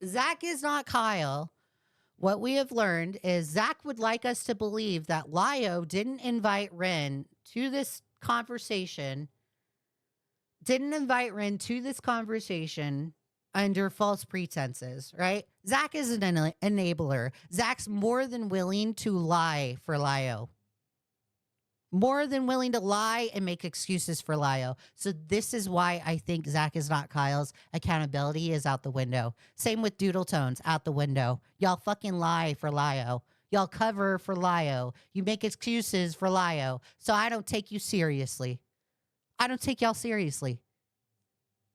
Zach is not Kyle. What we have learned is Zach would like us to believe that Lio didn't invite Rin to this conversation, under false pretenses, right? Zach is an enabler. Zach's more than willing to lie for Lio. More than willing to lie and make excuses for Lio. So this is why I think Zach is not Kyle's. Accountability is out the window. Same with Doodle Tones, out the window. Y'all fucking lie for Lio. Y'all cover for Lio. You make excuses for Lio. So I don't take you seriously. I don't take y'all seriously.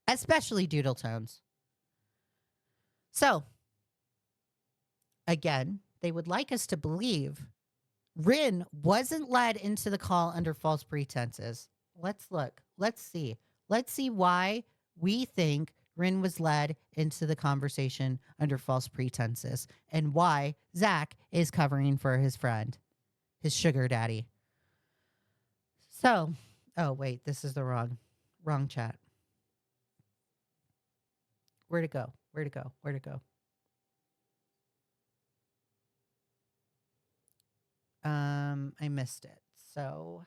Especially Doodle Tones. So, again, they would like us to believe Rin wasn't led into the call under false pretenses. Let's look. Let's see. Let's see why we think Rin was led into the conversation under false pretenses and why Zach is covering for his friend, his sugar daddy. So, oh, wait, this is the wrong chat. Where'd it go? Where'd it go? Where'd it go? I missed it. So,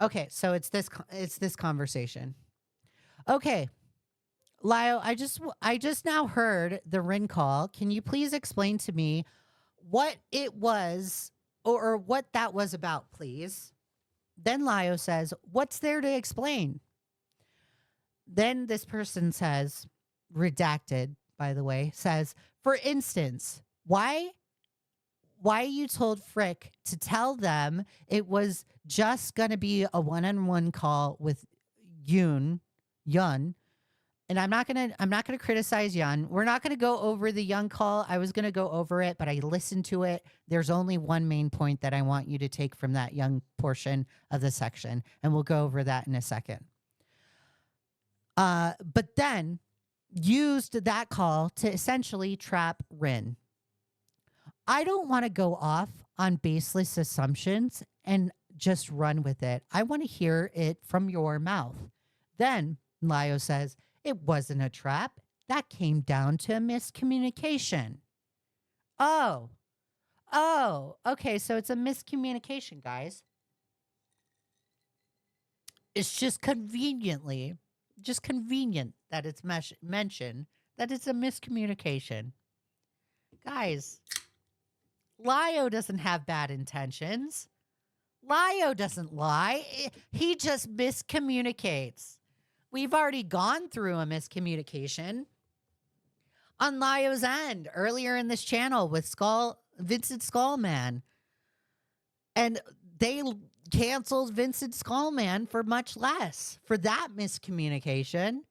okay, so it's this conversation. Okay, Lio, I just now heard the Rin call. Can you please explain to me what it was or what that was about, please? Then Lio says, "What's there to explain?" Then this person says, redacted, by the way, says, "For instance, why you told Frick to tell them it was just going to be a one-on-one call with Yun, and I'm not going to criticize Yun. We're not going to go over the Yun call. I was going to go over it, but I listened to it. There's only one main point that I want you to take from that Yun portion of the section, and we'll go over that in a second. But then used that call to essentially trap Rin. I don't want to go off on baseless assumptions and just run with it. I want to hear it from your mouth." Then Lio says, "It wasn't a trap. That came down to a miscommunication." Oh, okay. So it's a miscommunication, guys. It's just convenient that it's mentioned that it's a miscommunication. Guys, Lio doesn't have bad intentions. Lio doesn't lie. He just miscommunicates. We've already gone through a miscommunication on Lio's end earlier in this channel with Vincent Skullman. And they canceled Vincent Skullman for much less for that miscommunication,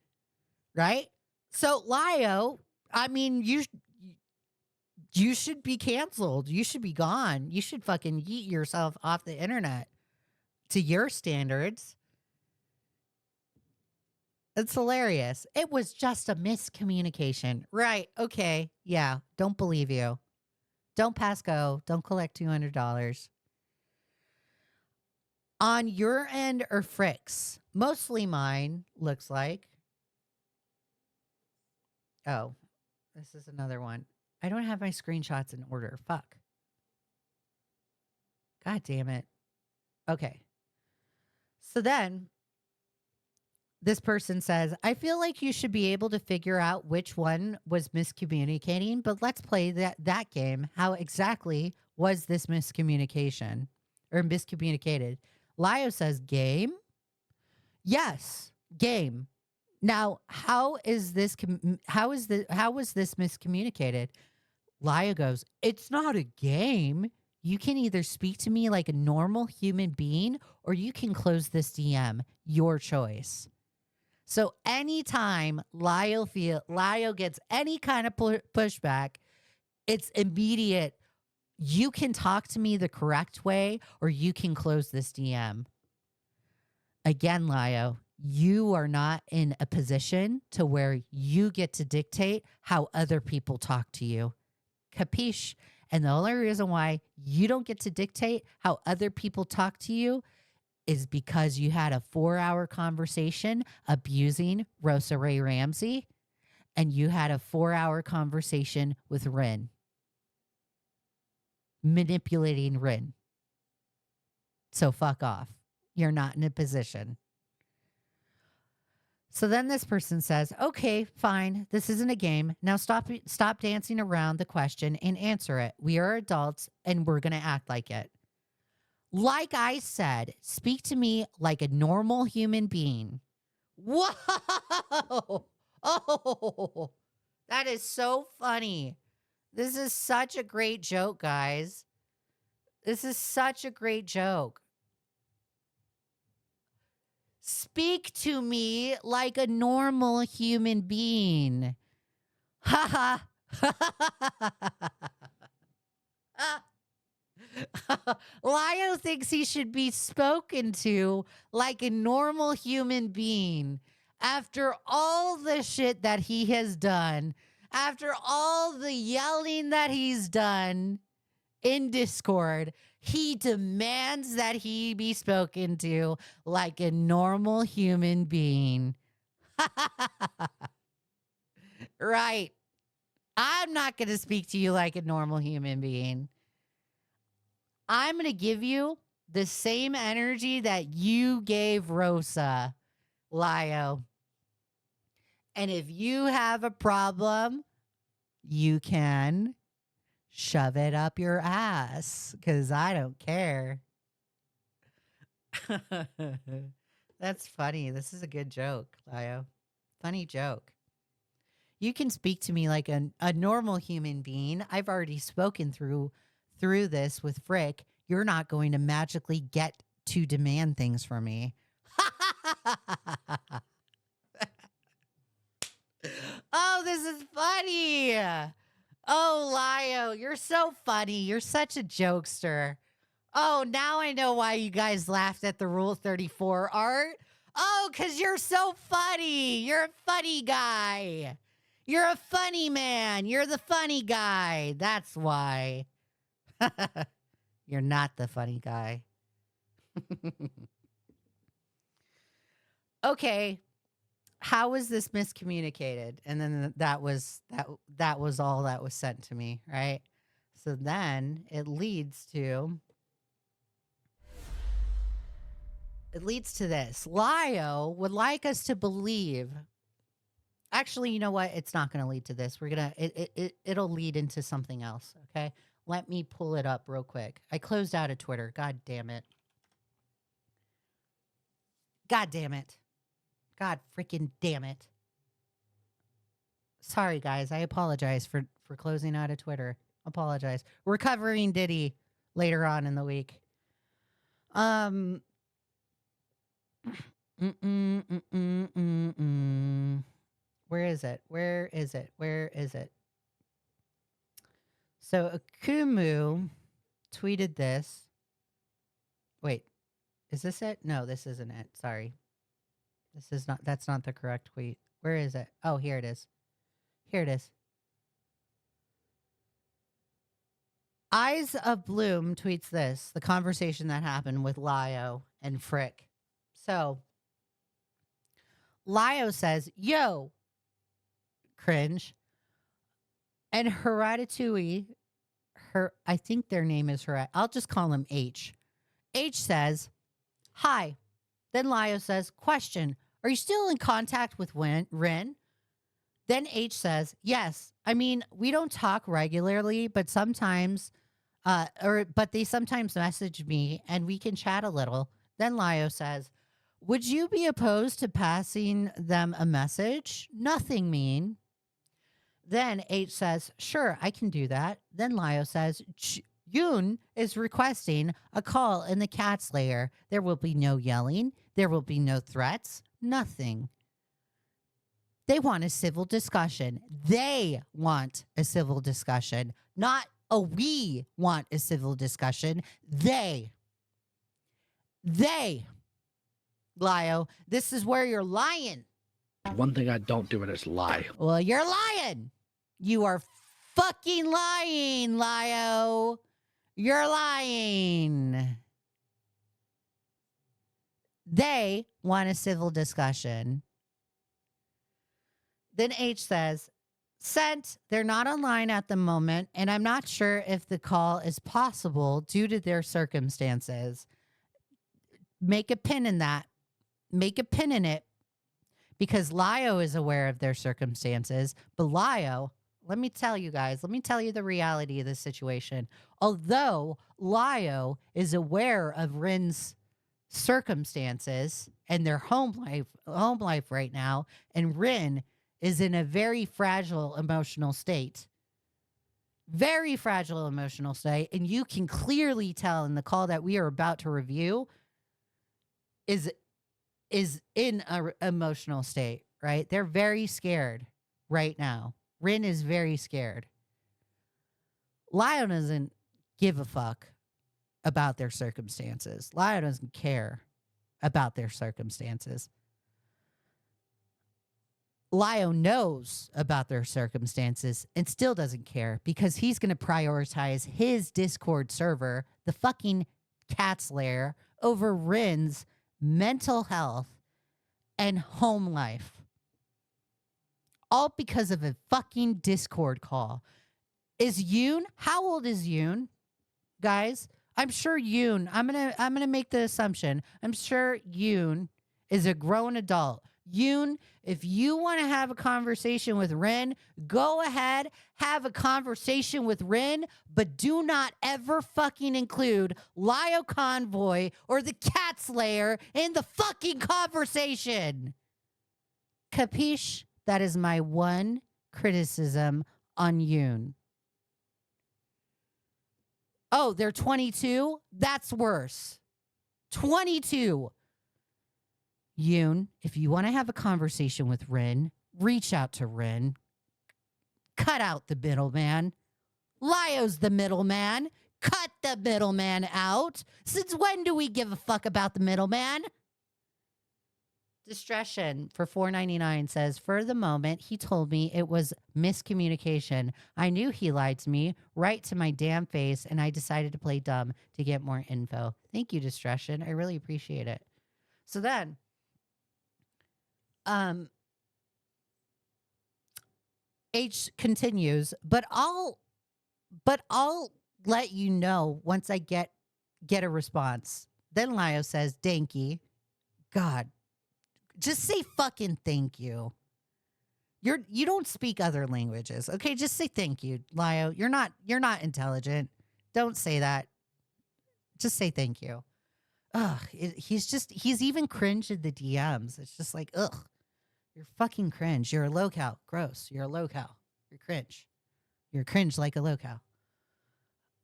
right? So Lio, I mean, you should be canceled. You should be gone. You should fucking yeet yourself off the internet to your standards. It's hilarious. It was just a miscommunication. Right. Okay. Yeah. Don't believe you. Don't pass go. Don't collect $200. On your end or Frick's? Mostly mine, looks like. Oh, this is another one. I don't have my screenshots in order. Fuck. God damn it. Okay. So then this person says, "I feel like you should be able to figure out which one was miscommunicating, but let's play that game. How exactly was this miscommunication or miscommunicated?" Lio says, "Game?" "Yes, game. Now, how was this miscommunicated?" Lio goes, "It's not a game. You can either speak to me like a normal human being or you can close this DM. Your choice." So anytime Lio gets any kind of pushback, it's immediate. You can talk to me the correct way or you can close this DM. Again, Lio, you are not in a position to where you get to dictate how other people talk to you. Capiche? And the only reason why you don't get to dictate how other people talk to you is because you had a 4-hour conversation abusing Rosa Ray Ramsey. and you had a 4-hour conversation with Rin, manipulating Rin. So fuck off. You're not in a position. So then this person says, okay, fine. This isn't a game. Now stop dancing around the question and answer it. We are adults and we're going to act like it. Like I said, speak to me like a normal human being. Whoa! Oh, that is so funny. This is such a great joke, guys. This is such a great joke. Speak to me like a normal human being. Ha ha. Lio thinks he should be spoken to like a normal human being. After all the shit that he has done, after all the yelling that he's done in Discord, he demands that he be spoken to like a normal human being. Right. I'm not going to speak to you like a normal human being. I'm going to give you the same energy that you gave Rosa, Lio. And if you have a problem, you can shove it up your ass because I don't care. That's funny. This is a good joke, Lio. Funny joke. You can speak to me like a normal human being. I've already spoken through this with Frick. You're not going to magically get to demand things from me. Oh, this is funny. Oh, Lio, you're so funny. You're such a jokester. Oh, now I know why you guys laughed at the Rule 34 art. Oh, because you're so funny. You're a funny guy. You're a funny man. You're the funny guy. That's why. You're not the funny guy. Okay. How was this miscommunicated? And then that was all that was sent to me, right? So then it leads to this. Lio would like us to believe. Actually, you know what? It's not going to lead to this. We're going to it'll lead into something else, okay? Let me pull it up real quick. I closed out of Twitter. God damn it. God damn it. God freaking damn it. Sorry, guys. I apologize for closing out of Twitter. Apologize. We're covering Diddy later on in the week. Where is it? Where is it? Where is it? So Akumu tweeted this. Wait, is this it? No, this isn't it. Sorry. This is not, that's not the correct tweet. Where is it? Oh, here it is. Here it is. Eyes of Bloom tweets this, the conversation that happened with Lio and Frick. So Lio says, yo, cringe. And Hereditui, I think their name is I'll just call him H. H says, hi. Then Lio says, question, are you still in contact with Rin? Then H says, yes. I mean, we don't talk regularly, but sometimes, but they sometimes message me and we can chat a little. Then Lio says, would you be opposed to passing them a message? Nothing mean. Then H says, sure, I can do that. Then Lio says, Yoon is requesting a call in the cat's lair. There will be no yelling. There will be no threats. Nothing. They want a civil discussion. They want a civil discussion. Not a we want a civil discussion. They. Lio, this is where you're lying. One thing I don't do is lie. Well, you're lying. You are fucking lying, Lio. You're lying. They want a civil discussion. Then H says, sent, they're not online at the moment, and I'm not sure if the call is possible due to their circumstances. Make a pin in that. Make a pin in it because Lio is aware of their circumstances. But Lio, let me tell you guys, let me tell you the reality of this situation. Although Lio is aware of Rin's circumstances and their home life right now, and Rin is in a very fragile emotional state. Very fragile emotional state. And you can clearly tell in the call that we are about to review is in an emotional state, right? They're very scared right now. Rin is very scared. Lio doesn't give a fuck about their circumstances. Lio doesn't care about their circumstances. Lio knows about their circumstances and still doesn't care because he's going to prioritize his Discord server, the fucking cat's lair, over Rin's mental health and home life. All because of a fucking Discord call. Is Yoon? How old is Yoon? Guys, I'm sure Yoon, I'm gonna make the assumption. I'm sure Yoon is a grown adult. Yoon, if you want to have a conversation with Rin, go ahead, have a conversation with Rin, but do not ever fucking include Lio Convoy or the Cat's Lair in the fucking conversation. Capiche? That is my one criticism on Yoon. Oh, they're 22? That's worse. 22. Yoon, if you want to have a conversation with Rin, reach out to Rin. Cut out the middleman. Lio's the middleman. Cut the middleman out. Since when do we give a fuck about the middleman? Discretion for $4.99 says, for the moment, he told me it was miscommunication. I knew he lied to me right to my damn face, and I decided to play dumb to get more info. Thank you, Discretion. I really appreciate it. So then, H continues, but I'll let you know once I get a response. Then Lio says, Danky. God, just say fucking thank you. You don't speak other languages. Okay, just say thank you, Lio. You're not intelligent. Don't say that. Just say thank you. Ugh, he's even cringe in the DMs. It's just like, ugh. You're fucking cringe. You're a locale. Gross. You're a locale. You're cringe. You're cringe like a locale.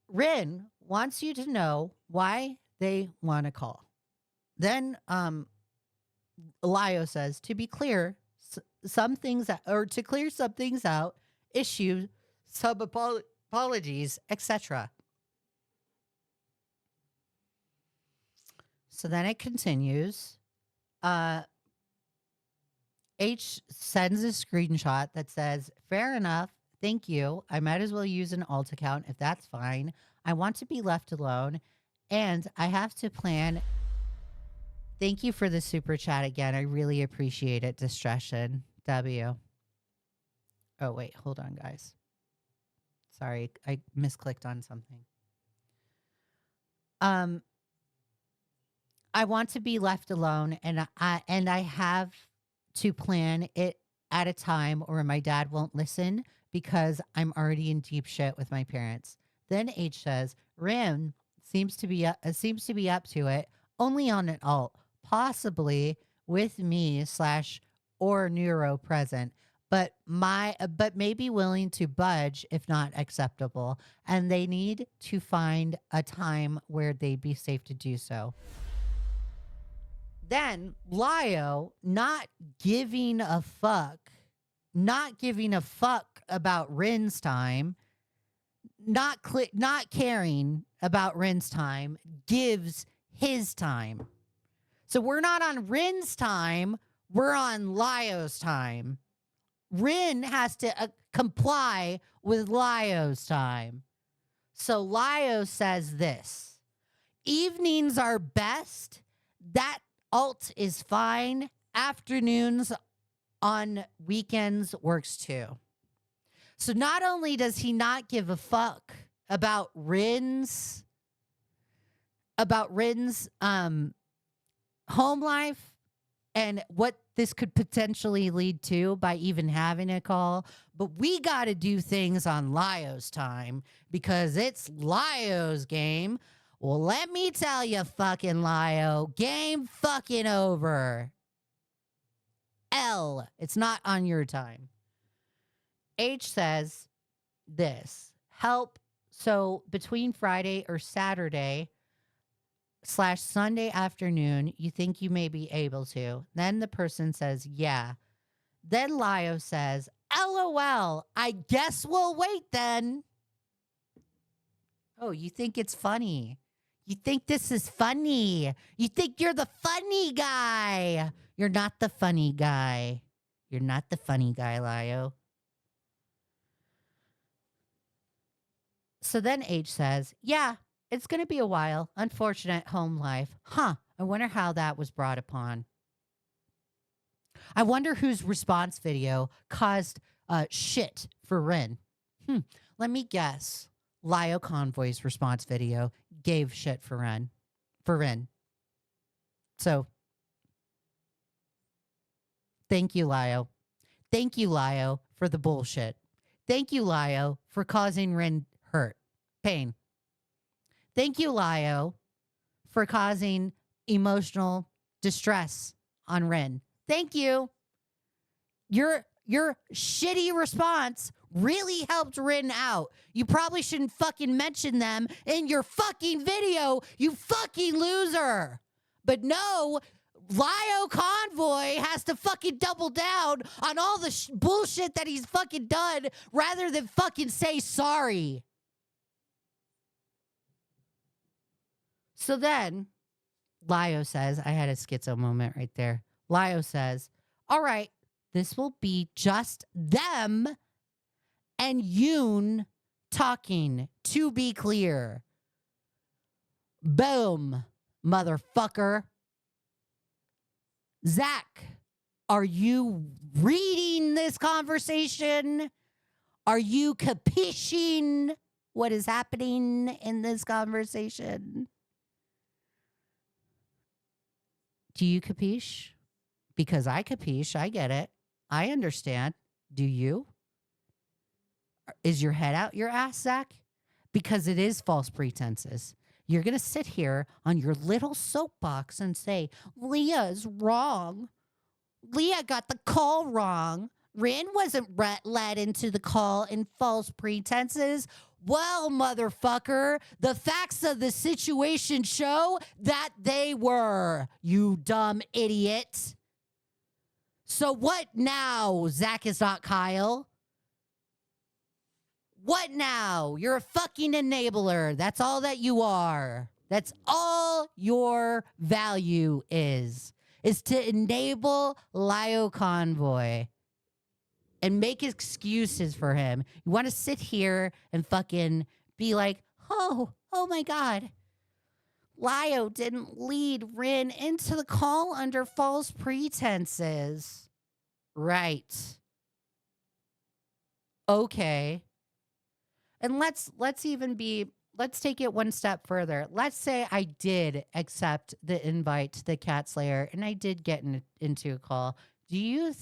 Rin wants you to know why they want to call. Then Lio says, to be clear, some things to clear some things out, issue some apologies, etc. So then it continues. H sends a screenshot that says, fair enough. Thank you. I might as well use an alt account if that's fine. I want to be left alone and I have to plan. Thank you for the super chat again. I really appreciate it. Discretion. W. Oh, wait. Hold on, guys. Sorry. I misclicked on something. I want to be left alone and I have to plan it at a time or my dad won't listen because I'm already in deep shit with my parents. Then H says, Rim seems to be up to it only on an alt, possibly with me / or neuro present, but may be willing to budge if not acceptable. And they need to find a time where they'd be safe to do so. Then Lio not giving a fuck about Rin's time, not caring about Rin's time, gives his time. So we're not on Rin's time, we're on Lio's time. Rin has to comply with Lio's time. So Lio says this, evenings are best. That alt is fine. Afternoons on weekends works too. So not only does he not give a fuck about Rin's home life and what this could potentially lead to by even having a call, but we got to do things on Lio's time because it's Lio's game. Well, let me tell you, fucking Lio, game fucking over. L, it's not on your time. H says this, help. So between Friday or Saturday / Sunday afternoon, you think you may be able to. Then the person says, yeah. Then Lio says, LOL, I guess we'll wait then. Oh, you think it's funny. You think this is funny. You think you're the funny guy. You're not the funny guy. You're not the funny guy, Lio. So then H says, yeah, it's going to be a while. Unfortunate home life. Huh. I wonder how that was brought upon. I wonder whose response video caused shit for Rin. Let me guess. Lio Convoy's response video gave shit for Rin. So, thank you, Lio. Thank you, Lio, for the bullshit. Thank you, Lio, for causing Rin hurt, pain. Thank you, Lio, for causing emotional distress on Rin. Thank you. Your shitty response really helped Rin out. You probably shouldn't fucking mention them in your fucking video, you fucking loser. But no, Lio Convoy has to fucking double down on all the bullshit that he's fucking done rather than fucking say sorry. So then, Lio says, I had a schizo moment right there. Lio says, all right, this will be just them and Yoon talking, to be clear. Boom, motherfucker. Zach, are you reading this conversation? Are you capiching what is happening in this conversation? Do you capiche? Because I capiche. I get it. I understand. Do you? Is your head out your ass, Zach? Because it is false pretenses. You're going to sit here on your little soapbox and say, Leigha is wrong. Leigha got the call wrong. Rin wasn't led into the call in false pretenses. Well, motherfucker, the facts of the situation show that they were, you dumb idiot. So what now, Zach is not Kyle? What now? You're a fucking enabler. That's all that you are. That's all your value is to enable Lio Convoy and make excuses for him. You want to sit here and fucking be like, oh my God. Lio didn't lead Rin into the call under false pretenses. Right. Okay. And let's take it one step further. Let's say I did accept the invite to the Cat Slayer and I did get into a call. Do you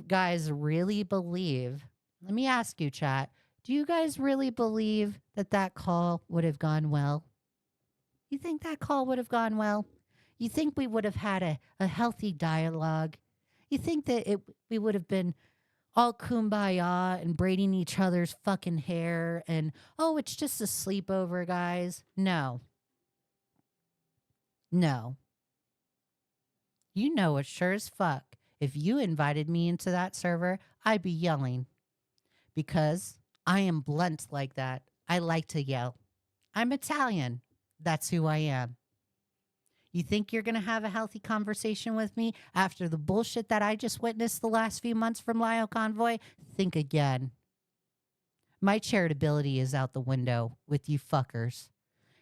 guys really believe, let me ask you, chat, do you guys really believe that call would have gone well? You think that call would have gone well? You think we would have had a healthy dialogue? You think that we would have been all kumbaya and braiding each other's fucking hair and, oh, it's just a sleepover, guys? No. No. You know it sure as fuck. If you invited me into that server, I'd be yelling. Because I am blunt like that. I like to yell. I'm Italian. That's who I am. You think you're going to have a healthy conversation with me after the bullshit that I just witnessed the last few months from Lio Convoy? Think again. My charitability is out the window with you fuckers.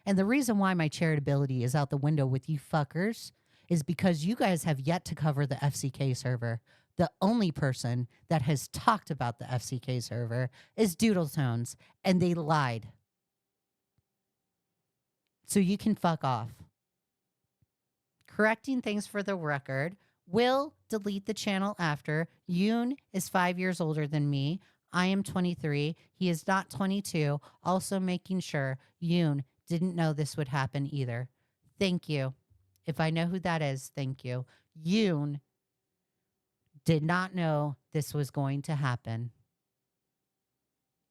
And the reason why my charitability is out the window with you fuckers is because you guys have yet to cover the FCK server. The only person that has talked about the FCK server is Doodle Tones, and they lied. So you can fuck off. Correcting things for the record. Will delete the channel after. Yoon is 5 years older than me. I am 23. He is not 22. Also making sure Yoon didn't know this would happen either. Thank you. If I know who that is, thank you. Yoon did not know this was going to happen.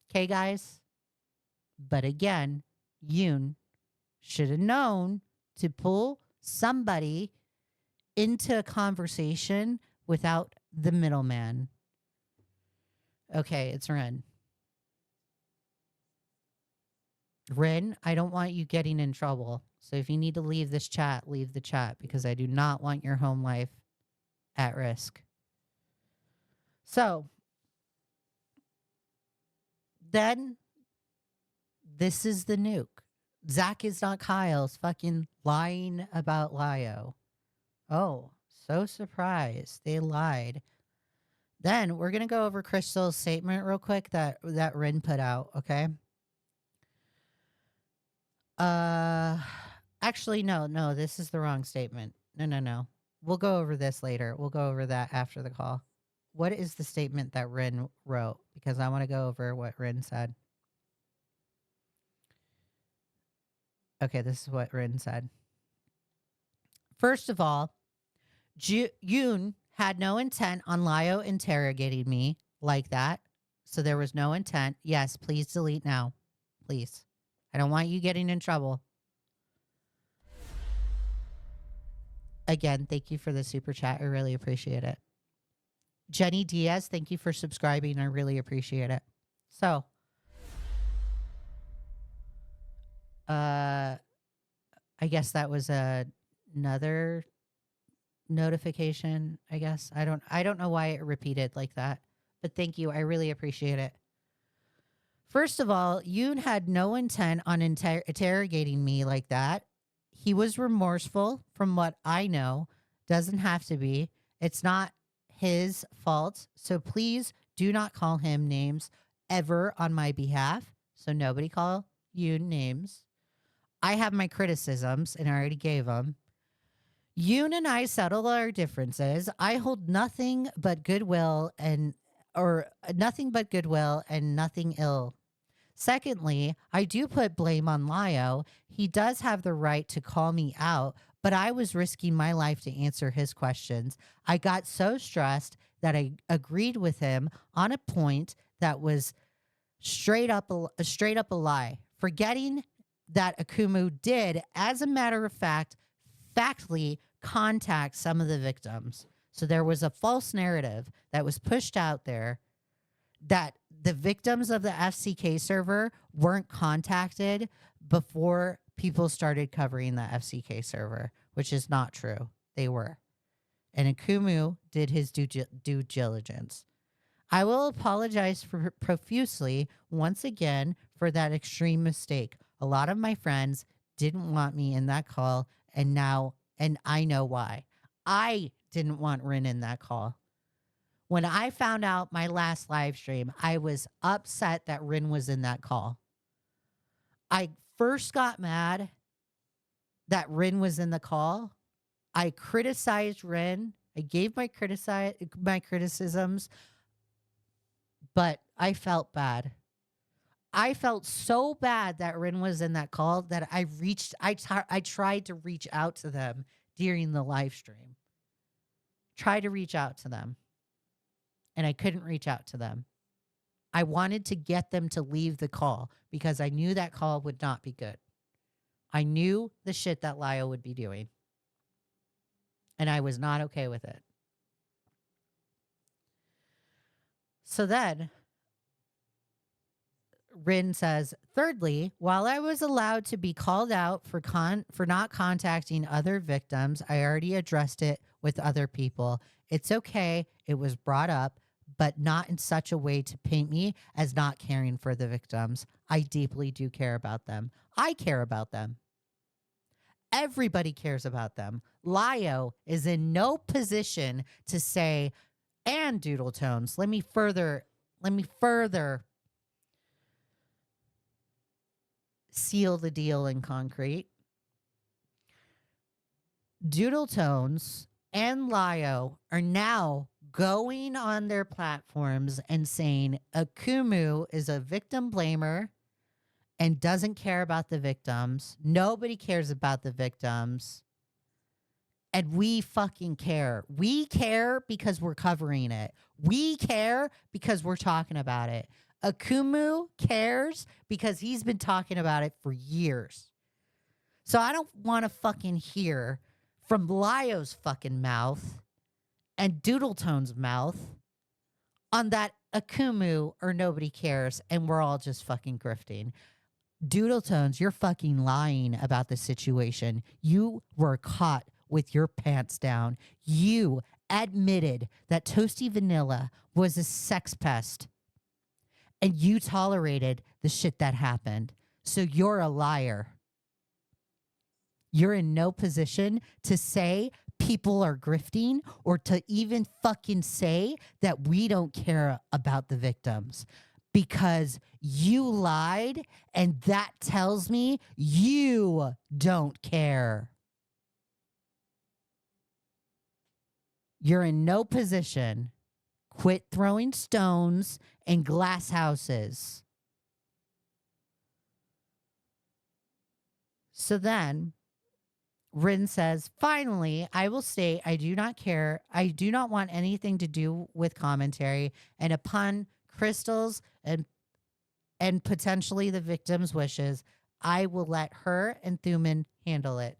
Okay, guys? But again, Yoon should have known to pull somebody into a conversation without the middleman. Okay, it's Ren. Ren, I don't want you getting in trouble. So if you need to leave this chat, leave the chat, because I do not want your home life at risk. So then this is the nuke. Zach is not Kyle's fucking lying about Lio. Oh, so surprised. They lied. Then we're going to go over Crystal's statement real quick that Rin put out, okay? Actually, no, this is the wrong statement. No. We'll go over this later. We'll go over that after the call. What is the statement that Rin wrote? Because I want to go over what Rin said. Okay, this is what Rin said. First of all, Yoon had no intent on Lio interrogating me like that. So there was no intent. Yes, please delete now. Please. I don't want you getting in trouble. Again, thank you for the super chat. I really appreciate it. Jenny Diaz, thank you for subscribing. I really appreciate it. So, I guess that was another notification, I guess. I don't know why it repeated like that, but thank you. I really appreciate it. First of all, Yoon had no intent on interrogating me like that. He was remorseful from what I know. Doesn't have to be. It's not his fault. So please do not call him names ever on my behalf. So nobody call Yoon names. I have my criticisms and I already gave them. Yoon and I settle our differences. I hold nothing but goodwill and nothing ill. Secondly, I do put blame on Lio. He does have the right to call me out, but I was risking my life to answer his questions. I got so stressed that I agreed with him on a point that was straight up a lie, forgetting that Akumu did, as a matter of fact, factly contact some of the victims. So there was a false narrative that was pushed out there that the victims of the FCK server weren't contacted before people started covering the FCK server, which is not true. They were. And Akumu did his due diligence. I will apologize profusely once again for that extreme mistake. A lot of my friends didn't want me in that call, and I know why. I didn't want Rin in that call. When I found out my last live stream, I was upset that Rin was in that call. I first got mad that Rin was in the call. I criticized Rin. I gave my criticisms, but I felt bad. I felt so bad that Rin was in that call that I tried to reach out to them during the live stream. Try to reach out to them. And I couldn't reach out to them. I wanted to get them to leave the call because I knew that call would not be good. I knew the shit that Lio would be doing. And I was not okay with it. So then, Rin says, thirdly, while I was allowed to be called out for not contacting other victims, I already addressed it with other people. It's okay. It was brought up, but not in such a way to paint me as not caring for the victims. I deeply do care about them. I care about them. Everybody cares about them. Lio is in no position to say, and Doodle Tones, let me further seal the deal in concrete. Doodle Tones and Lio are now going on their platforms and saying Akumu is a victim blamer and doesn't care about the victims. Nobody cares about the victims. And we fucking care. We care because we're covering it. We care because we're talking about it. Akumu cares because he's been talking about it for years. So I don't want to fucking hear from Lio's fucking mouth and Doodle Tone's mouth on that Akumu or nobody cares and we're all just fucking grifting. Doodle Tones, you're fucking lying about the situation. You were caught with your pants down. You admitted that Toasty Vanilla was a sex pest and you tolerated the shit that happened. So you're a liar. You're in no position to say people are grifting or to even fucking say that we don't care about the victims because you lied and that tells me you don't care. You're in no position. Quit throwing stones and glass houses. So then Rin says, finally, I will state I do not care. I do not want anything to do with commentary. And upon Crystal's and potentially the victim's wishes, I will let her and Thuman handle it.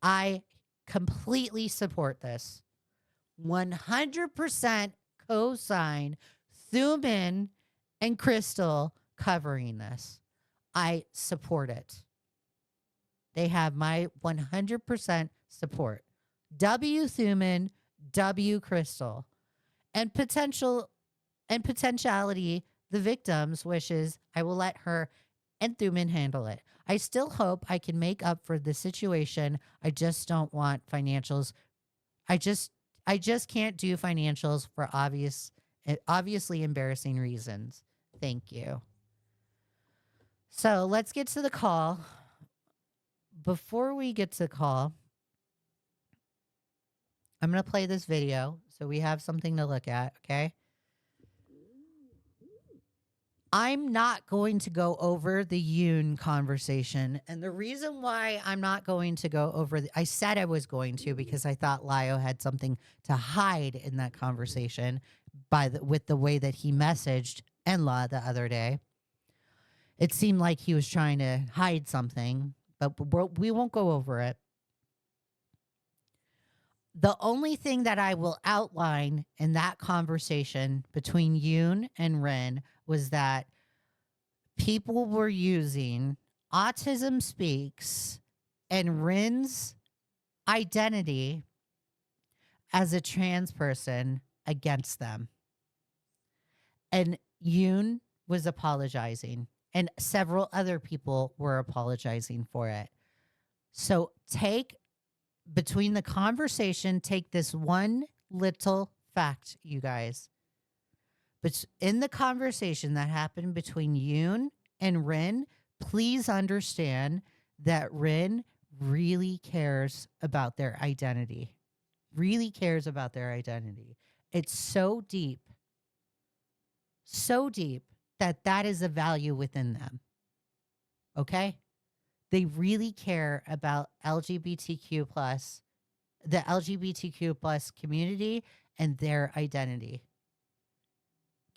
I completely support this. 100% co-sign Thuman and Crystal covering this. I support it. They have my 100% support. W Thuman, W Crystal. And potentiality, the victim's wishes, I will let her and Thuman handle it. I still hope I can make up for the situation. I just don't want financials. I just can't do financials for obviously embarrassing reasons. Thank you. So let's get to the call. Before we get to the call, I'm going to play this video so we have something to look at, okay? I'm not going to go over the Yoon conversation. And the reason why I'm not going to go over I said I was going to because I thought Lio had something to hide in that conversation with the way that he messaged Enla the other day. It seemed like he was trying to hide something, but we won't go over it. The only thing that I will outline in that conversation between Yoon and Rin was that people were using Autism Speaks and Rin's identity as a trans person against them. And Yoon was apologizing, and several other people were apologizing for it. So between the conversation, take this one little fact, you guys. But in the conversation that happened between Yoon and Rin, please understand that Rin really cares about their identity. Really cares about their identity. It's so deep that is a value within them. Okay? They really care about LGBTQ+, the LGBTQ+ community and their identity.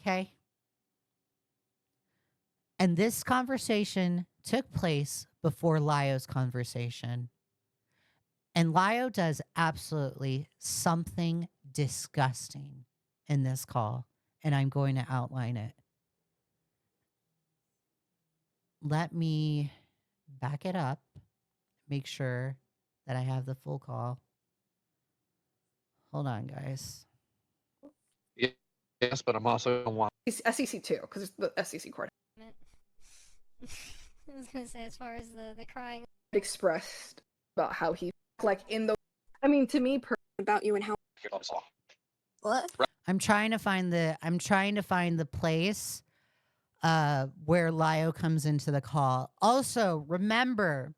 Okay? And this conversation took place before Lio's conversation. And Lio does absolutely something disgusting in this call. And I'm going to outline it. Let me back it up. Make sure that I have the full call. Hold on, guys. Yes, but I'm also going to want SEC too, because it's the SEC court. I was gonna say, as far as the crying, Expressed about how he like in the. I mean, to me, About you and how. What? I'm trying to find the place where Lio comes into the call. Also, remember,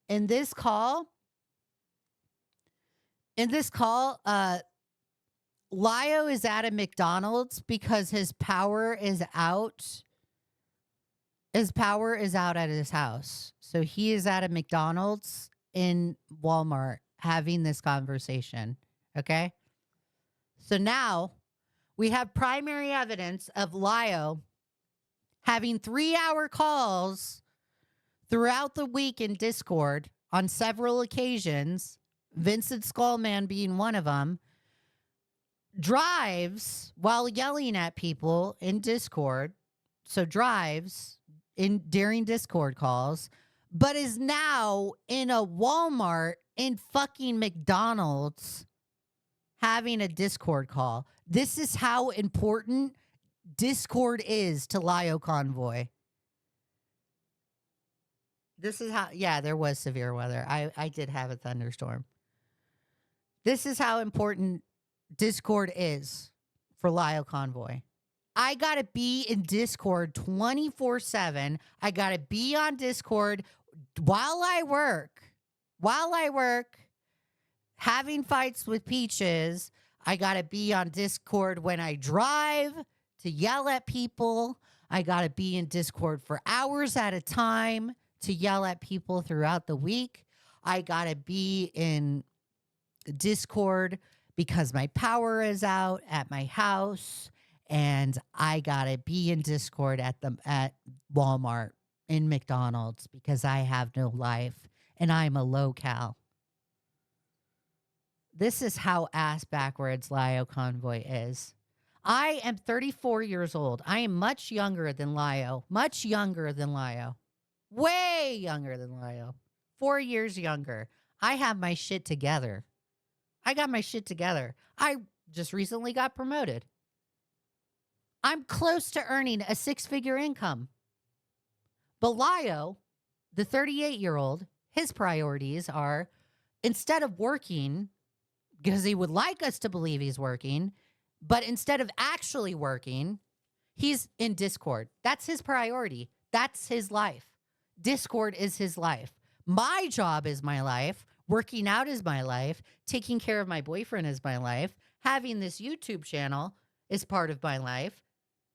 in this call, Lio is at a McDonald's because his power is out. His power is out at his house. So he is at a McDonald's in Walmart having this conversation. Okay? So now we have primary evidence of Lio having 3-hour calls throughout the week in Discord on several occasions, Vincent Skullman being one of them, drives while yelling at people in Discord. So drives during Discord calls, but is now in a Walmart in fucking McDonald's having a Discord call. This is how important Discord is to Lio Convoy. This is how, yeah, there was severe weather. I did have a thunderstorm. This is how important Discord is for Lio Convoy. I got to be in Discord 24/7. I got to be on Discord while I work. Having fights with Peaches. I got to be on Discord when I drive to yell at people. I got to be in Discord for hours at a time to yell at people throughout the week. I got to be in Discord because my power is out at my house, and I got to be in Discord at Walmart, in McDonald's, because I have no life and I'm a low-cal. This is how ass backwards Lio Convoy is. I am 34 years old. I am much younger than Lio. Much younger than Lio. Way younger than Lio. 4 years younger. I have my shit together. I got my shit together. I just recently got promoted. I'm close to earning a 6-figure income. But Lio, the 38-year-old, his priorities are, instead of working, because he would like us to believe he's working, but instead of actually working, he's in Discord. That's his priority. That's his life. Discord is his life. My job is my life. Working out is my life. Taking care of my boyfriend is my life. Having this YouTube channel is part of my life.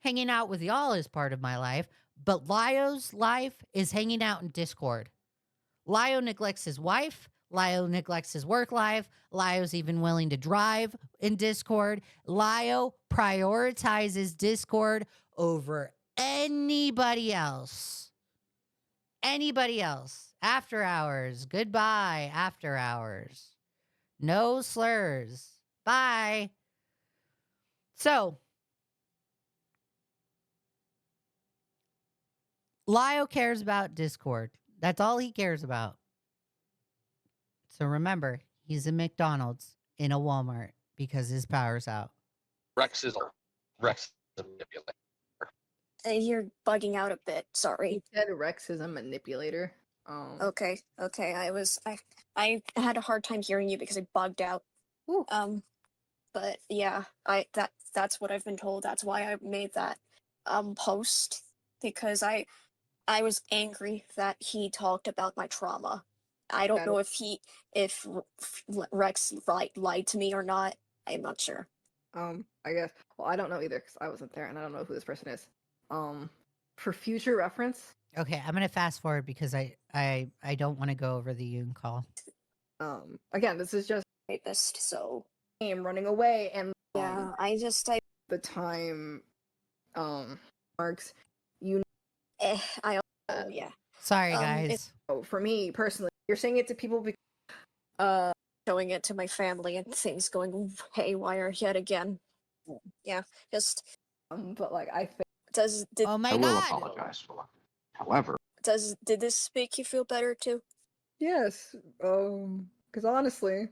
Hanging out with y'all is part of my life. But Lio's life is hanging out in Discord. Lio neglects his wife. Lio neglects his work life. Lio's even willing to drive in Discord. Lio prioritizes Discord over anybody else. Anybody else. After hours. Goodbye, after hours. No slurs. Bye. So, Lio cares about Discord. That's all he cares about. So remember, he's in McDonald's in a Walmart because his power's out. Rex is a manipulator. You're bugging out a bit. Sorry. He said Rex is a manipulator. Okay. I had a hard time hearing you because I bugged out. Ooh. But yeah, that's what I've been told. That's why I made that post, because I was angry that he talked about my trauma. I don't know if Rex lied to me or not. I'm not sure. I guess. Well, I don't know either because I wasn't there and I don't know who this person is. For future reference. Okay, I'm gonna fast forward because I don't want to go over the Yoon call. Again, this is just Rapist, so him running away and yeah, the time marks. Yeah. Sorry, guys. For me personally, you're saying it to people because showing it to my family and things going haywire yet again. Yeah, just but like I think Oh my I will god. apologize for that. However, did this make you feel better too? yes, because honestly,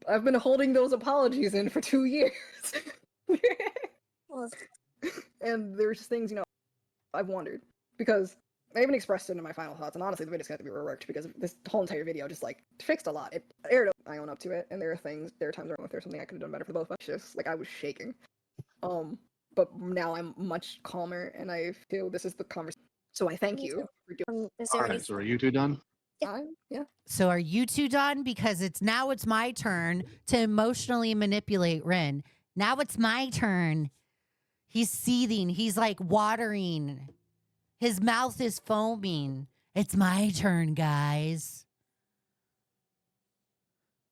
I've been holding those apologies in for 2 years. Well, And there's things, I've wondered because I even expressed it in my final thoughts, and honestly, the video's got to be reworked because this whole entire video just like fixed a lot. It aired. I own up to it, and there are times where if there's something I could have done better for both of us. Just like I was shaking. But now I'm much calmer, and I feel this is the conversation. So I thank Me you too. for doing. Is there All any? right, so are you two done? Yeah. So are you two done? Because it's my turn to emotionally manipulate Rin. Now it's my turn. He's seething. He's like watering. His mouth is foaming. It's my turn, guys.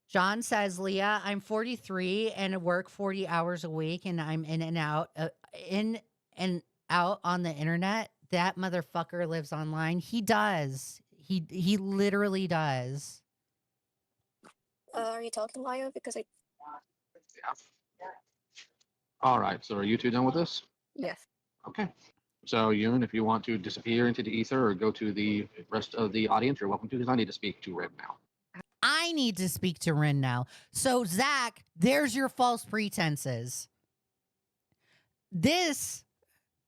John says, Leah, I'm 43 and work 40 hours a week, and I'm in and out on the internet. That motherfucker lives online. He does. He literally does. Are you talking, Lio? Because I Yeah. All right, so are you two done with this? Yes. Okay. So, Yoon, if you want to disappear into the ether or go to the rest of the audience, you're welcome to, because I need to speak to Red now. I need to speak to Rin now. So, Zach, there's your false pretenses. This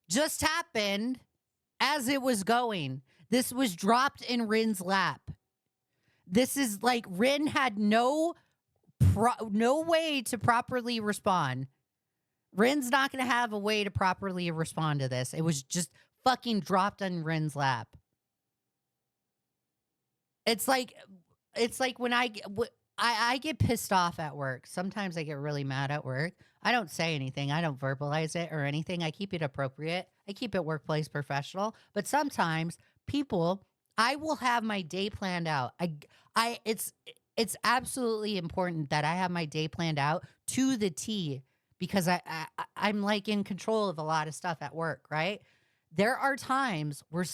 just happened as it was going. This was dropped in Rin's lap. This is like Rin had no way to properly respond. Rin's not going to have a way to properly respond to this. It was just fucking dropped on Rin's lap. It's like when I get pissed off at work. Sometimes I get really mad at work. I don't say anything. I don't verbalize it or anything. I keep it appropriate. I keep it workplace professional. But sometimes I will have my day planned out. It's absolutely important that I have my day planned out to the T, because I'm like in control of a lot of stuff at work, right? There are times where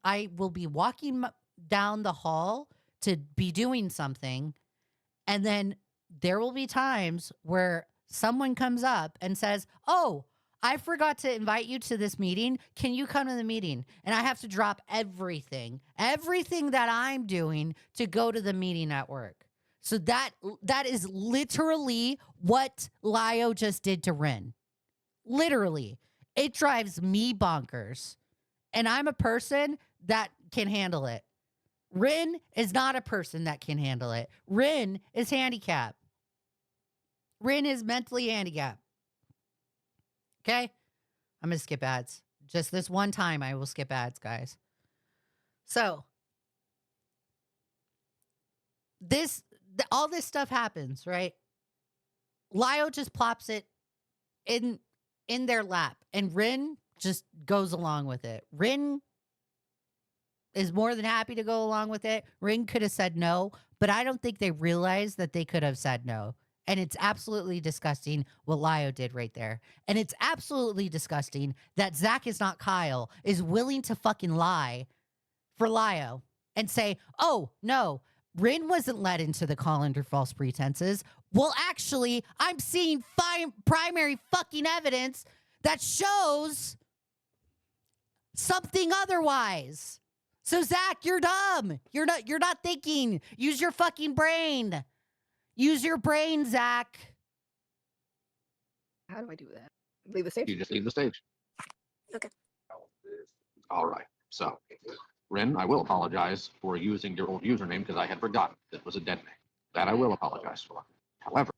I will be walking down the hall to be doing something, and then there will be times where someone comes up and says, "Oh, I forgot to invite you to this meeting. Can you come to the meeting?" And I have to drop everything that I'm doing to go to the meeting at work. So that is literally what Lio just did to Rin. Literally. It drives me bonkers. And I'm a person that can handle it. Rin is not a person that can handle it. Rin is handicapped. Rin is mentally handicapped. Okay? I'm going to skip ads. Just this one time I will skip ads, guys. So, all this stuff happens, right? Lio just plops it in their lap, and Rin just goes along with it. Rin is more than happy to go along with it. Rin could have said no, but I don't think they realized that they could have said no. And it's absolutely disgusting what Lio did right there. And it's absolutely disgusting that Zach is not Kyle, is willing to fucking lie for Lio and say, "Oh, no, Rin wasn't led into the call under false pretenses." Well, actually, I'm seeing primary fucking evidence that shows something otherwise. So, Zach, you're dumb. You're not thinking. Use your fucking brain. Use your brain, Zach. How do I do that? Leave the stage. You just leave the stage. Okay. All right. So, Rin, I will apologize for using your old username because I had forgotten it was a dead name. That I will apologize for. However,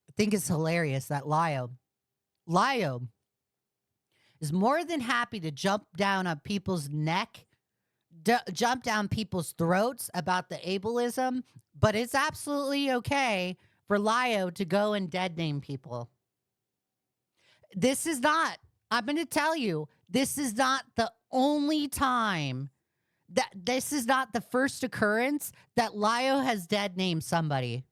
I think it's hilarious that Lio is more than happy to jump down on people's neck, jump down people's throats about the ableism, but it's absolutely okay for Lio to go and dead name people. This is not, I'm going to tell you, this is not the only time this is not the first occurrence that Lio has dead named somebody.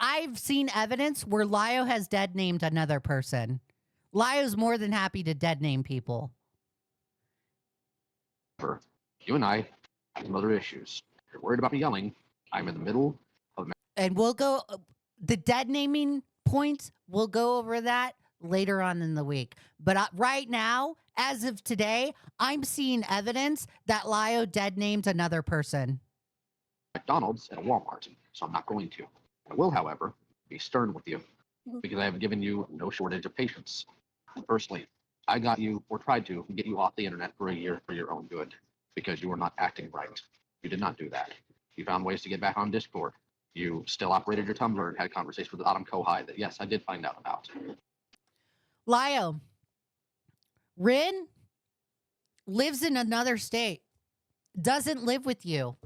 I've seen evidence where Lio has dead named another person. Lio's more than happy to dead name people. you and I have some other issues. If you're worried about me yelling, I'm in the middle of. And we'll go, the dead naming points, we'll go over that later on in the week. But right now, as of today, I'm seeing evidence that Lio dead named another person. McDonald's and a Walmart, so I'm not going to. I will, however, be stern with you because I have given you no shortage of patience. Firstly, I got you, or tried to, get you off the internet for a year for your own good because you were not acting right. You did not do that. You found ways to get back on Discord. You still operated your Tumblr and had conversations with Autumn Kohai that, yes, I did find out about. Lio, Rin lives in another state, doesn't live with you.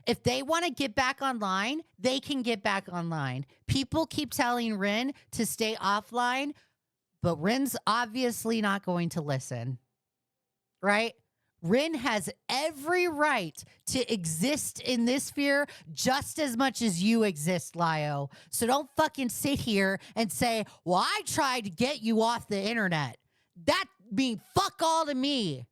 If they want to get back online, they can get back online. People keep telling Rin to stay offline, but Rin's obviously not going to listen, right? Rin has every right to exist in this sphere just as much as you exist, Lio. So don't fucking sit here and say, well, I tried to get you off the internet. That means fuck all to me.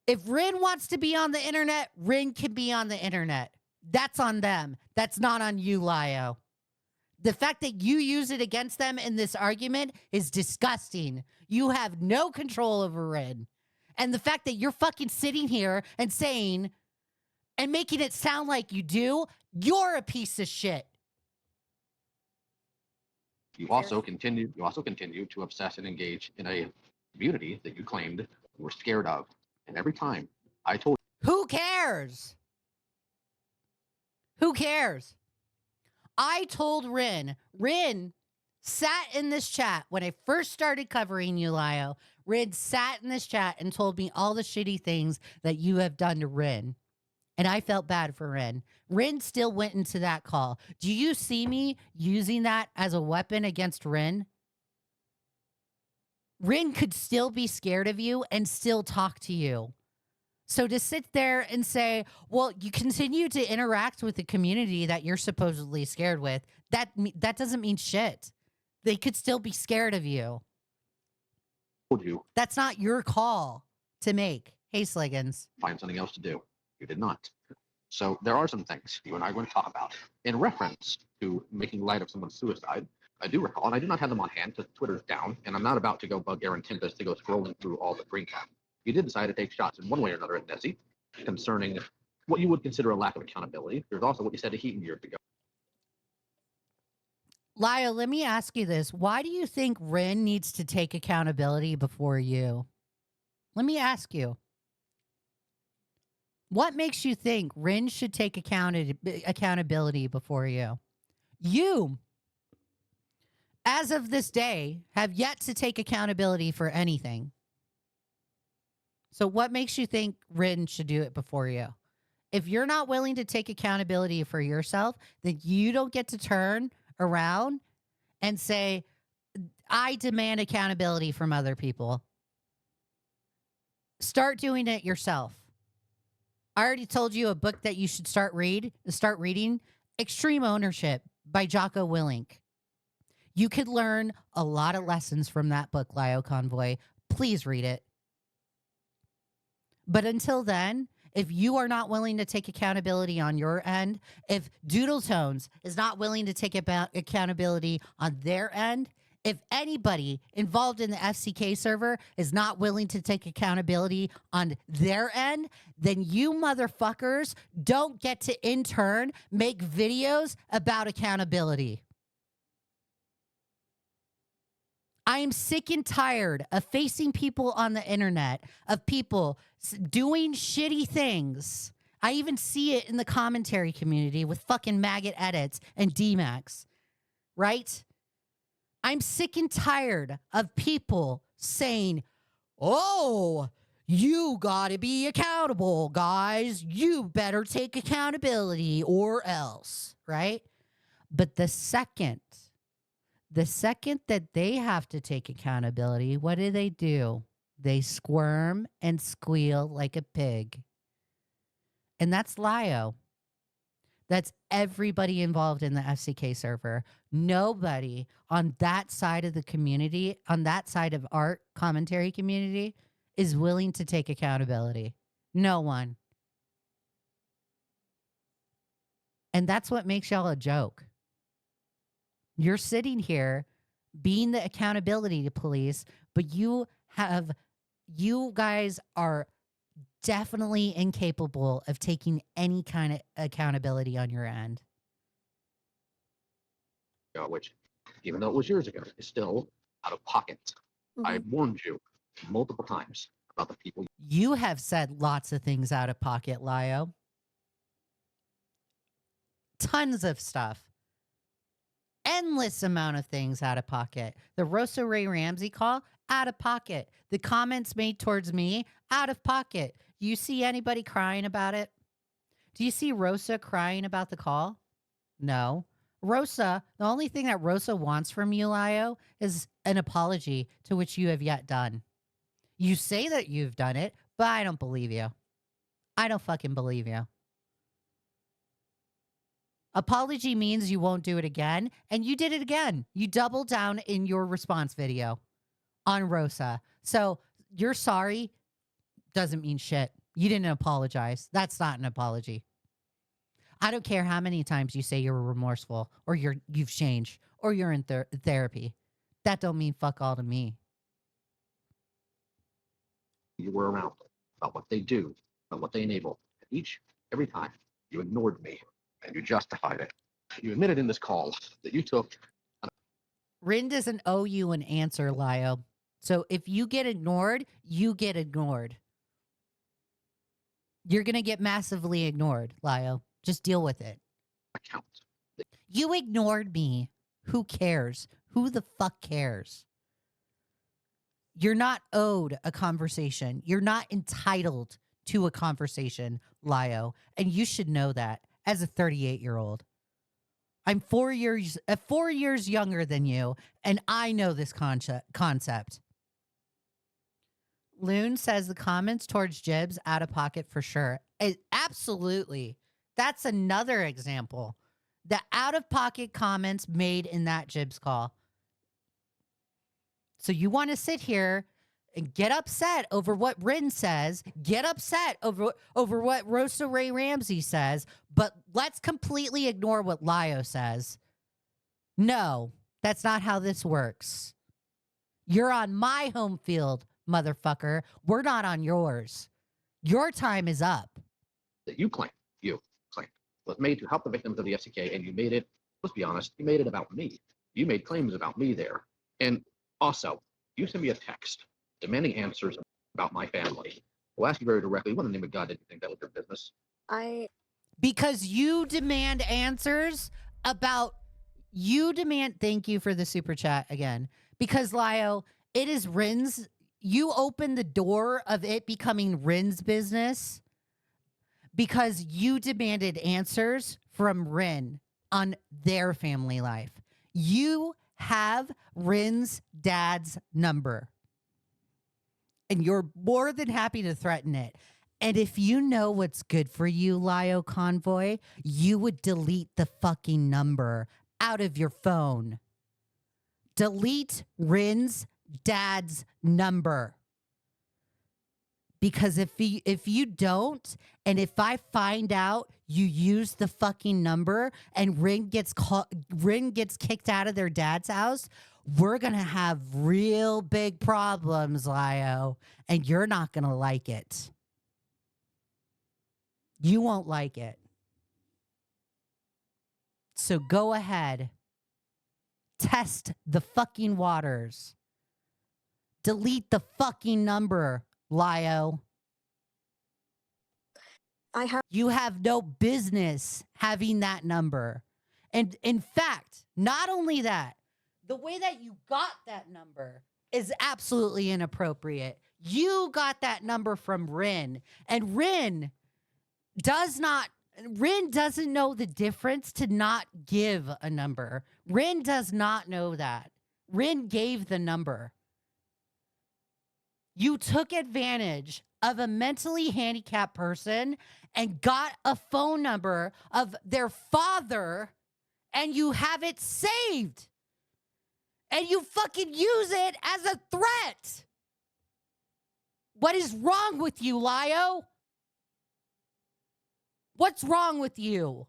If Rin wants to be on the internet, Rin can be on the internet. That's on them. That's not on you, Lio. The fact that you use it against them in this argument is disgusting. You have no control over Rin. And the fact that you're fucking sitting here and saying and making it sound like you do, you're a piece of shit. You also continue to obsess and engage in a community that you claimed you were scared of. And every time I told Who cares? Who cares? I told Rin sat in this chat when I first started covering you, Lio. Rin sat in this chat and told me all the shitty things that you have done to Rin. And I felt bad for Rin. Rin still went into that call. Do you see me using that as a weapon against Rin? Rin could still be scared of you and still talk to you. So to sit there and say, well, you continue to interact with the community that you're supposedly scared with, that doesn't mean shit. They could still be scared of you. you That's not your call to make. Hey, Sliggins. find something else to do. You did not. So there are some things you and I are going to talk about in reference to making light of someone's suicide. I do recall, and I do not have them on hand because Twitter's down, and I'm not about to go bug Aaron Tempest to go scrolling through all the green cap. You did decide to take shots in one way or another at Nessie concerning what you would consider a lack of accountability. There's also what you said to Heaton years ago. Lio, let me ask you this. Why do you think Rin needs to take accountability before you? Let me ask you. What makes you think Rin should take accountability before you? You, as of this day, have yet to take accountability for anything. So what makes you think Rin should do it before you? If you're not willing to take accountability for yourself, then you don't get to turn around and say, I demand accountability from other people. Start doing it yourself. I already told you a book that you should start reading, Extreme Ownership by Jocko Willink. You could learn a lot of lessons from that book, Lio Convoy. Please read it. But until then, if you are not willing to take accountability on your end, if Doodle Tones is not willing to take accountability on their end, if anybody involved in the FCK server is not willing to take accountability on their end, then you motherfuckers don't get to in turn make videos about accountability. I am sick and tired of facing people on the internet, of people doing shitty things. I even see it in the commentary community with fucking maggot edits and DMAX, right? I'm sick and tired of people saying, oh, you gotta be accountable, guys. You better take accountability or else, right? But the second that they have to take accountability, what do? They squirm and squeal like a pig. And that's Lio. That's everybody involved in the FCK server. Nobody on that side of the community, on that side of art commentary community, is willing to take accountability. No one. And that's what makes y'all a joke. You're sitting here being the accountability police, but you guys are definitely incapable of taking any kind of accountability on your end. Which, even though it was years ago, is still out of pocket. I warned you multiple times about the people. You have said lots of things out of pocket, Lio. Tons of stuff. Endless amount of things out of pocket. The Rosa Ray Ramsey call, out of pocket. The comments made towards me, out of pocket. You see anybody crying about it? Do you see Rosa crying about the call? No. Rosa, the only thing that Rosa wants from you, Lio, is an apology to which you have yet done. You say that you've done it, but I don't believe you. I don't fucking believe you. Apology means you won't do it again, and you did it again. You doubled down in your response video on Rosa. So you're sorry doesn't mean shit. You didn't apologize. That's not an apology. I don't care how many times you say you're remorseful or you've changed or you're in therapy. That don't mean fuck all to me. You were around, about what they do, about what they enable. Every time, you ignored me and you justified it. You admitted in this call that you took. Rin doesn't owe you an answer, Lio. So if you get ignored, you get ignored. You're going to get massively ignored, Lio. Just deal with it. Account. You ignored me. Who cares? Who the fuck cares? You're not owed a conversation. You're not entitled to a conversation, Lio. And you should know that as a 38-year-old. I'm 4 years younger than you, and I know this concept. Loon says the comments towards Jibs out of pocket for sure. Absolutely. That's another example. The out of pocket comments made in that Jibs call. So you want to sit here and get upset over what Rin says, get upset over what Rosa Ray Ramsey says, but let's completely ignore what Lio says. No, that's not how this works. You're on my home field, motherfucker. We're not on yours. Your time is up. That you claim was made to help the victims of the FCK, and you made it, let's be honest, you made it about me. You made claims about me there. And also, you sent me a text demanding answers about my family. I'll ask you very directly, what in the name of God did you think that was your business? Because you demand answers about, thank you for the super chat again. Because, Lio, it is Rin's, you opened the door of it becoming Rin's business because you demanded answers from Rin on their family life. You have Rin's dad's number. And you're more than happy to threaten it. And if you know what's good for you, Lio Convoy, you would delete the fucking number out of your phone. Delete Rin's dad's number. Because if you don't, and if I find out you use the fucking number and Rin gets kicked out of their dad's house, we're going to have real big problems, Lio, and you're not going to like it. You won't like it. So go ahead. Test the fucking waters. Delete the fucking number, Lio. You have no business having that number. And in fact, not only that, the way that you got that number is absolutely inappropriate. You got that number from Rin, and Rin doesn't know the difference to not give a number. Rin does not know that. Rin gave the number. You took advantage of a mentally handicapped person and got a phone number of their father, and you have it saved. And you fucking use it as a threat. What is wrong with you, Lio? What's wrong with you?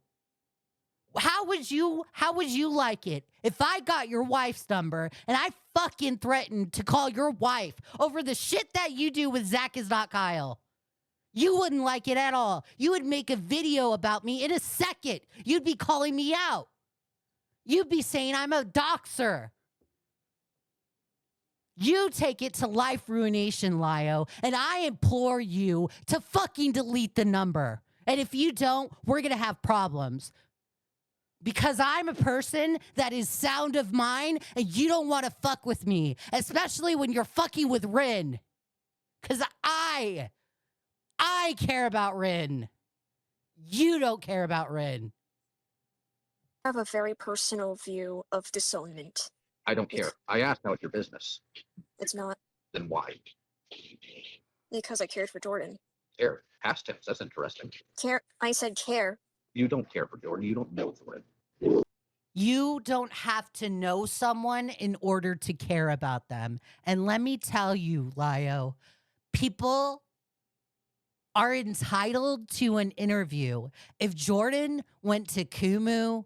How would you like it if I got your wife's number and I fucking threatened to call your wife over the shit that you do with Zach is not Kyle? You wouldn't like it at all. You would make a video about me in a second. You'd be calling me out. You'd be saying I'm a doxer. You take it to life ruination, Lio, and I implore you to fucking delete the number. And if you don't, we're going to have problems. Because I'm a person that is sound of mind, and you don't want to fuck with me, especially when you're fucking with Rin. Because I care about Rin. You don't care about Rin. I have a very personal view of disownment. I don't care. I asked how it's your business. It's not. Then why? Because I cared for Jordan. Care. Past tense. That's interesting. Care. I said care. You don't care for Jordan. You don't know Jordan. You don't have to know someone in order to care about them. And let me tell you, Lio, people are entitled to an interview. If Jordan went to Kumu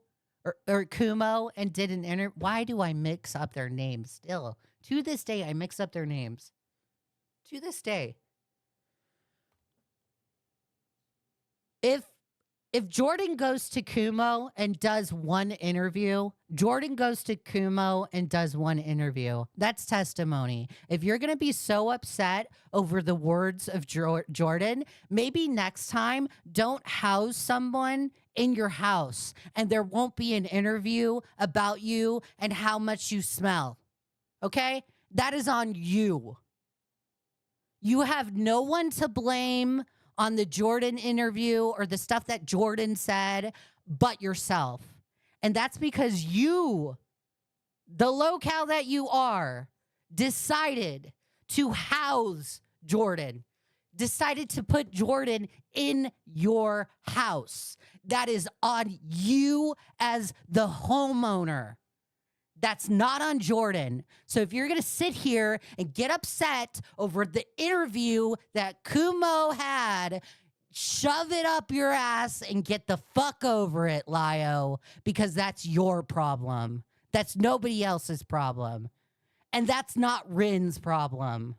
or Kumo and did an interview, why do I mix up their names still? To this day, I mix up their names. To this day. If Jordan goes to Kumo and does one interview, that's testimony. If you're going to be so upset over the words of Jordan, maybe next time don't house someone in your house and there won't be an interview about you and how much you smell. Okay? That is on you. You have no one to blame on the Jordan interview or the stuff that Jordan said, but yourself. And that's because you, the locale that you are, decided to house Jordan, decided to put Jordan in your house. That is on you as the homeowner. That's not on Jordan. So if you're going to sit here and get upset over the interview that Kumo had, shove it up your ass and get the fuck over it, Lio, because that's your problem. That's nobody else's problem. And that's not Rin's problem.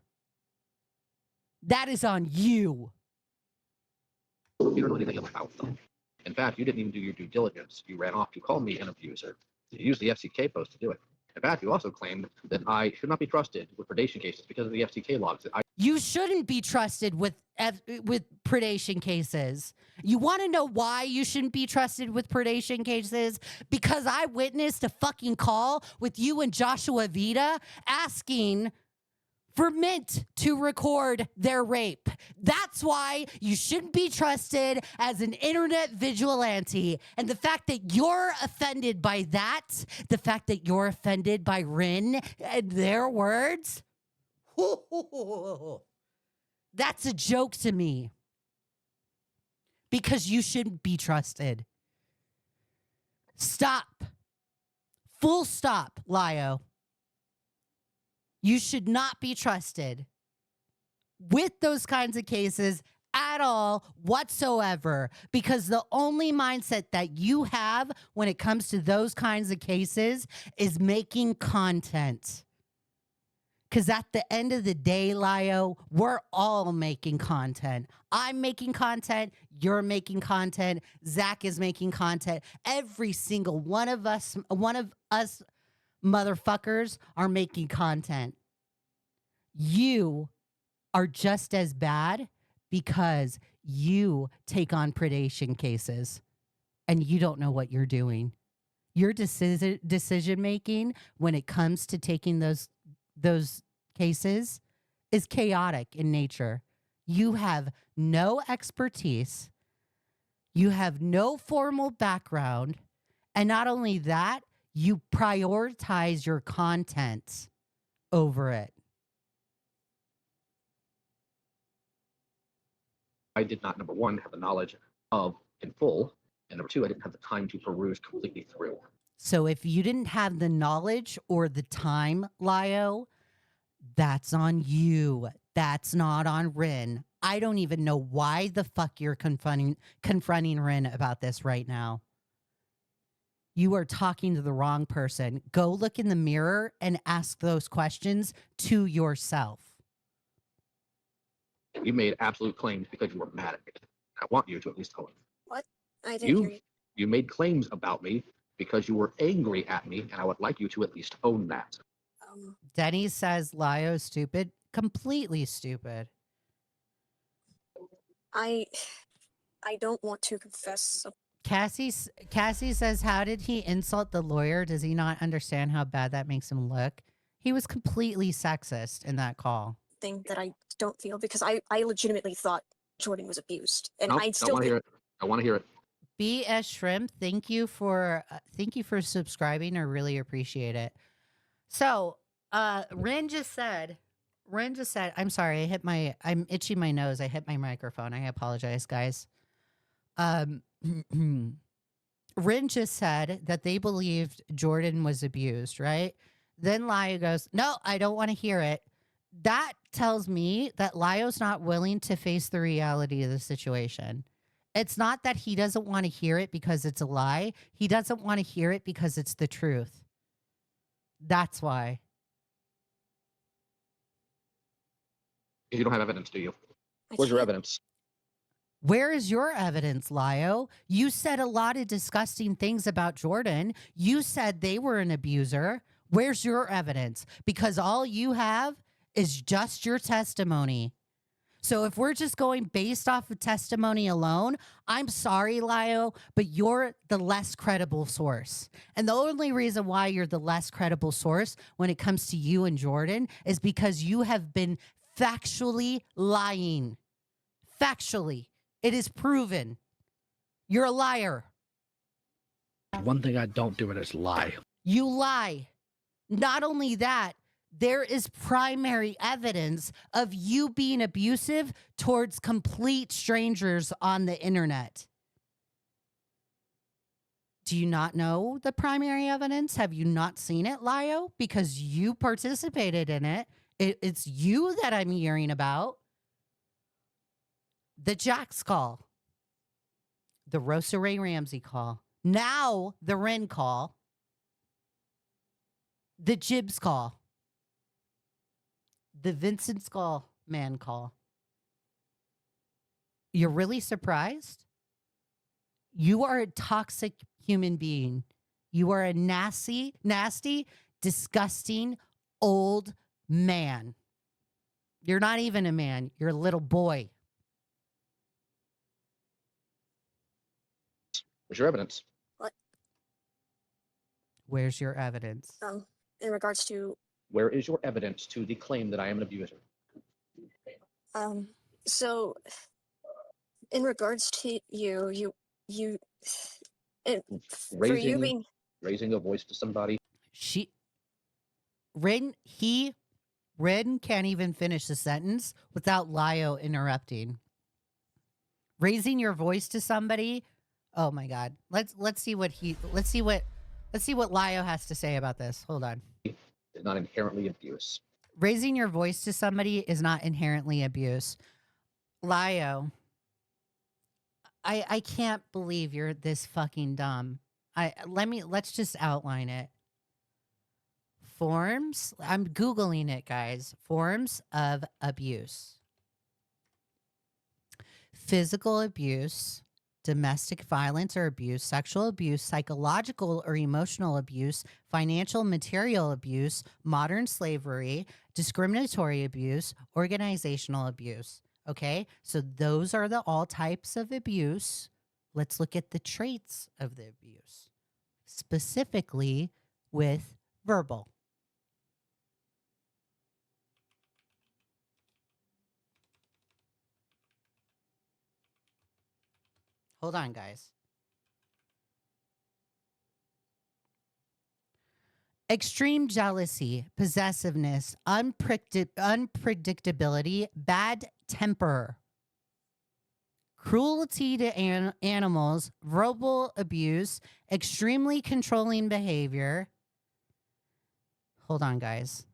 That is on you. You don't know anything about them. In fact, you didn't even do your due diligence. You ran off to call me an abuser. You used the FCK post to do it. In fact, you also claimed that I should not be trusted with predation cases because of the FCK logs. You shouldn't be trusted with predation cases. You want to know why you shouldn't be trusted with predation cases? Because I witnessed a fucking call with you and Joshua Vida asking for Mint to record their rape. That's why you shouldn't be trusted as an internet vigilante. And the fact that you're offended by that, the fact that you're offended by Rin and their words, that's a joke to me. Because you shouldn't be trusted. Stop. Full stop, Lio. You should not be trusted with those kinds of cases at all whatsoever, because the only mindset that you have when it comes to those kinds of cases is making content. Because at the end of the day, Lio, we're all making content. I'm making content. You're making content. Zach is making content. Every single one of us motherfuckers are making content. You are just as bad because you take on predation cases and you don't know what you're doing. Your decision making when it comes to taking those cases is chaotic in nature. You have no expertise. You have no formal background. And not only that, you prioritize your content over it. I did not, number one, have the knowledge of in full, and number two, I didn't have the time to peruse completely through. So if you didn't have the knowledge or the time, Lio, that's on you. That's not on Rin. I don't even know why the fuck you're confronting Rin about this right now. You are talking to the wrong person. Go look in the mirror and ask those questions to yourself. You made absolute claims because you were mad at me. I want you to at least own them. What? I didn't hear you. You made claims about me because you were angry at me, and I would like you to at least own that. Denny says Lio stupid. Completely stupid. I don't want to confess. Cassie says, how did he insult the lawyer? Does he not understand how bad that makes him look? He was completely sexist in that call. Thing that I don't feel, because I legitimately thought Jordan was abused, and Nope, I don't still want to hear think it. I want to hear it. BS Shrimp, thank you for subscribing. I really appreciate it. So, Ren just said, I'm sorry, I'm itching my nose. I hit my microphone. I apologize, guys. Rin just said that they believed Jordan was abused, right? Then Lio goes, no, I don't want to hear it. That tells me that Lio's not willing to face the reality of the situation. It's not that he doesn't want to hear it because it's a lie. He doesn't want to hear it because it's the truth. That's why. You don't have evidence, do you? I Where's your can't- evidence? Where is your evidence, Lio? You said a lot of disgusting things about Jordan. You said they were an abuser. Where's your evidence? Because all you have is just your testimony. So if we're just going based off of testimony alone, I'm sorry, Lio, but you're the less credible source. And the only reason why you're the less credible source when it comes to you and Jordan is because you have been factually lying. Factually. It is proven. You're a liar. One thing I don't do it is lie. You lie. Not only that, there is primary evidence of you being abusive towards complete strangers on the internet. Do you not know the primary evidence? Have you not seen it, Lio? Because you participated in it. It's you that I'm hearing about. The Jax call. The Rosa Ray Ramsey call. Now the Ren call. The Jibs call. The Vincent Skull man call. You're really surprised? You are a toxic human being. You are a nasty, disgusting old man. You're not even a man. You're a little boy. Where's your evidence? Where's your evidence? in regards to Where is your evidence to the claim that I am an abuser? so in regards to you it, for you being Raising a voice to somebody. Ren can't even finish the sentence without Lio interrupting. Raising your voice to somebody. Oh my God. Let's see what Lio has to say about this. Hold on. Is not inherently abuse. Raising your voice to somebody is not inherently abuse. Lio, I can't believe you're this fucking dumb. Let's just outline it. Forms, I'm Googling it, guys. Forms of abuse. Physical abuse, domestic violence or abuse, sexual abuse, psychological or emotional abuse, financial material abuse, modern slavery, discriminatory abuse, organizational abuse. Okay, so those are all types of abuse. Let's look at the traits of the abuse, specifically with verbal. Hold on, guys. Extreme jealousy, possessiveness, unpredictability, bad temper, cruelty to animals, verbal abuse, extremely controlling behavior. Hold on, guys.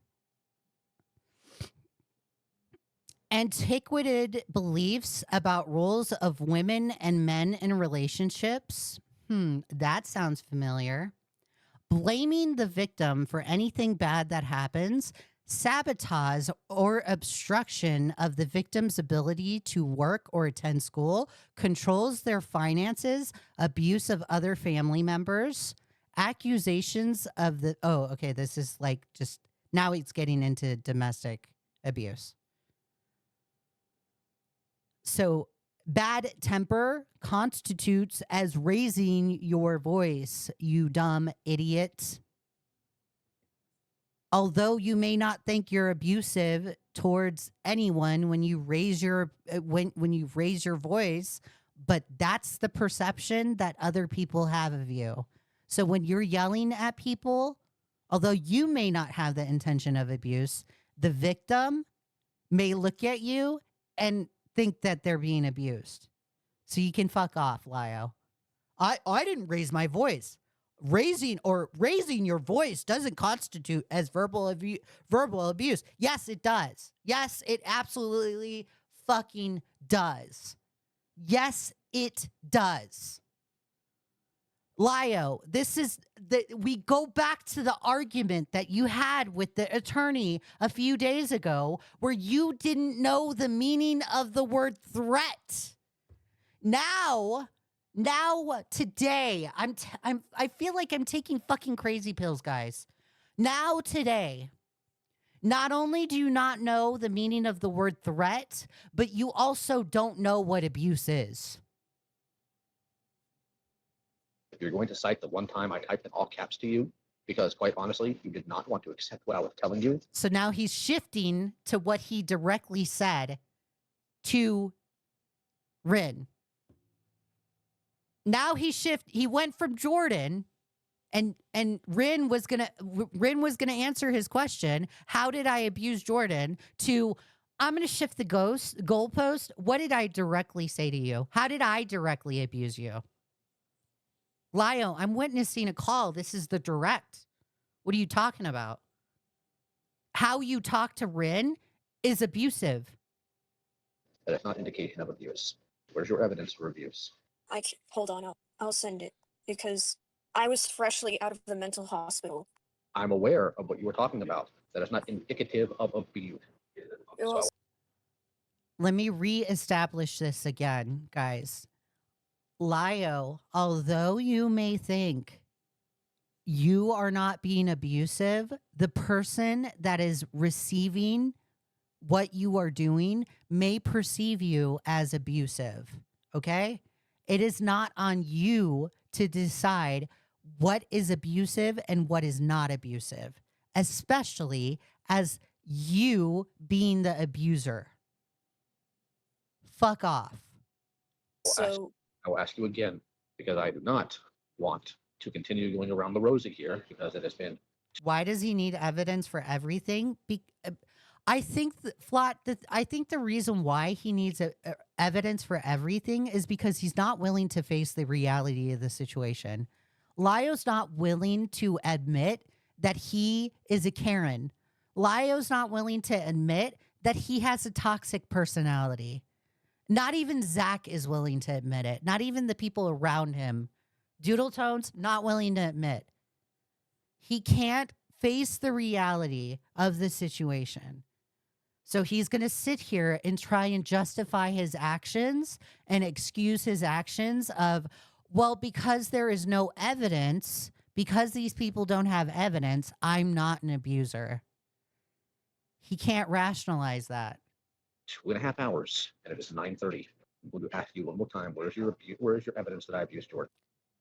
Antiquated beliefs about roles of women and men in relationships. That sounds familiar. Blaming the victim for anything bad that happens, sabotage or obstruction of the victim's ability to work or attend school, controls their finances, abuse of other family members, accusations of the, this is like just Now it's getting into domestic abuse. So bad temper constitutes as raising your voice, you dumb idiot. Although you may not think you're abusive towards anyone when you raise your when you raise your voice, but that's the perception that other people have of you. So when you're yelling at people, although you may not have the intention of abuse, the victim may look at you and think that they're being abused. So you can fuck off, Lio. I didn't raise my voice. Raising your voice doesn't constitute as verbal abuse. Yes, it does. Yes, it absolutely fucking does. Yes, it does. Lio, we go back to the argument that you had with the attorney a few days ago where you didn't know the meaning of the word threat. Now today, I feel like I'm taking fucking crazy pills, guys. Now today, not only do you not know the meaning of the word threat, but you also don't know what abuse is. If you're going to cite the one time I typed in all caps to you, because quite honestly, you did not want to accept what I was telling you. So now he's shifting to what he directly said to Rin. Now he went from Jordan and Rin was gonna answer his question, how did I abuse Jordan, to I'm gonna shift the goalpost. What did I directly say to you? How did I directly abuse you? Lio, I'm witnessing a call. This is the direct. What are you talking about? How you talk to Rin is abusive. That is not indication of abuse. Where's your evidence for abuse? Hold on, I'll send it because I was freshly out of the mental hospital. I'm aware of what you were talking about. That is not indicative of abuse. So, let me reestablish this again, guys. Lio, although you may think you are not being abusive, the person that is receiving what you are doing may perceive you as abusive. Okay? It is not on you to decide what is abusive and what is not abusive, especially as you being the abuser. Fuck off. So I will ask you again, because I do not want to continue going around the Rosa here, because it has been. Why does he need evidence for everything? I think I think the reason why he needs evidence for everything is because he's not willing to face the reality of the situation. Lio's not willing to admit that he is a Karen. Lio's not willing to admit that he has a toxic personality. Not even Zach is willing to admit it. Not even the people around him. Doodle Tones, not willing to admit. He can't face the reality of the situation. So he's going to sit here and try and justify his actions and excuse his actions of, well, because there is no evidence, because these people don't have evidence, I'm not an abuser. He can't rationalize that. 2.5 hours, and it is 9:30. I'm going to ask you one more time, where is your evidence that I abused Jordan?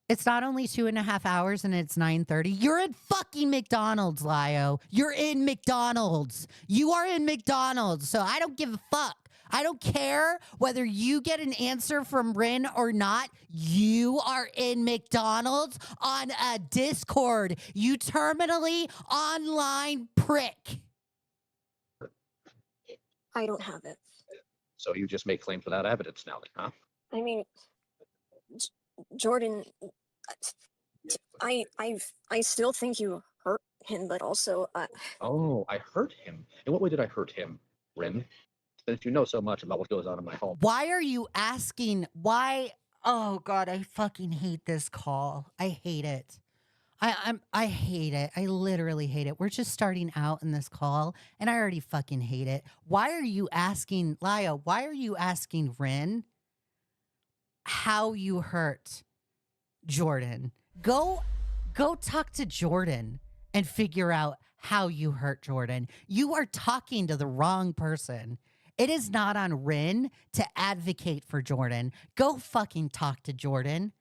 It's not only 2.5 hours and it's 9:30. You're in fucking McDonald's, Lio. You're in McDonald's. You are in McDonald's. So I don't give a fuck. I don't care whether you get an answer from Rin or not. You are in McDonald's on a Discord. You terminally online prick. I don't have it. So you just make claims without evidence now, huh? I mean, Jordan, I still think you hurt him, but also Oh, I hurt him. In what way did I hurt him, Rin? Since you know so much about what goes on in my home. Why are you asking? Why? Oh God, I fucking hate this call. I hate it. I hate it. I literally hate it. We're just starting out in this call and I already fucking hate it. Why are you asking, Lio, why are you asking Rin how you hurt Jordan? Go talk to Jordan and figure out how you hurt Jordan. You are talking to the wrong person. It is not on Rin to advocate for Jordan. Go fucking talk to Jordan.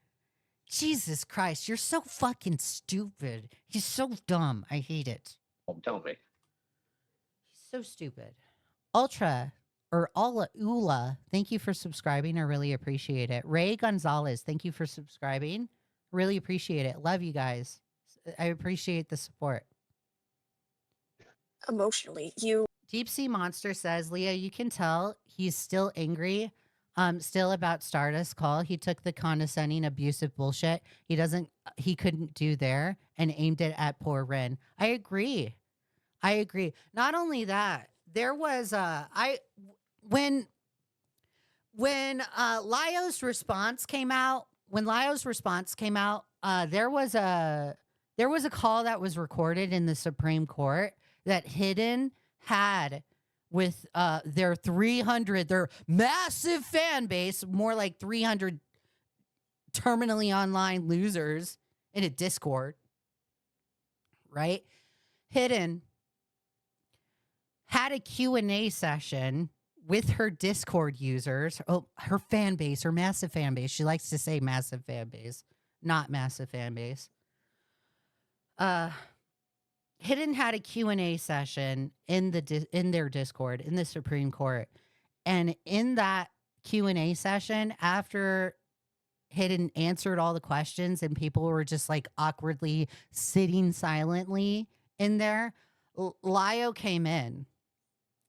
Jesus Christ, you're so fucking stupid. He's so dumb. I hate it. Oh, tell me. He's so stupid. Ultra or Ula, thank you for subscribing. I really appreciate it. Ray Gonzalez, thank you for subscribing. Really appreciate it. Love you guys. I appreciate the support. Emotionally, you Deep Sea Monster says, Leah, you can tell he's still angry, still about Stardust Call. He took the condescending, abusive bullshit he couldn't do there and aimed it at poor Rin. I agree. Not only that, there was when Lio's response came out, there was a call that was recorded in the Supreme Court that Hidden had with their massive fan base, more like 300 terminally online losers in a Discord, right? Hidden had a Q&A session with her Discord users, her fan base, her massive fan base. She likes to say massive fan base, not massive fan base. Hidden had a Q&A session in their Discord in the Supreme Court. And in that Q&A session, after Hidden answered all the questions and people were just like awkwardly sitting silently in there, Lio came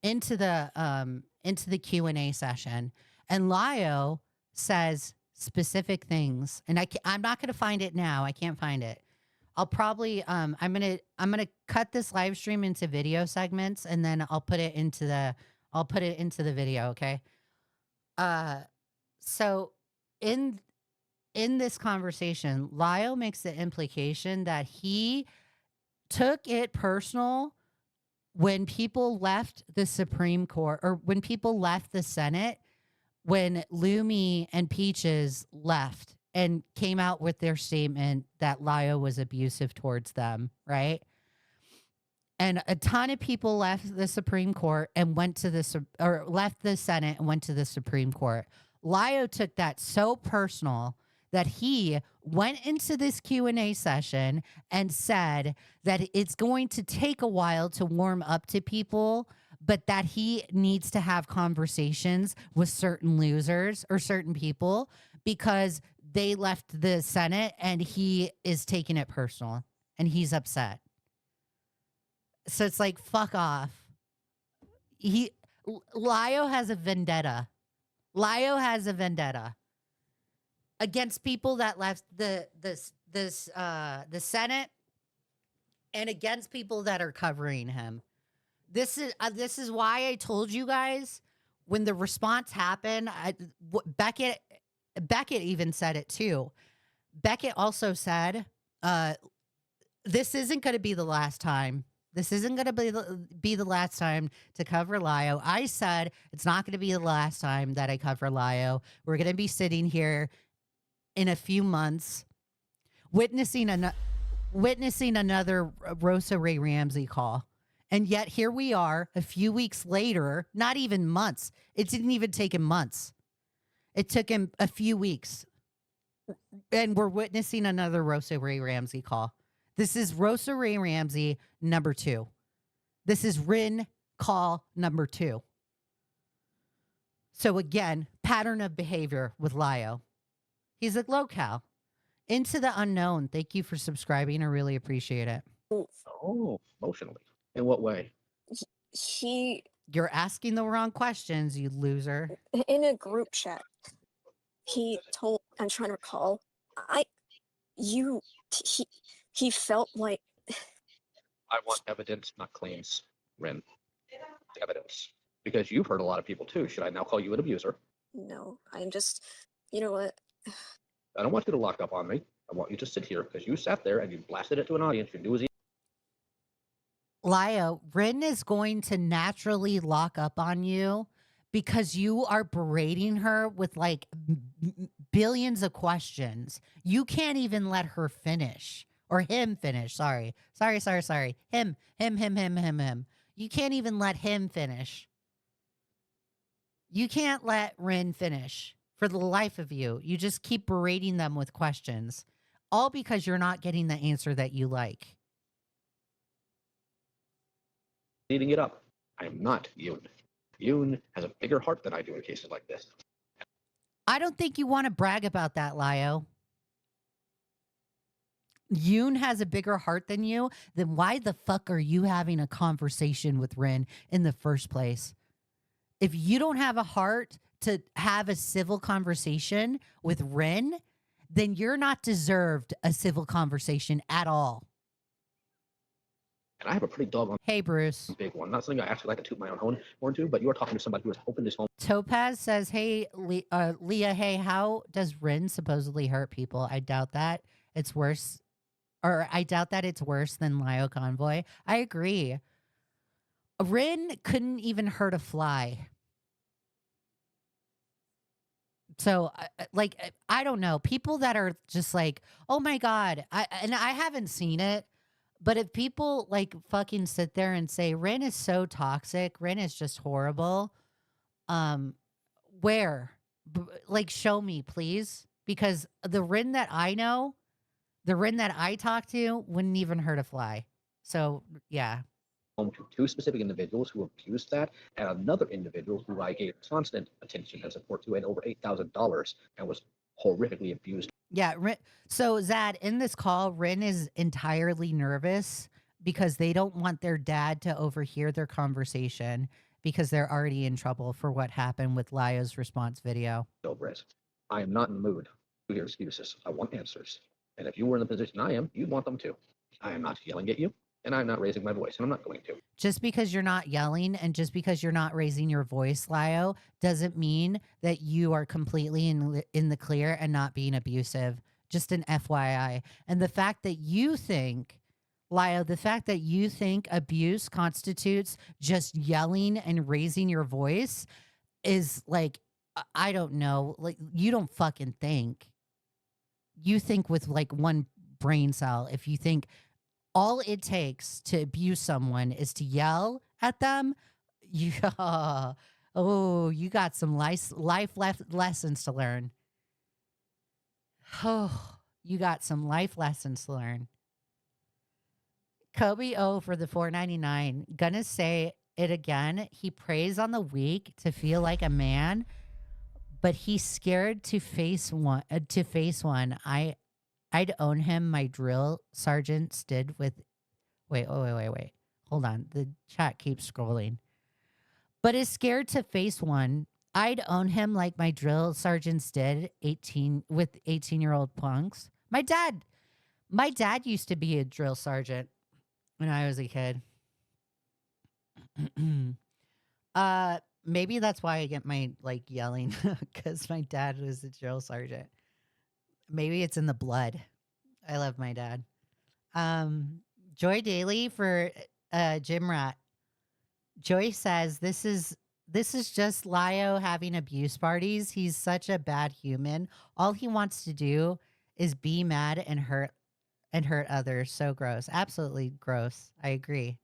into the Q&A session, and Lio says specific things, and I'm not going to find it now. I can't find it. I'll probably I'm gonna cut this live stream into video segments, and then I'll put it into the video. Okay. So in this conversation, Lio makes the implication that he took it personal when people left the Supreme Court, or when people left the Senate, when Lumi and Peaches left and came out with their statement that Lio was abusive towards them, right? And a ton of people left the Supreme Court and left the Senate and went to the Supreme Court. Lio took that so personal that he went into this Q&A session and said that it's going to take a while to warm up to people, but that he needs to have conversations with certain losers or certain people because they left the Senate and he is taking it personal and he's upset. So it's like, fuck off. Lio has a vendetta. Lio has a vendetta against people that left the Senate and against people that are covering him. This is why I told you guys when the response happened. Beckett even said it too. Beckett also said, "This isn't going to be the last time. This isn't going to be the last time to cover Lio." I said it's not going to be the last time that I cover Lio. We're going to be sitting here in a few months, witnessing another Rosa Ray Ramsey call. And yet here we are a few weeks later, not even months. It didn't even take him months. It took him a few weeks. And we're witnessing another Rosa Ray Ramsey call. This is Rosa Ray Ramsey number 2. This is Rin call number 2. So again, pattern of behavior with Lio. He's a locale. Into the Unknown, thank you for subscribing. I really appreciate it. Oh, emotionally. In what way? he You're asking the wrong questions, you loser. in a group chat, he told, I'm trying to recall, he felt like, I want evidence, not claims, Ren. Evidence. Because you've hurt a lot of people too. Should I now call you an abuser? no, I'm just, you know what, I don't want you to lock up on me. I want you to sit here because you sat there and you blasted it to an audience. You knew it was Lio, Rin is going to naturally lock up on you because you are berating her with like billions of questions. You can't even let her finish Or him finish. Sorry. Sorry. Him. You can't even let him finish. You can't let Rin finish for the life of you. You just keep berating them with questions, all because you're not getting the answer that you like. Eating it up. I am not Yoon. Yoon has a bigger heart than I do in cases like this. I don't think you want to brag about that, Lio. Yoon has a bigger heart than you, then why the fuck are you having a conversation with Rin in the first place? If you don't have a heart to have a civil conversation with Rin, then you're not deserved a civil conversation at all. And I have a pretty doggone Hey, Bruce. big one. Not something I actually like to toot my own horn to, but you are talking to somebody who has opened his home. Topaz says, hey, Leah, hey, how does Rin supposedly hurt people? I doubt that. It's worse. Or I doubt that it's worse than Lio Convoy. I agree. Rin couldn't even hurt a fly. So, I don't know. People that are just like, oh my God. I haven't seen it. But if people like fucking sit there and say, Rin is so toxic, Rin is just horrible. Where? Like, show me, please. Because the Rin that I know, the Rin that I talk to wouldn't even hurt a fly. So, yeah. Home to two specific individuals who abused that, and another individual who I gave constant attention and support to, and over $8,000, and was horrifically abused. Yeah. So, Zad, in this call, Rin is entirely nervous because they don't want their dad to overhear their conversation because they're already in trouble for what happened with Lio's response video. Over it. I am not in the mood to hear excuses. I want answers. And if you were in the position I am, you'd want them too. I am not yelling at you, and I'm not raising my voice, and I'm not going to. Just because you're not yelling and just because you're not raising your voice, Lio, doesn't mean that you are completely in the clear and not being abusive. Just an FYI. And the fact that you think, Lio, the fact that you think abuse constitutes just yelling and raising your voice is like, I don't know, like you don't fucking think. You think with like one brain cell. If you think all it takes to abuse someone is to yell at them, you you got some life lessons to learn. Oh, you got some life lessons to learn. Kobe O for the $4.99. Gonna say it again. He preys on the weak to feel like a man, but he's scared to face one. I'd own him. My drill sergeants did with. Wait. Hold on. The chat keeps scrolling. But is scared to face one. I'd own him like my drill sergeants did. 18-year-old punks. My dad used to be a drill sergeant when I was a kid. Maybe that's why I get my like yelling because my dad was a drill sergeant. Maybe it's in the blood. I love my dad. Joy Daly for Gym Rat. Joy says this is just Lio having abuse parties. He's such a bad human. All he wants to do is be mad and hurt others. So gross. Absolutely gross. I agree.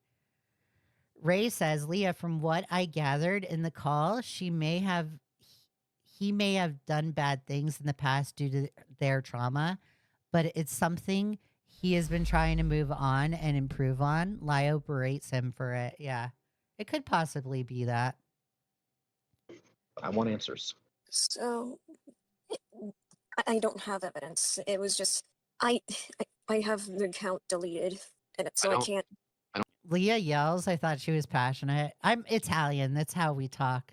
Ray says, Leah, from what I gathered in the call, he may have done bad things in the past due to their trauma, but it's something he has been trying to move on and improve on. Lio berates him for it. Yeah, it could possibly be that. I want answers. So I don't have evidence. It was just I have the account deleted, and so I can't. Leah yells. I thought she was passionate. I'm Italian. That's how we talk.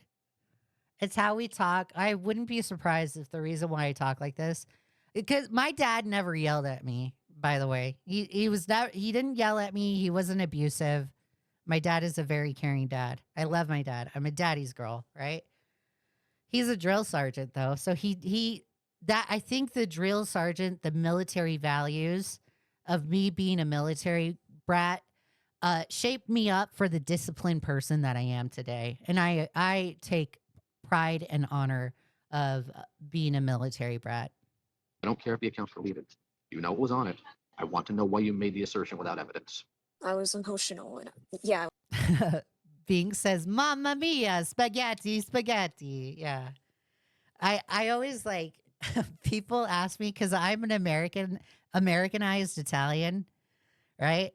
It's how we talk. I wouldn't be surprised if the reason why I talk like this, because my dad never yelled at me. By the way, he didn't yell at me. He wasn't abusive. My dad is a very caring dad. I love my dad. I'm a daddy's girl, right? He's a drill sergeant though, so I think the drill sergeant, the military values of me being a military brat, shaped me up for the disciplined person that I am today, and I take pride and honor of being a military brat. I don't care if the account's deleted. You know what was on it. I want to know why you made the assertion without evidence. I was emotional, and yeah, Bing says, "Mamma mia, spaghetti, spaghetti." Yeah. I always like people ask me because I'm an Americanized Italian, right?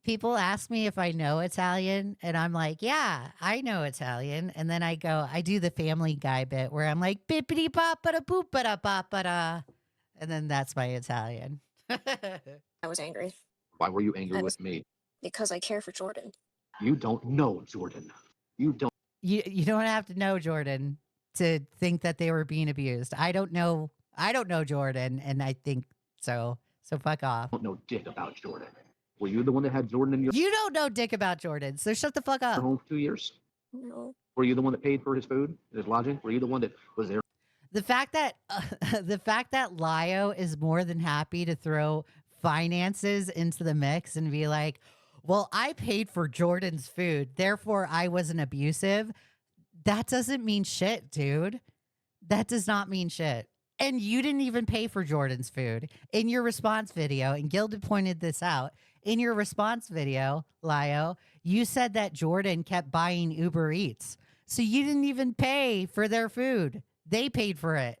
People ask me if I know Italian, and I'm like, yeah, I know Italian. And then I do the Family Guy bit where I'm like, bippity boppada poopada boppada. And then that's my Italian. I was angry Why were you angry I with was- me? because I care for Jordan. You don't know Jordan. You don't. You don't have to know Jordan to think that they were being abused. I don't know Jordan, and I think so. So fuck off. Know dick about Jordan. Were you the one that had Jordan in your You don't know dick about Jordan, so shut the fuck up. home for 2 years? No, Were you the one that paid for his food, his lodging? Were you the one that was there The fact that Lio is more than happy to throw finances into the mix and be like, "Well, I paid for Jordan's food, therefore I wasn't abusive." That doesn't mean shit, dude. That does not mean shit. And you didn't even pay for Jordan's food in your response video. And Gilded pointed this out. In your response video, Lio, you said that Jordan kept buying Uber Eats. So you didn't even pay for their food. They paid for it.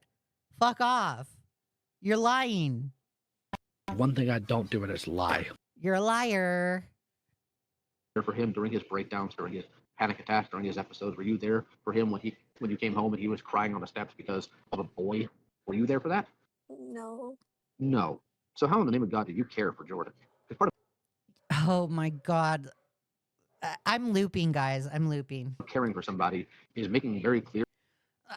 Fuck off. You're lying. One thing I don't do it is lie. You're a liar. for him during his breakdowns, during his panic attacks, during his episodes? Were you there for him when you came home and he was crying on the steps because of a boy? Were you there for that? no. No. So how in the name of God do you care for Jordan? Because part Oh my God. I'm looping, guys. I'm looping. of caring for somebody is making very clear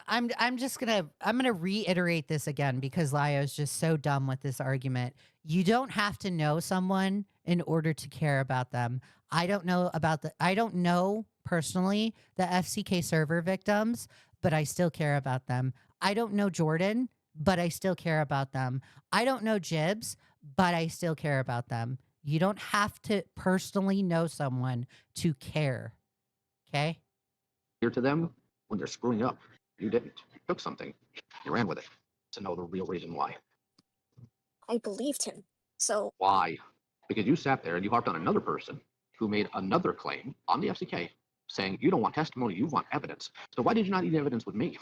I'm gonna reiterate this again because Lio's just so dumb with this argument. You don't have to know someone in order to care about them. I don't know personally the FCK server victims, but I still care about them. I don't know Jordan, but I still care about them. I don't know Jibs, but I still care about them. You don't have to personally know someone to care. Okay? to them when they're screwing up. You didn't. You took something. You ran with it to know the real reason why. I believed him. So Why? Because you sat there and you harped on another person who made another claim on the FCK saying you don't want testimony, you want evidence. So why did you not eat evidence with me?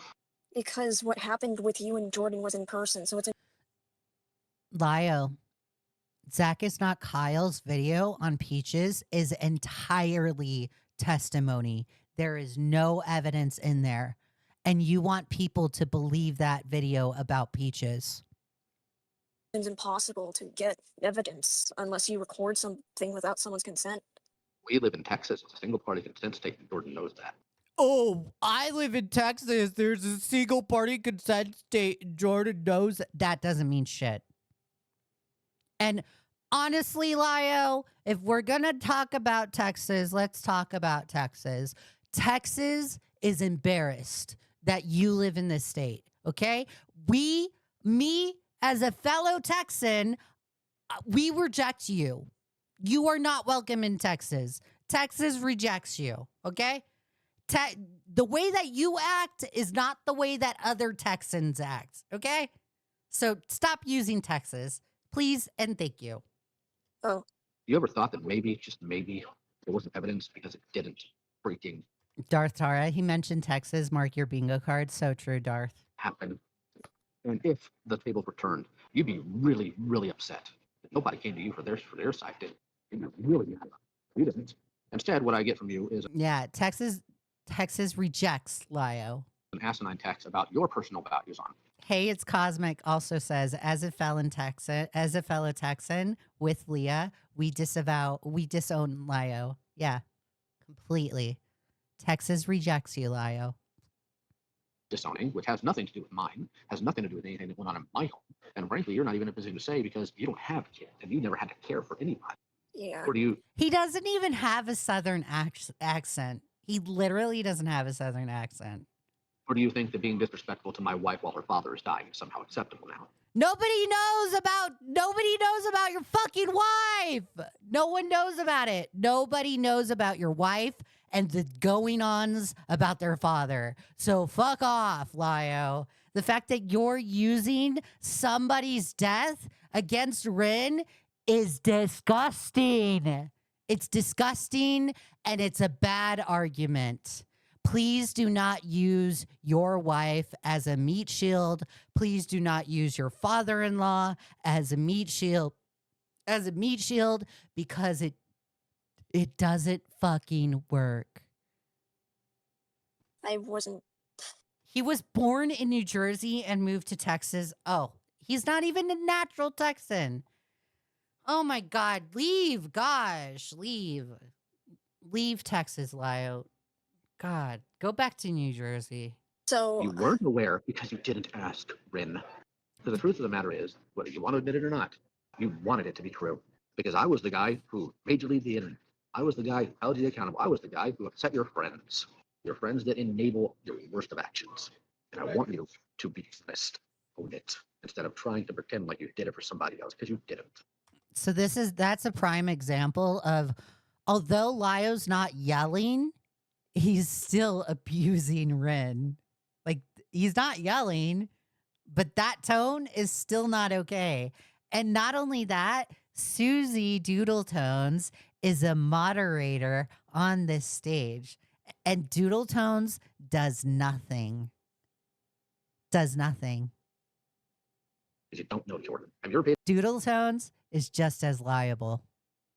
because what happened with you and Jordan was in person, so it's Lio, Zach is not Kyle's video on Peaches is entirely testimony. There is no evidence in there. And you want people to believe that video about Peaches. impossible to get evidence unless you record something without someone's consent. We live in Texas. It's a single party consent state. Jordan knows that. Oh, I live in Texas. There's a single party consent state. Jordan knows that doesn't mean shit. And honestly, Lio, if we're going to talk about Texas, let's talk about Texas. Texas is embarrassed that you live in this state, okay? Me as a fellow Texan, we reject you. You are not welcome in Texas. Texas rejects you, okay? The way that you act is not the way that other Texans act, okay? So stop using Texas, please, and thank you. Oh, You ever thought that maybe, just maybe, there wasn't evidence because it didn't freaking Darth Tara, he mentioned Texas. Mark your bingo card. So true, Darth. happen? And if the tables were turned, you'd be really, really upset. That nobody came to you for their side, did you? You'd be really mad. You didn't. Instead, what I get from you is Yeah, Texas rejects Lio. an asinine text about your personal values on. Hey, it's Cosmic also says, as a fellow Texan with Leah, we disown Lio. Yeah, completely. Texas rejects you, Lio. Disowning, which has nothing to do with mine, has nothing to do with anything that went on in my home. And frankly, you're not even in a position to say because you don't have kids and you never had to care for anybody. yeah. Or do you? He doesn't even have a Southern accent. He literally doesn't have a Southern accent. Or do you think that being disrespectful to my wife while her father is dying is somehow acceptable now? Nobody knows about your fucking wife. No one knows about it. Nobody knows about your wife and the going-ons about their father. So fuck off, Lio. The fact that you're using somebody's death against Rin is disgusting. It's disgusting and it's a bad argument. Please do not use your wife as a meat shield. Please do not use your father-in-law as a meat shield because it doesn't fucking work. I wasn't. He was born in New Jersey and moved to Texas. Oh, he's not even a natural Texan. Oh my God, leave, gosh, leave. Leave Texas, Lio. God, go back to New Jersey. So You weren't aware because you didn't ask, Rin. So the truth of the matter is, whether you want to admit it or not, you wanted it to be true. Because I was the guy who made you leave the internet. I was the guy who held you accountable. I was the guy who upset your friends that enable your worst of actions. And I want you to be honest, own it, instead of trying to pretend like you did it for somebody else, because you didn't. So that's a prime example of, although Lio's not yelling, he's still abusing Rin. Like, he's not yelling, but that tone is still not okay. And not only that, Susie Doodle Tones is a moderator on this stage. And Doodle Tones does nothing. Does nothing. Because you don't know Jordan. Have you ever paid Doodle Tones is just as liable.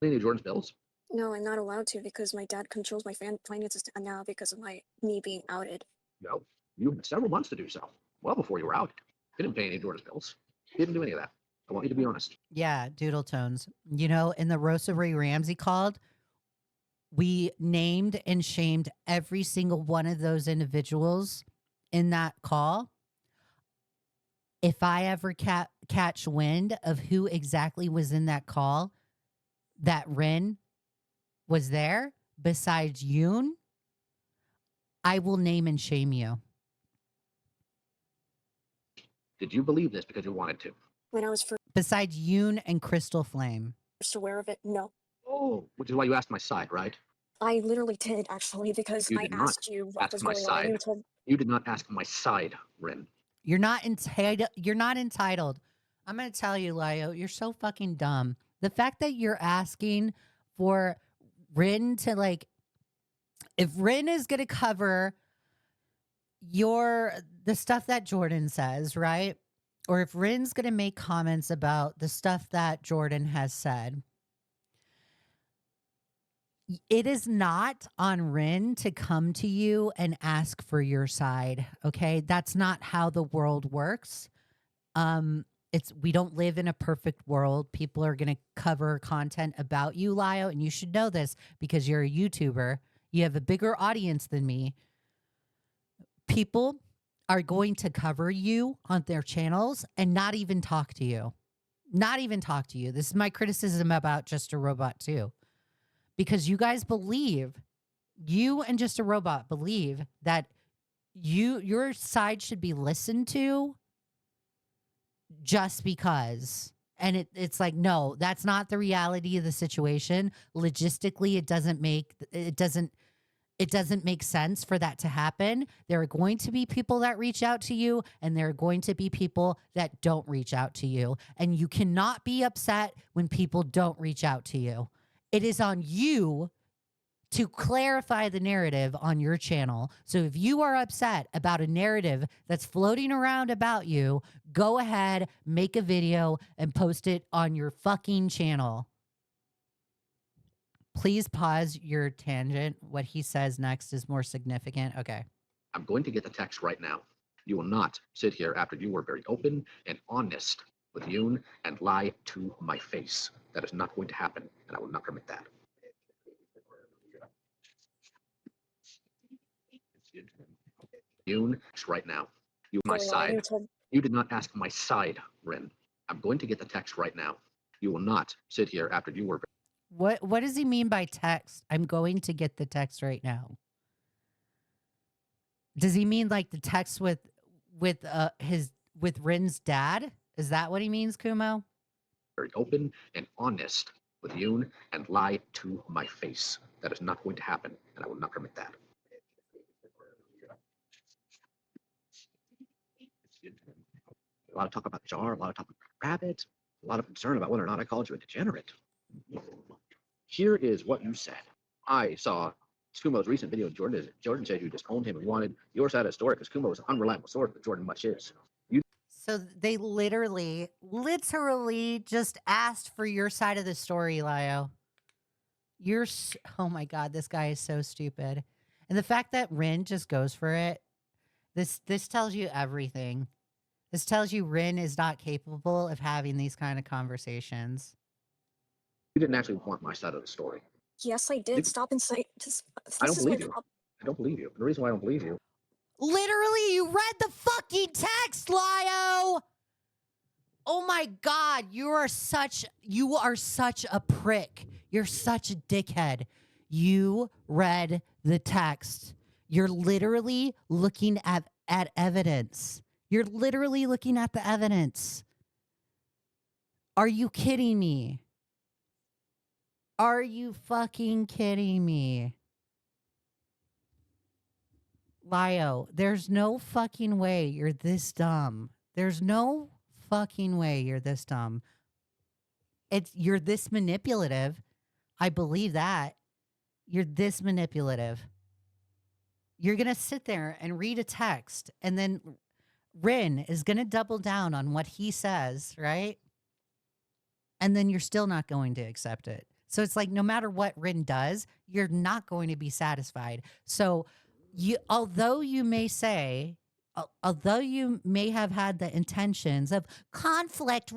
any of Jordan's bills? no, I'm not allowed to because my dad controls my finances now because of me being outed. No. You had several months to do so. Well before you were out. You didn't pay any of Jordan's bills. You didn't do any of that. I want you to be honest. Yeah, Doodle Tones. You know, in the Rosa Ray Ramsey called, we named and shamed every single one of those individuals in that call. If I ever catch wind of who exactly was in that call, that Rin was there besides Yoon, I will name and shame you. Did you believe this because you wanted to? When I was Besides Yoon and Crystal Flame. first aware of it, no. Oh, which is why you asked my side, right? I literally did actually because You I did not asked you what ask was my going on. And you side. told You did not ask my side, Rin. You're not entitled. You're not entitled. I'm going to tell you, Lio, you're so fucking dumb. The fact that you're asking for Rin to, like, if Rin is going to cover the stuff that Jordan says, right? Or if Rin's going to make comments about the stuff that Jordan has said, it is not on Rin to come to you and ask for your side. Okay. That's not how the world works. We don't live in a perfect world. People are going to cover content about you, Lio, and you should know this because you're a YouTuber. You have a bigger audience than me. People are going to cover you on their channels and not even talk to you. Not even talk to you. This is my criticism about Just a Robot too. Because you guys believe, you and Just a Robot believe that your side should be listened to just because. And it's like, no, that's not the reality of the situation. Logistically, it doesn't make sense for that to happen. There are going to be people that reach out to you, and there are going to be people that don't reach out to you. And you cannot be upset when people don't reach out to you. It is on you to clarify the narrative on your channel. So if you are upset about a narrative that's floating around about you, go ahead, make a video and post it on your fucking channel. Please pause your tangent. What he says next is more significant. Okay. I'm going to get the text right now. You will not sit here after you were very open and honest with Yoon and lie to my face. That is not going to happen, and I will not permit that. Yoon, right now. You my going on. And you side. told You did not ask my side, Rin. I'm going to get the text right now. You will not sit here after you were. What does he mean by text? I'm going to get the text right now. Does he mean like the text with Rin's dad? Is that what he means, Kumo? Very open and honest with Yoon and lie to my face. That is not going to happen, and I will not permit that. A lot of talk about jar, a lot of talk about rabbit. a lot of concern about whether or not I called you a degenerate. Here is what you said. I saw Kumo's recent video of Jordan. Jordan said you disowned him and wanted your side of the story because Kumo was an unreliable source, but Jordan much is. So they literally just asked for your side of the story, Lio. Oh my God, this guy is so stupid. And the fact that Rin just goes for it, this tells you everything. This tells you Rin is not capable of having these kind of conversations. You didn't actually want my side of the story. Yes, I did. Did- Stop and say this. I don't This is my believe you. problem. I don't believe you. The reason why I don't believe you. Literally, you read the fucking text, Lio. Oh my God, you are such a prick. You're such a dickhead. You read the text. You're literally looking at evidence. You're literally looking at the evidence. Are you kidding me? Are you fucking kidding me? Lio, there's no fucking way you're this dumb. There's no fucking way you're this dumb. You're this manipulative. I believe that. You're this manipulative. You're going to sit there and read a text, and then Rin is going to double down on what he says, right? And then you're still not going to accept it. So it's like no matter what Rin does, you're not going to be satisfied. So although you may have had the intentions of conflict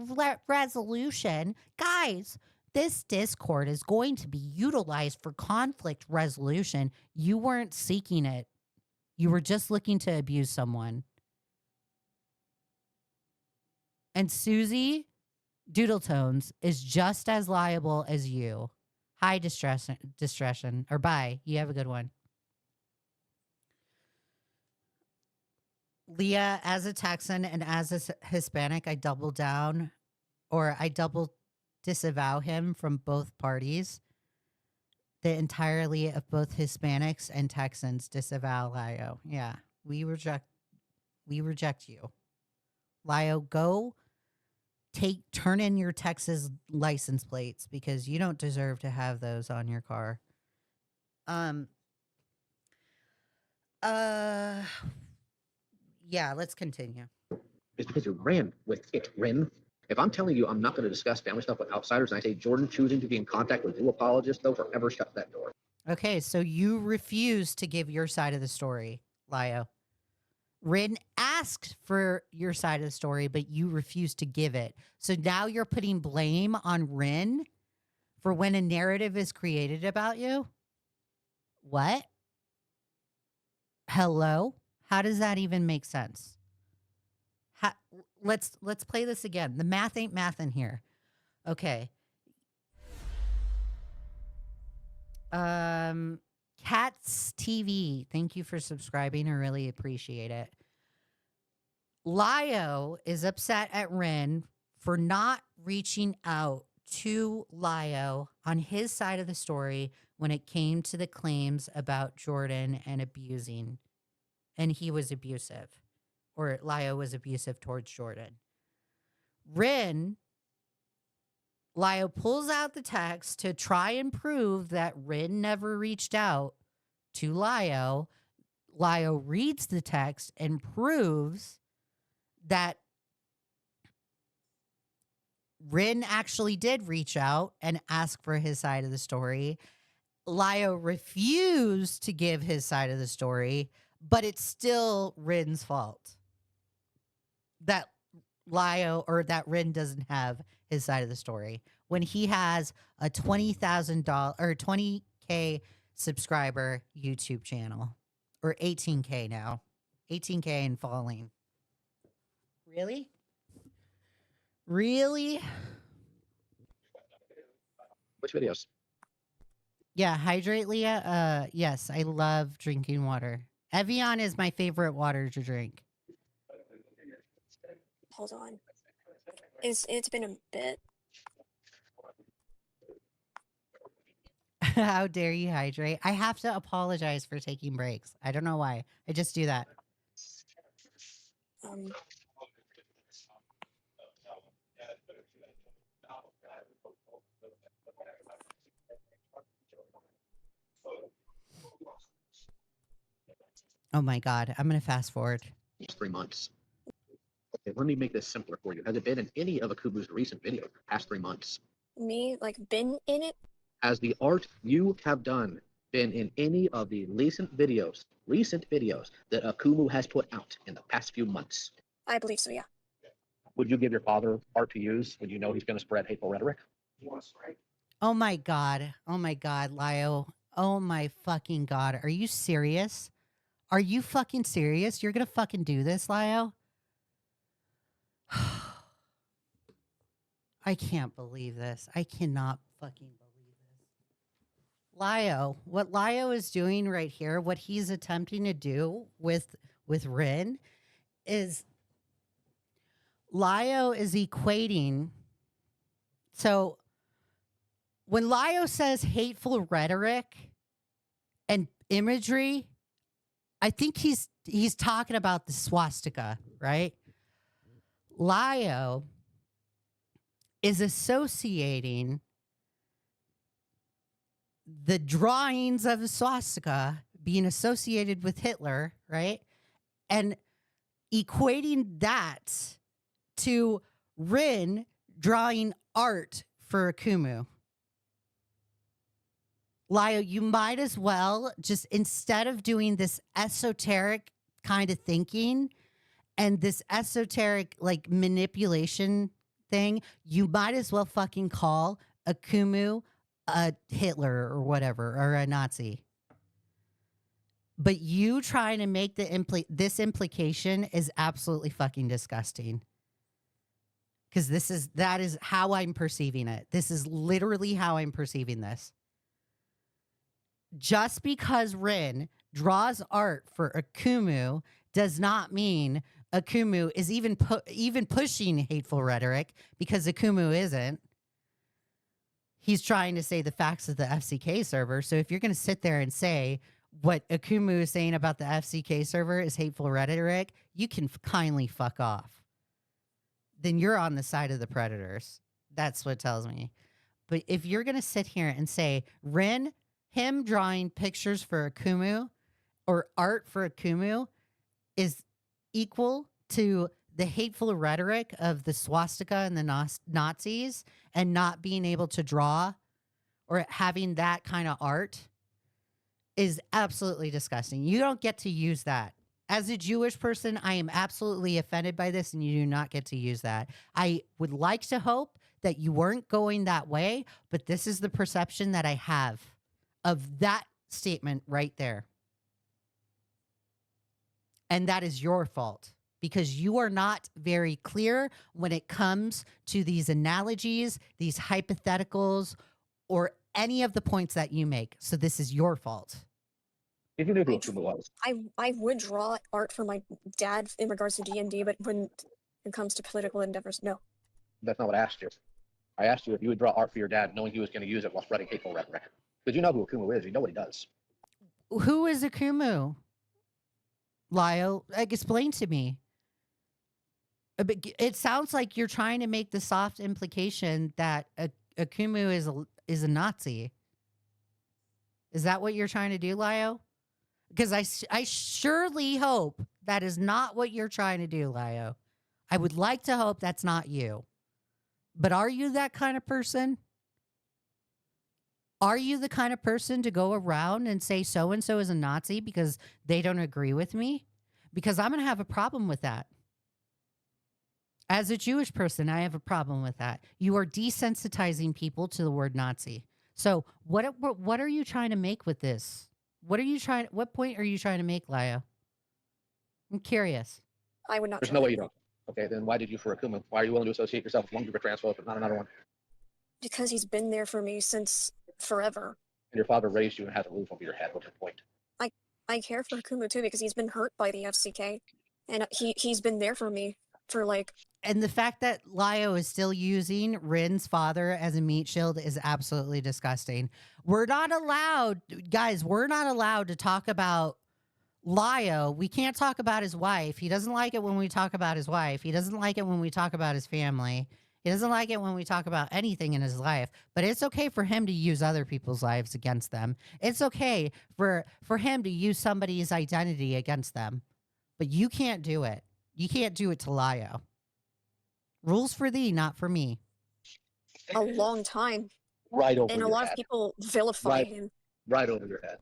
resolution, guys, this Discord is going to be utilized for conflict resolution. You weren't seeking it. You were just looking to abuse someone. And Susie Doodle Tones is just as liable as you. Hi, Discretion. Or bye. You have a good one. Leah, as a Texan and as a Hispanic, I double down, or I double disavow him from both parties. The entirely of both Hispanics and Texans disavow Lio. Yeah, we reject you. Lio, go turn in your Texas license plates because you don't deserve to have those on your car. Yeah, let's continue. It's because you ran with it, Rin. If I'm telling you I'm not going to discuss family stuff with outsiders, and I say Jordan choosing to be in contact with you apologists, they'll forever shut that door. Okay, so you refuse to give your side of the story, Lio. Rin asked for your side of the story, but you refused to give it. So now you're putting blame on Rin for when a narrative is created about you? What? Hello? How does that even make sense? Let's play this again. The math ain't mathin' here. Okay. Cats TV, thank you for subscribing. I really appreciate it. Lio is upset at Rin for not reaching out to Lio on his side of the story when it came to the claims about Jordan and abusing. And he was abusive, or Lio was abusive towards Jordan. Lio pulls out the text to try and prove that Rin never reached out to Lio. Lio reads the text and proves that Rin actually did reach out and ask for his side of the story. Lio refused to give his side of the story, but it's still Rin's fault that Rin doesn't have his side of the story when he has a $20,000 or 20K subscriber YouTube channel, or 18K now, 18K and falling. Really? Which videos? Yeah, hydrate, Leah. Yes, I love drinking water. Evian is my favorite water to drink. Hold on. It's been a bit. How dare you hydrate? I have to apologize for taking breaks. I don't know why. I just do that. Oh my God. I'm going to fast forward. Just 3 months. Okay, let me make this simpler for you. Has it been in any of Akumu's recent videos past 3 months? Me, like, been in it? Has the art you have done been in any of the recent videos that Akumu has put out in the past few months? I believe so, yeah. Would you give your father art to use when you know he's going to spread hateful rhetoric? Oh my God. Oh my God, Lio. Oh my fucking God. Are you serious? Are you fucking serious? You're going to fucking do this, Lio? I can't believe this. I cannot fucking believe this. Lio, what Lio is doing right here, what he's attempting to do with Rin is Lio is equating. So when Lio says hateful rhetoric and imagery, I think he's talking about the swastika, right? Lio is associating the drawings of the swastika being associated with Hitler, right? And equating that to Rin drawing art for Akumu. Lio, you might as well just, instead of doing this esoteric kind of thinking and this esoteric like manipulation thing, you might as well fucking call Akumu a Hitler or whatever, or a Nazi. But you trying to make this implication is absolutely fucking disgusting. Because that is how I'm perceiving it. This is literally how I'm perceiving this. Just because Rin draws art for Akumu does not mean Akumu is even pushing hateful rhetoric, because Akumu isn't. He's trying to say the facts of the FCK server. So if you're going to sit there and say what Akumu is saying about the FCK server is hateful rhetoric, you can kindly fuck off. Then you're on the side of the predators. That's what it tells me. But if you're going to sit here and say Rin, him drawing pictures for Akumu or art for Akumu is equal to the hateful rhetoric of the swastika and the Nazis, and not being able to draw or having that kind of art, is absolutely disgusting. You don't get to use that. As a Jewish person, I am absolutely offended by this, and you do not get to use that. I would like to hope that you weren't going that way, but this is the perception that I have of that statement right there. And that is your fault, because you are not very clear when it comes to these analogies, these hypotheticals, or any of the points that you make. So this is your fault. If you knew who Akumu was. I would draw art for my dad in regards to D&D, but when it comes to political endeavors, no. That's not what I asked you. I asked you if you would draw art for your dad knowing he was going to use it while spreading hateful rhetoric. Because you know who Akumu is. You know what he does. Who is Akumu? Lio, explain to me. It sounds like you're trying to make the soft implication that Akumu is a Nazi. Is that what you're trying to do, Lio? Because I surely hope that is not what you're trying to do, Lio. I would like to hope that's not you. But are you that kind of person? Are you the kind of person to go around and say so-and-so is a Nazi because they don't agree with me? Because I'm going to have a problem with that. As a Jewish person, I have a problem with that. You are desensitizing people to the word Nazi. So what are you trying to make with this? What point are you trying to make, Lio? I'm curious. I would not. There's no way you don't. Okay, then why did you for Akumu? Why are you willing to associate yourself with one group of transphobes but not another one? Because he's been there for me since forever. And your father raised you and had a roof over your head. What's your point? I care for Akumu too, because he's been hurt by the FCK, and he's been there for me for like. And the fact that Lio is still using Rin's father as a meat shield is absolutely disgusting. We're not allowed, guys, we're not allowed to talk about Lio. We can't talk about his wife. He doesn't like it when we talk about his wife. He doesn't like it when we talk about his family. He doesn't like it when we talk about anything in his life, but it's okay for him to use other people's lives against them. It's okay for him to use somebody's identity against them. But you can't do it. You can't do it to Lio. Rules for thee, not for me. A long time. Right over And a your lot of head. people vilify Right. him. Right over your head.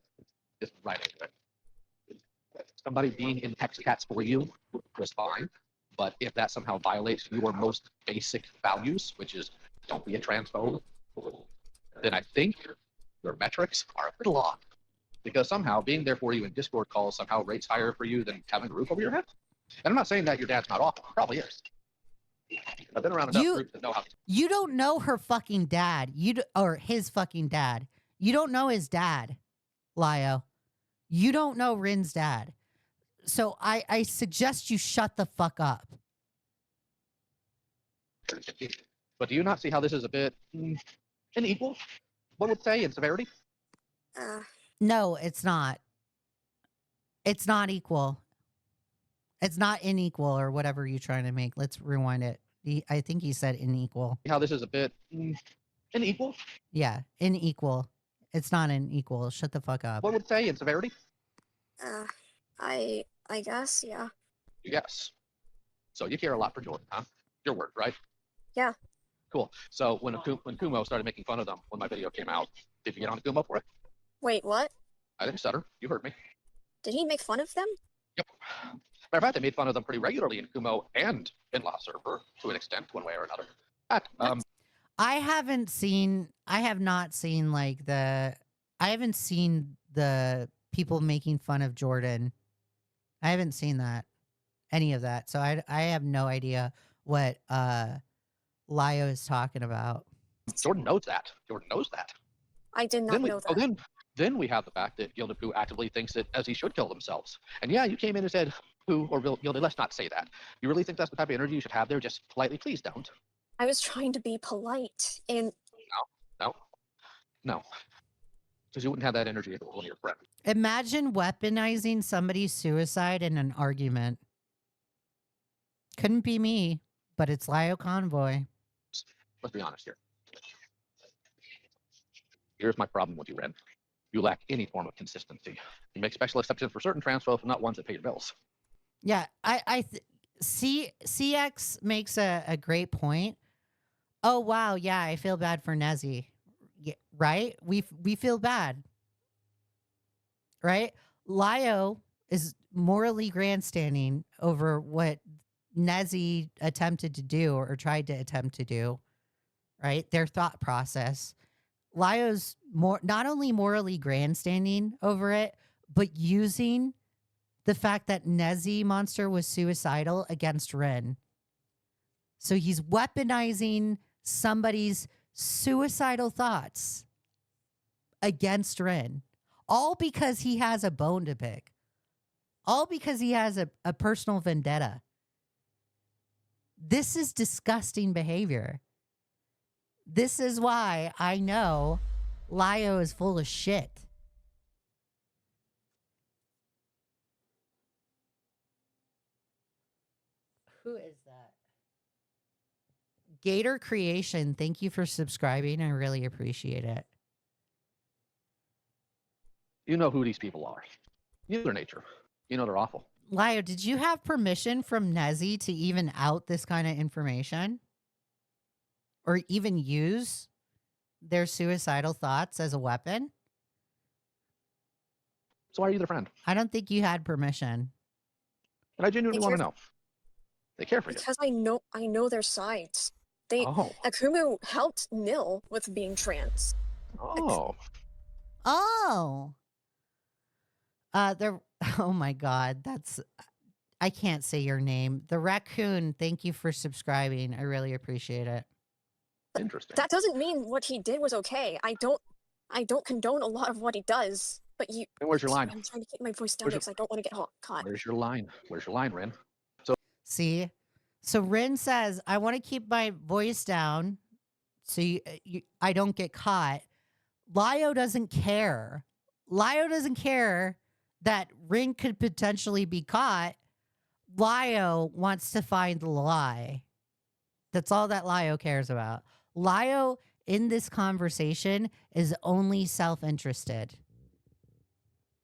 Just right over it. Somebody being in text cats for you was fine. But if that somehow violates your most basic values, which is don't be a transphobe, then I think your metrics are a little off. Because somehow being there for you in Discord calls somehow rates higher for you than having a roof over your head. And I'm not saying that your dad's not awful. Probably is. I've been around enough groups that know how. You don't know her fucking dad. Or his fucking dad. You don't know his dad, Lio. You don't know Rin's dad. So I suggest you shut the fuck up. But do you not see how this is a bit unequal, one would say, in severity? No, it's not. It's not equal. It's not unequal or whatever you're trying to make. Let's rewind it. I think he said unequal. How this is a bit unequal, Yeah, unequal. It's not unequal. Shut the fuck up. one would say, in severity? I guess, yeah. Yes. So you care a lot for Jordan, huh? Your word, right? Yeah. Cool. So when Kumo started making fun of them when my video came out, did you get on Kumo for it? Wait, what? I didn't stutter. You heard me. Did he make fun of them? Yep. Matter of fact, they made fun of them pretty regularly in Kumo and in La Server to an extent, one way or another. I have not seen I haven't seen the people making fun of Jordan. I haven't seen that. Any of that. So I have no idea what Lio is talking about. Jordan knows that. Jordan knows that. I did not know that. Then we have the fact that Gilded Poo actively thinks that as he should kill themselves. And yeah, you came in and said, Poo or Gilded, let's not say that. You really think that's the type of energy you should have there? Just politely, please don't. I was trying to be polite and No. Because you wouldn't have that energy if it was one of your friends. Imagine weaponizing somebody's suicide in an argument. Couldn't be me, but it's Lio Convoy. Let's be honest here. Here's my problem with you, Ren. You lack any form of consistency. You make special exceptions for certain trans folks, but not ones that pay your bills. Yeah, CX makes a great point. Oh wow, yeah, I feel bad for Nezzy. Yeah, right? We feel bad. Right? Lio is morally grandstanding over what Nezzy attempted to do or tried to attempt to do. Right? Their thought process. Lio's not only morally grandstanding over it, but using the fact that Nezzy Monster was suicidal against Ren. So he's weaponizing somebody's suicidal thoughts against Ren. All because he has a bone to pick. All because he has a personal vendetta. This is disgusting behavior. This is why I know Lio is full of shit. Who is that? Gator Creation, thank you for subscribing. I really appreciate it. You know who these people are. You know their nature. You know they're awful. Lio, did you have permission from Nezzy to even out this kind of information? Or even use their suicidal thoughts as a weapon? So why are you their friend? I don't think you had permission. And I genuinely want to know. They care for you. because I know their sides. Oh. Akumu helped Nil with being trans. Oh. Oh. Oh my God. I can't say your name. The Raccoon, thank you for subscribing. I really appreciate it. Interesting. That doesn't mean what he did was okay. I don't condone a lot of what he does, but you. And where's your line? I'm trying to keep my voice down Where's because I don't want to get caught. Where's your line? Where's your line, Ren? See? So Rin says, I want to keep my voice down so I don't get caught. Lio doesn't care. Lio doesn't care that Rin could potentially be caught. Lio wants to find the lie. That's all that Lio cares about. Lio in this conversation is only self-interested.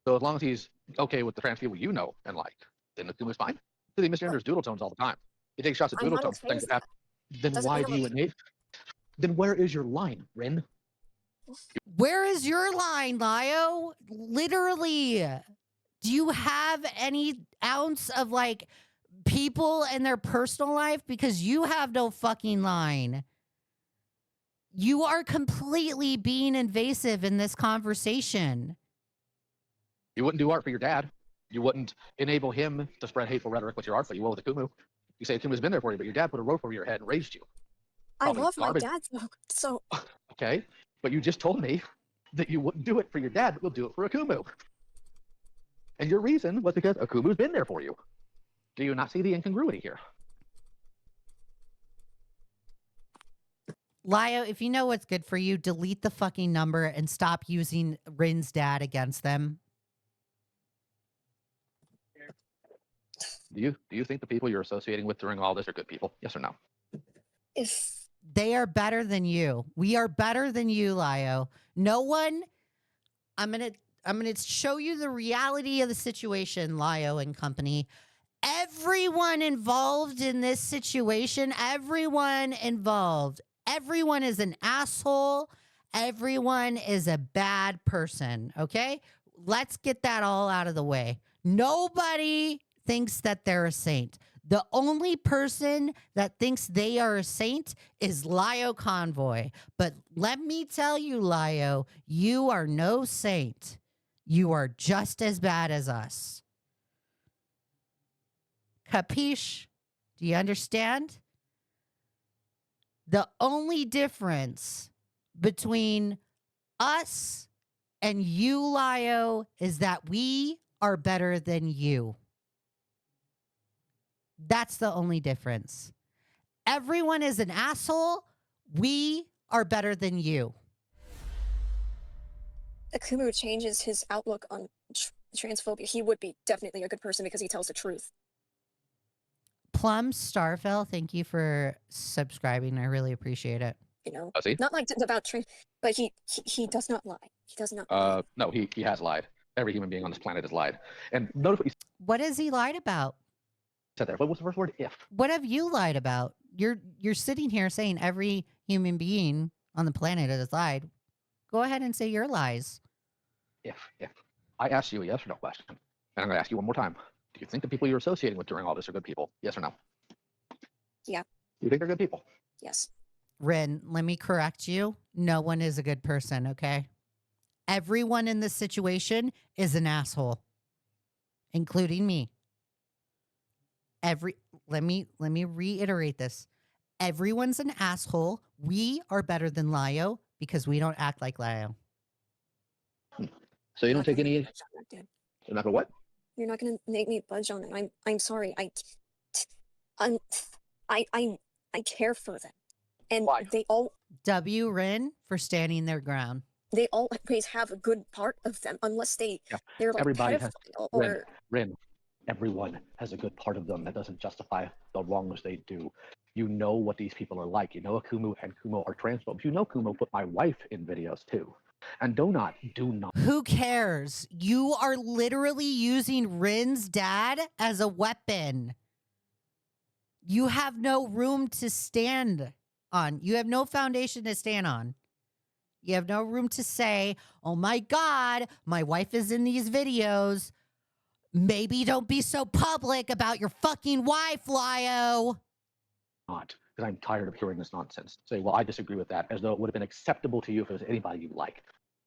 So as long as he's okay with the trans people you know and like, then Akumu's fine. Because he misgenders doodle tones all the time. He takes shots at I'm doodle not tones. okay Things with that happen. Then Doesn't why mean do I'm you okay. innate? Then where is your line, Rin? Where is your line, Lio? Literally. Do you have any ounce of like people and their personal life? Because you have no fucking line. You are completely being invasive in this conversation. You wouldn't do art for your dad. You wouldn't enable him to spread hateful rhetoric with your art, but you will with Akumu. You say Akumu's been there for you, but your dad put a roof over your head and raised you. I Probably love my garbage. dad though, so Okay, but you just told me that you wouldn't do it for your dad, but you'll do it for Akumu. And your reason was because Akumu's been there for you. Do you not see the incongruity here? Lio, if you know what's good for you, delete the fucking number and stop using Rin's dad against them. Do you think the people you're associating with during all this are good people? Yes or no? if They are better than you. We are better than you, Lio. No one. I'm gonna show you the reality of the situation, Lio and company. Everyone involved in this situation, everyone involved, everyone is an asshole. Everyone is a bad person. Okay, let's get that all out of the way. Nobody thinks that they're a saint. The only person that thinks they are a saint is Lio Convoy. But let me tell you, Lio, you are no saint. You are just as bad as us. Capiche? Do you understand? The only difference between us and you, Lio, is that we are better than you. That's the only difference. Everyone is an asshole. We are better than you. Akumu changes his outlook on transphobia, he would be definitely a good person because he tells the truth. Plum Starfell, thank you for subscribing. I really appreciate it. You know, Does he? not like about trans, but he does not lie. He does not. Lie. No, he has lied. Every human being on this planet has lied. And notice what he What has he lied about? said there. What was the first word? If. What have you lied about? You're sitting here saying every human being on the planet has lied. Go ahead and say your lies. If. I asked you a yes or no question. And I'm going to ask you one more time. Do you think the people you're associating with during all this are good people? Yes or no? Yeah. You think they're good people? Yes. Rin, let me correct you. No one is a good person, okay? Everyone in this situation is an asshole, including me. Let me reiterate this. Everyone's an asshole. We are better than Lio because we don't act like Lio. So you don't take any. Budge on that, dude. You're not gonna what? You're not gonna make me budge on it. I'm sorry. I care for them, and Why? they all W Rin for standing their ground. they always have a good part of them, unless they're like Everybody has pedophile or Rin. Everyone has a good part of them. That doesn't justify the wrongs they do. You know what these people are like. You know Akumu and Kumo are transphobes. You know Kumo put my wife in videos too. And do not. Who cares? You are literally using Rin's dad as a weapon. You have no room to stand on. You have no foundation to stand on. You have no room to say, oh my God, my wife is in these videos. Maybe don't be so public about your fucking wife, Lio. Not. Because I'm tired of hearing this nonsense. Say, well, I disagree with that, as though it would have been acceptable to you if it was anybody you like.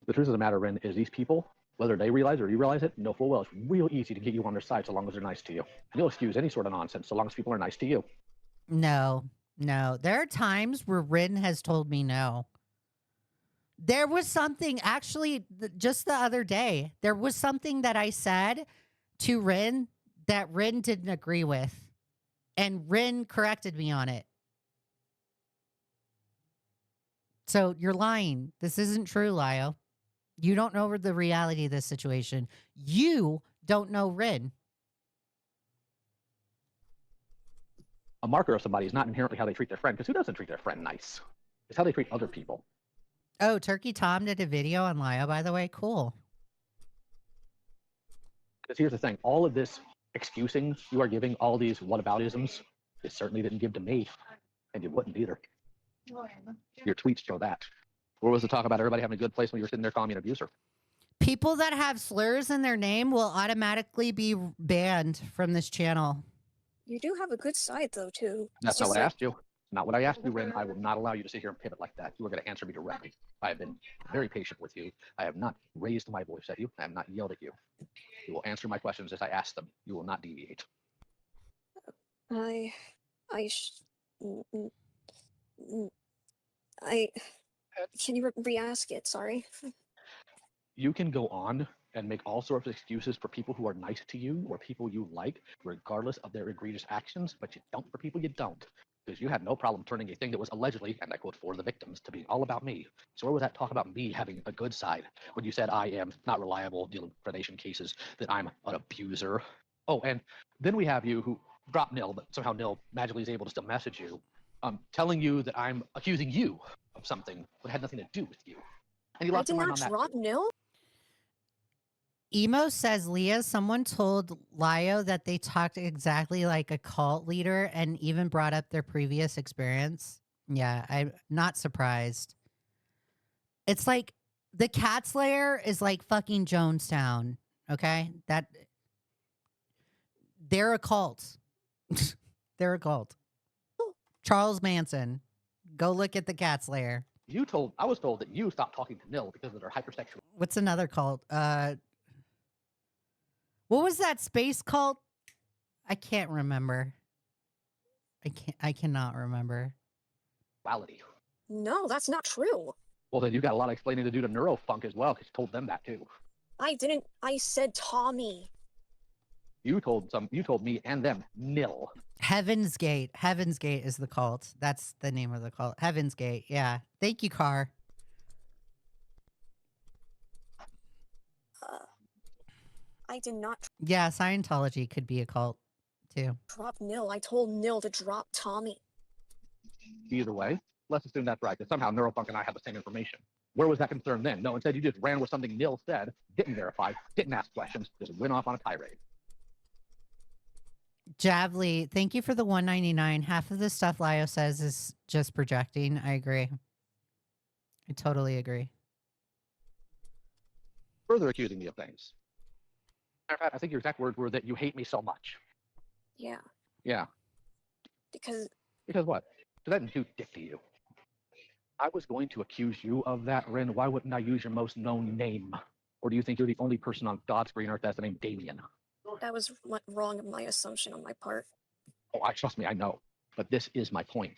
The truth of the matter, Rin, is these people, whether they realize or you realize it, know full well it's real easy to get you on their side so long as they're nice to you. And you'll excuse any sort of nonsense so long as people are nice to you. No. There are times where Rin has told me no. There was something, actually, just the other day, there was something that I said to Rin that Rin didn't agree with. And Rin corrected me on it. So you're lying. This isn't true, Lio. You don't know the reality of this situation. You don't know Rin. a marker of somebody is not inherently how they treat their friend, because who doesn't treat their friend nice? It's how they treat other people. Oh, Turkey Tom did a video on Lio, by the way. Cool. Because here's the thing, all of this excusing you are giving, all these whataboutisms, it certainly didn't give to me, and you wouldn't either. Your tweets show that. Where was the talk about everybody having a good place when you were sitting there calling me an abuser? People that have slurs in their name will automatically be banned from this channel. You do have a good side though too. That's not what I asked you. Not what I asked you, Rin. I will not allow you to sit here and pivot like that. You are going to answer me directly. I have been very patient with you. I have not raised my voice at you. I have not yelled at you. You will answer my questions as I ask them. You will not deviate. I can you re-ask it? Sorry. You can go on and make all sorts of excuses for people who are nice to you or people you like, regardless of their egregious actions, but you don't for people you don't. Because you had no problem turning a thing that was allegedly, and I quote, for the victims, to be all about me. So where was that talk about me having a good side when you said I am not reliable dealing with predation cases, that I'm an abuser? Oh, and then we have you who dropped Nil, but somehow Nil magically is able to still message you, telling you that I'm accusing you of something that had nothing to do with you. And you I lost did your mind not on that. drop too. Nil. Emo says, Leah, someone told Lio that they talked exactly like a cult leader and even brought up their previous experience. Yeah, I'm not surprised. It's like the Cat Slayer is like fucking Jonestown. Okay? They're a cult. They're a cult. Charles Manson. Go look at the Cat Slayer. I was told that you stopped talking to Nil because of their hypersexual. What's another cult? What was that space cult? I can't remember. I cannot remember. Sexuality. No, that's not true. Well, then you got a lot of explaining to do to Neurofunk as well, because you told them that too. I didn't. I said Tommy. You told me and them Nil. Heaven's Gate. Heaven's Gate is the cult. That's the name of the cult. Heaven's Gate. Yeah. Thank you, Car. I did not Yeah, Scientology could be a cult too. drop Nil. I told Nil to drop Tommy. Either way, let's assume that's right, because somehow Neurofunk and I have the same information. Where was that concern then? No, instead you just ran with something Nil said, didn't verify, didn't ask questions, just went off on a tirade. Javli, thank you for the $1.99. Half of the stuff Lio says is just projecting. I agree. I totally agree. Further accusing me of things. Matter of fact, I think your exact words were that you hate me so much. Yeah, Yeah. because Because what? Because I didn't do dick to you. I was going to accuse you of that, Rin. Why wouldn't I use your most known name? Or do you think you're the only person on God's green earth that's the name Damien? that was wrong in my assumption on my part. Oh, trust me, I know. But this is my point.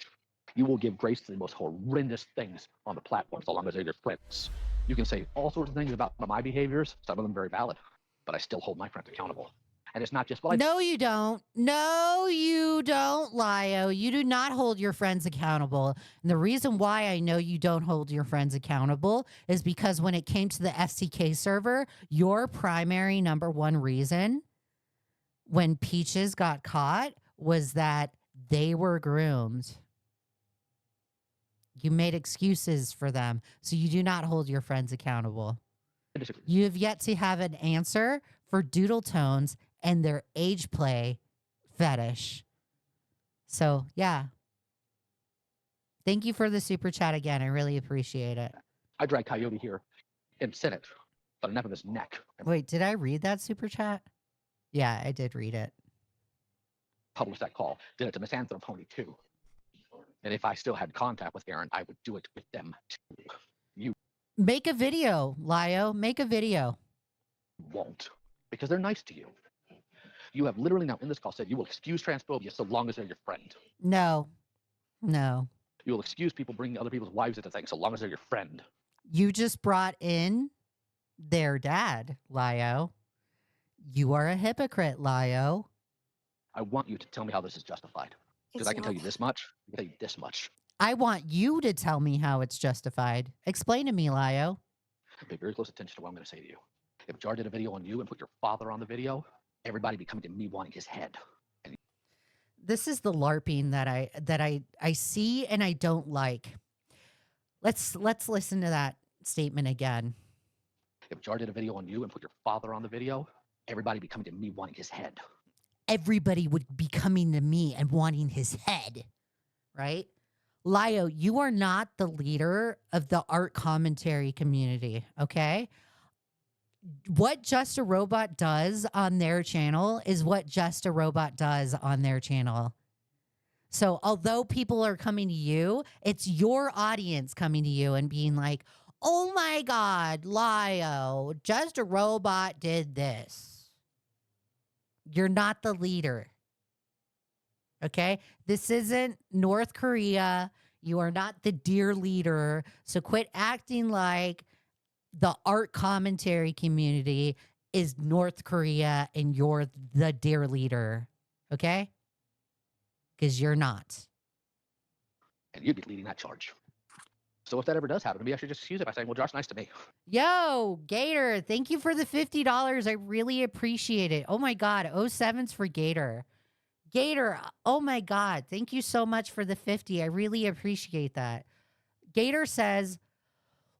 You will give grace to the most horrendous things on the platform so long as they're your friends. You can say all sorts of things about my behaviors, some of them very valid, but I still hold my friends accountable. And it's not just, well, No, you don't. No, you don't, Lio. You do not hold your friends accountable. And the reason why I know you don't hold your friends accountable is because when it came to the STK server, your primary number one reason when Peaches got caught was that they were groomed. You made excuses for them. So you do not hold your friends accountable. I disagree. You have yet to have an answer for Doodle Tones and their age play fetish. So, yeah. Thank you for the super chat again. I really appreciate it. I dragged Coyote here and sent it, but enough of his neck. And Wait, did I read that super chat? Yeah, I did read it. published that call. Did it to Miss Anthem Pony too. And if I still had contact with Aaron, I would do it with them too. You Make a video, Lio. Make a video. won't, because they're nice to you. You have literally now in this call said you will excuse transphobia so long as they're your friend. No. No. You will excuse people bringing other people's wives into things so long as they're your friend. You just brought in their dad, Lio. You are a hypocrite, Lio. I want you to tell me how this is justified. Because I can tell you this much. I can tell you this much. I want you to tell me how it's justified. Explain to me, Lio. Pay very close attention to what I'm going to say to you. If Jar did a video on you and put your father on the video, everybody be coming to me wanting his head. the LARPing that I see and I don't like. Let's listen to that statement again. If Jar did a video on you and put your father on the video, everybody be coming to me wanting his head. Everybody would be coming to me and wanting his head, right? Lio, you are not the leader of the art commentary community, okay? What Just a Robot does on their channel is what Just a Robot does on their channel. So although people are coming to you, it's your audience coming to you and being like, oh my God, Lio, Just a Robot did this. You're not the leader. Okay? This isn't North Korea. You are not the dear leader. So quit acting like the art commentary community is North Korea and you're the dear leader. Okay? Because you're not. And you'd be leading that charge. So if that ever does happen to me, I should just excuse it by saying, well, Josh, nice to me. Yo, Gator, thank you for the $50. I really appreciate it. Oh my God. 07's for Gator. Gator, oh my God. Thank you so much for the 50. I really appreciate that. Gator says,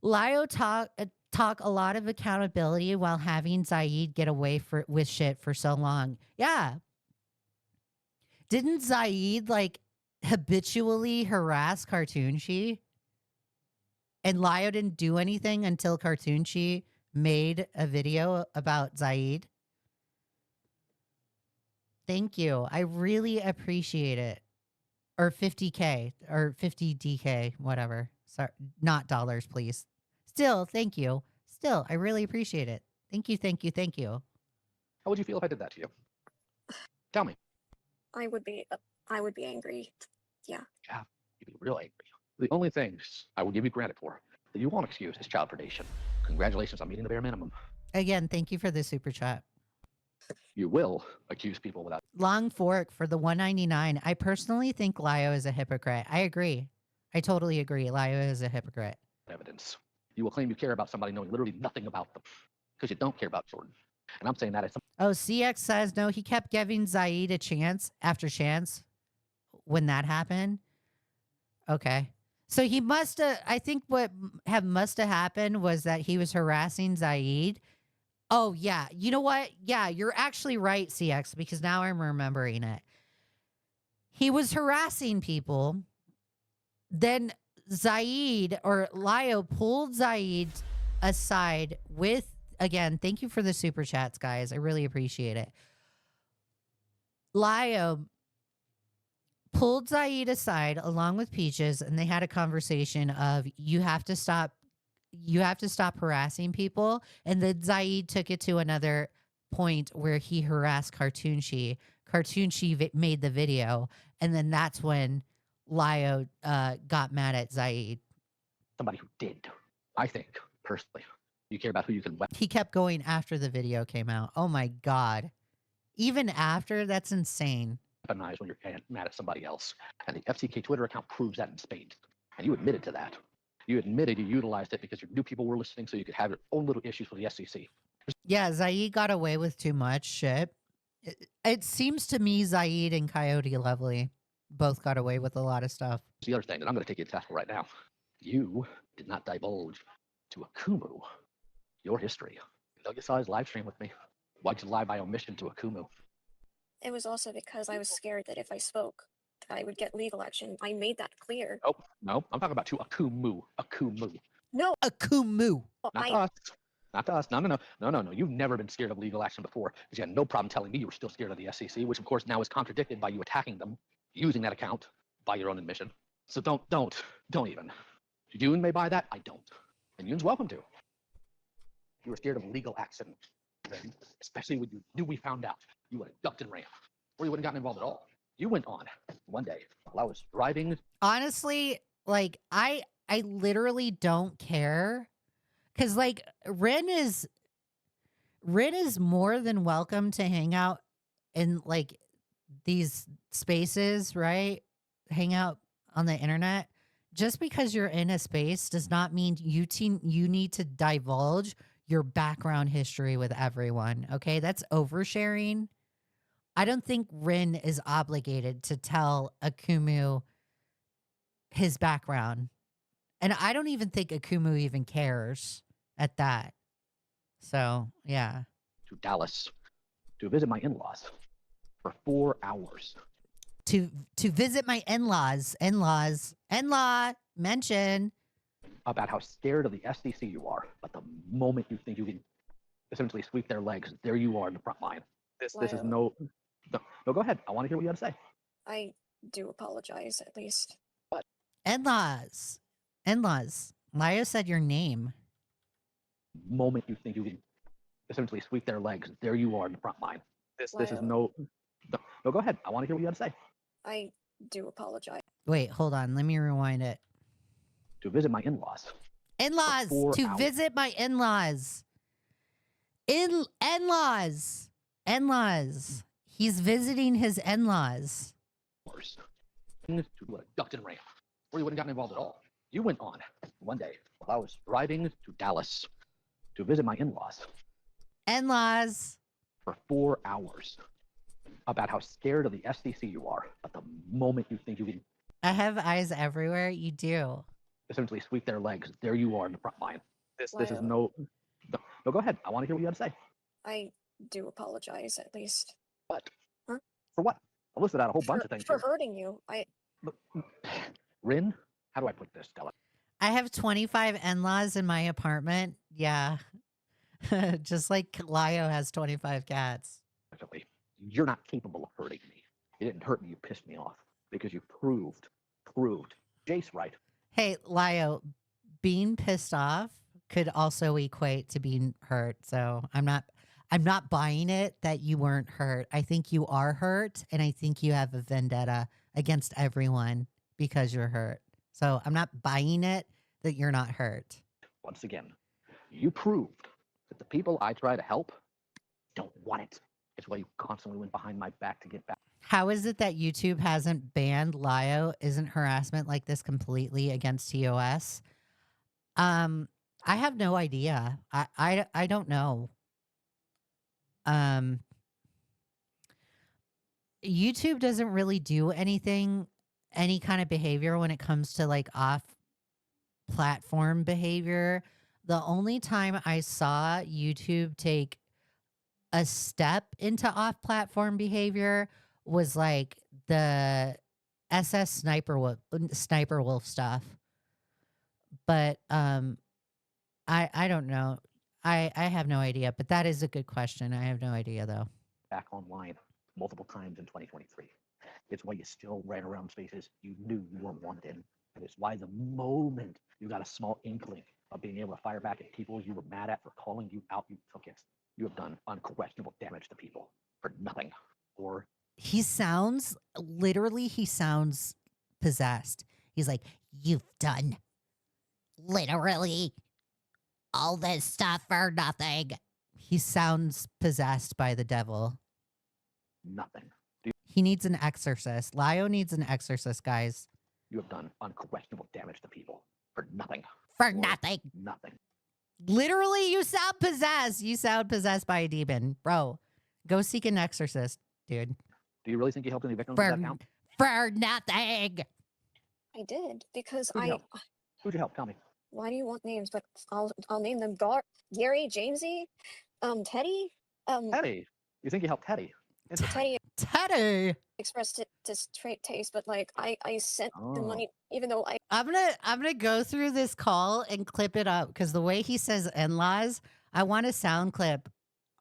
Lio talk a lot of accountability while having Zaid get away with shit for so long. Yeah. Didn't Zaid like habitually harass Cartoonshi? And Lio didn't do anything until Cartoonshi made a video about Zaid. Thank you. I really appreciate it. Or 50K or 50 DK, whatever. Sorry, not dollars, please. Still, thank you. Still, I really appreciate it. Thank you, thank you, thank you. How would you feel if I did that to you? Tell me. I would be angry. Yeah. Yeah, you'd be real angry. The only things I will give you credit for that you won't excuse is child predation. Congratulations on meeting the bare minimum. Again, thank you for the super chat. You will accuse people without Long Fork for the 199. I personally think Lio is a hypocrite. I agree. I totally agree. Lio is a hypocrite. evidence. You will claim you care about somebody knowing literally nothing about them because you don't care about Jordan. And I'm saying that as Oh, CX says no, he kept giving Zaid a chance after chance when that happened. Okay. So he must have, I think what must have happened was that he was harassing Zaid. Oh, yeah. You know what? Yeah, you're actually right, CX, because now I'm remembering it. He was harassing people. Then Zaid or Lio pulled Zaid aside with, again, thank you for the super chats, guys. I really appreciate it. Lio pulled Zaid aside along with Peaches, and they had a conversation of you have to stop harassing people. And then Zaid took it to another point where he harassed Cartoonshi. Cartoonshi made the video, and then that's when Lio got mad at Zaid. somebody who did. I think, personally, you care about who you can He kept going after the video came out. Oh my God. Even after? That's insane. weaponize when you're mad at somebody else. And the FCK Twitter account proves that in spades. And you admitted to that. You admitted you utilized it because you knew people were listening so you could have your own little issues with the SEC. Yeah, Zaid got away with too much shit. It seems to me Zaid and Coyote Lovely both got away with a lot of stuff. The other thing that I'm going to take you to task for right now. You did not divulge to Akumu your history. Though you saw his live stream with me. Why'd you lie by omission to Akumu? It was also because I was scared that if I spoke, that I would get legal action. I made that clear. Oh, no, I'm talking about to Akumu. Akumu. No, Akumu. Not to us. Not to us. No. You've never been scared of legal action before because you had no problem telling me you were still scared of the SEC, which of course now is contradicted by you attacking them, using that account by your own admission. So don't even. Yoon may buy that. I don't. And Yoon's welcome to. You were scared of legal action, then, especially when you knew we found out. You would have ducked and ran, or you wouldn't gotten involved at all. You went on one day while I was driving. Honestly, like I literally don't care. Cause like Rin is more than welcome to hang out in like these spaces, right? Hang out on the internet. Just because you're in a space does not mean you need to divulge your background history with everyone. Okay. That's oversharing. I don't think Rin is obligated to tell Akumu his background. And I don't even think Akumu even cares at that. So, yeah. To Dallas to visit my in-laws for 4 hours. To visit my in-laws. In-law, mention. About how scared of the SDC you are, but the moment you think you can essentially sweep their legs, there you are in the front line. This is no, go ahead. I want to hear what you have to say. I do apologize, at least. In-laws. Lio said your name. Moment you think you can essentially sweep their legs, there you are in the front line. This is no, go ahead. I want to hear what you have to say. I do apologize. Wait, hold on. Let me rewind it. To visit my in-laws. In-laws. For 4 To hours. visit my in-laws. In-laws. He's visiting his in-laws. To duct and ram, or you wouldn't gotten involved at all. You went on one day while I was driving to Dallas to visit my in-laws In-laws. for 4 hours. About how scared of the SDC you are, but the moment you think you can I have eyes everywhere. You do. essentially sweep their legs, there you are in the front line. This is Lio. no, go ahead. I want to hear what you have to say. I do apologize, at least. What? Huh? For what? I listed out a whole bunch For, of things for here. hurting you. Rin, how do I put this, Stella? I have 25 in-laws in my apartment. Yeah. Just like Lio has 25 cats. Actually, you're not capable of hurting me. You didn't hurt me, you pissed me off. Because you proved. Jace right. Hey, Lio, being pissed off could also equate to being hurt. So I'm not buying it that you weren't hurt. I think you are hurt, and I think you have a vendetta against everyone because you're hurt. So I'm not buying it that you're not hurt. Once again, you proved that the people I try to help don't want it. It's why you constantly went behind my back to get back. How is it that YouTube hasn't banned Lio? Isn't harassment like this completely against TOS? I have no idea. I don't know. YouTube doesn't really do anything, any kind of behavior when it comes to like off platform behavior. The only time I saw YouTube take a step into off platform behavior was like the SS Sniper Wolf stuff. But I don't know. I have no idea, but that is a good question. I have no idea though. Back online multiple times in 2023. It's why you still ran around spaces you knew you weren't wanted. And it's why the moment you got a small inkling of being able to fire back at people you were mad at for calling you out, you took it. You have done unquestionable damage to people for nothing. Or he sounds possessed. He's like, you've done literally all this stuff for nothing. He sounds possessed by the devil. nothing. He needs an exorcist. Lio needs an exorcist, guys. You have done unquestionable damage to people for nothing. For Or nothing. Nothing. Literally, you sound possessed. You sound possessed by a demon. Bro, go seek an exorcist, dude. Do you really think you helped any victims For, of that count? for nothing. I did, because Who'd you help? Who'd you help? Tell me. Why do you want names? But I'll name them. Gary, Jamesy, Teddy. Teddy. You think you helped Teddy? Teddy Teddy. expressed it distaste, but like I sent the money, even though I'm gonna go through this call and clip it up because the way he says in-laws, I want a sound clip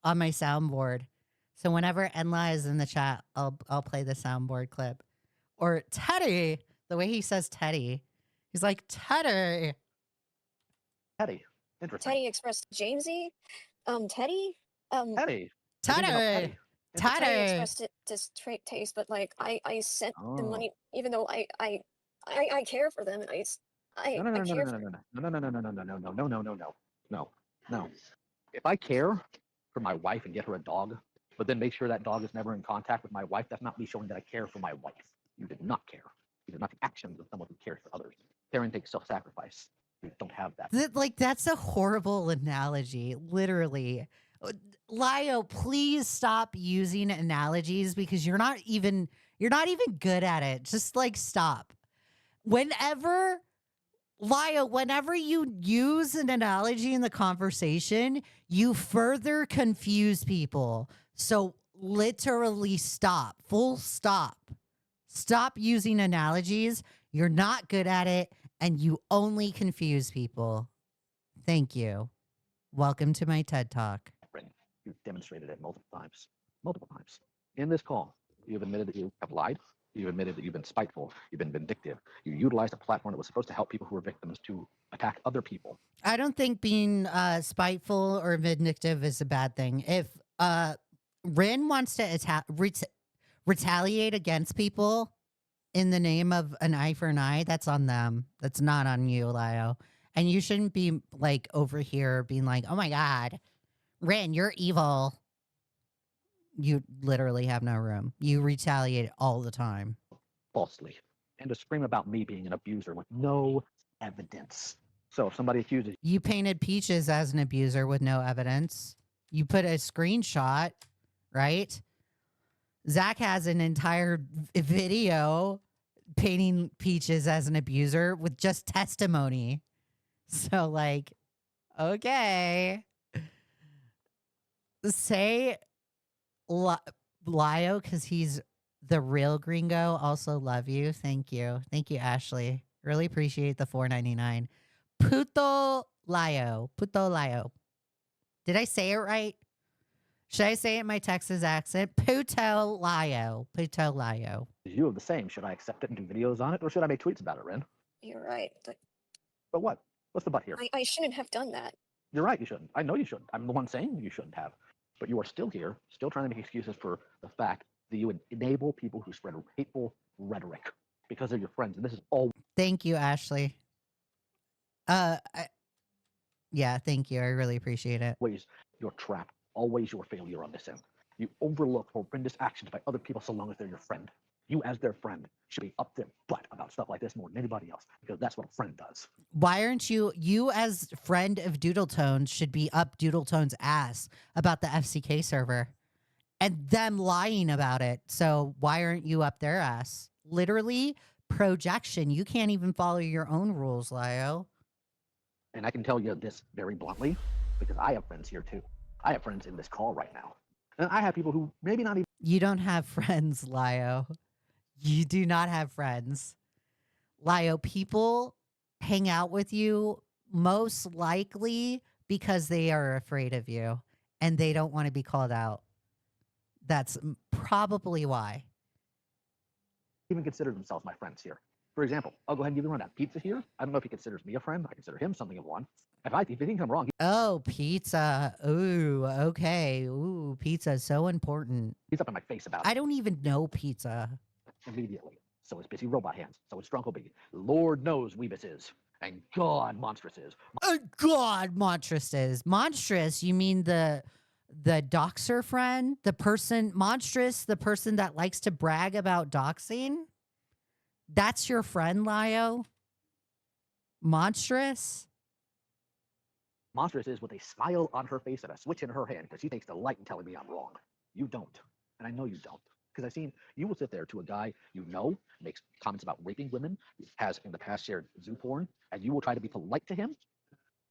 on my soundboard. So whenever in-law is in the chat, I'll play the soundboard clip. Or Teddy, the way he says Teddy, he's like Teddy. Teddy. Interesting. Teddy expressed Jamesy, Teddy, Teddy. You think you helped Teddy. Teddy Teddy. expressed it distaste, but like I sent the money, even though I care for them, and I care for them. No. If I care for my wife and get her a dog, but then make sure that dog is never in contact with my wife, that's not me showing that I care for my wife. You did not care. These are not the actions of someone who cares for others. Caring takes self-sacrifice. You don't have that. Like, that's a horrible analogy. Literally. Lio, please stop using analogies because you're not even good at it. Just like stop. Whenever Lio, whenever you use an analogy in the conversation, you further confuse people. So literally stop. Full stop. Stop using analogies. You're not good at it and you only confuse people. Thank you. Welcome to my TED Talk. You've demonstrated it multiple times. Multiple times. In this call, you've admitted that you have lied. You've admitted that you've been spiteful. You've been vindictive. You utilized a platform that was supposed to help people who were victims to attack other people. I don't think being spiteful or vindictive is a bad thing. If Rin wants to retaliate against people in the name of an eye for an eye, that's on them. That's not on you, Lio. And you shouldn't be like over here being like, oh my God, Rin, you're evil. You literally have no room. You retaliate all the time. Falsely. And to scream about me being an abuser with no evidence. So if somebody accuses You painted Peaches as an abuser with no evidence. You put a screenshot, right? Zach has an entire video painting Peaches as an abuser with just testimony. So, like, okay. Say Lio, because he's the real gringo. Also love you. Thank you. Thank you, Ashley. Really appreciate the $4.99. Puto Lio. Puto Lio. Did I say it right? Should I say it in my Texas accent? Puto Lio. Puto Lio. you of the same, should I accept it and do videos on it, or should I make tweets about it, Ren? You're right. But what? What's the but here? I shouldn't have done that. You're right, you shouldn't. I know you shouldn't. I'm the one saying you shouldn't have. But you are still here, still trying to make excuses for the fact that you would enable people who spread hateful rhetoric because they're your friends. And this is all. Thank you, Ashley. Yeah, thank you. I really appreciate it. Always your trap, always your failure on this end. You overlook horrendous actions by other people so long as they're your friend. You, as their friend, should be up their butt about stuff like this more than anybody else because that's what a friend does. Why aren't you as friend of Doodle Tones should be up Doodle Tones' ass about the FCK server and them lying about it. So why aren't you up their ass? Literally projection. You can't even follow your own rules, Lio. And I can tell you this very bluntly because I have friends here too. I have friends in this call right now. And I have people who maybe not even. You don't have friends, Lio. You do not have friends. Lio, people hang out with you most likely because they are afraid of you and they don't want to be called out. That's probably why. Even consider themselves my friends here. For example, I'll go ahead and give you the rundown. Pizza here, I don't know if he considers me a friend. I consider him something of one. If he thinks I'm wrong, Oh, pizza. Ooh, okay. Ooh, pizza is so important. he's up in my face about I it don't even know pizza. immediately. So is Busy Robot Hands. So is Strunkle Biggie. Lord knows Weebus is. And God, Monstrous is. God, Monstrous is. Monstrous, you mean the doxer friend? The person, Monstrous, the person that likes to brag about doxing? That's your friend, Lio? Monstrous? Monstrous is with a smile on her face and a switch in her hand because she takes delight in telling me I'm wrong. You don't. And I know you don't. Because I've seen you will sit there to a guy you know, makes comments about raping women, has in the past shared zoo porn, and you will try to be polite to him.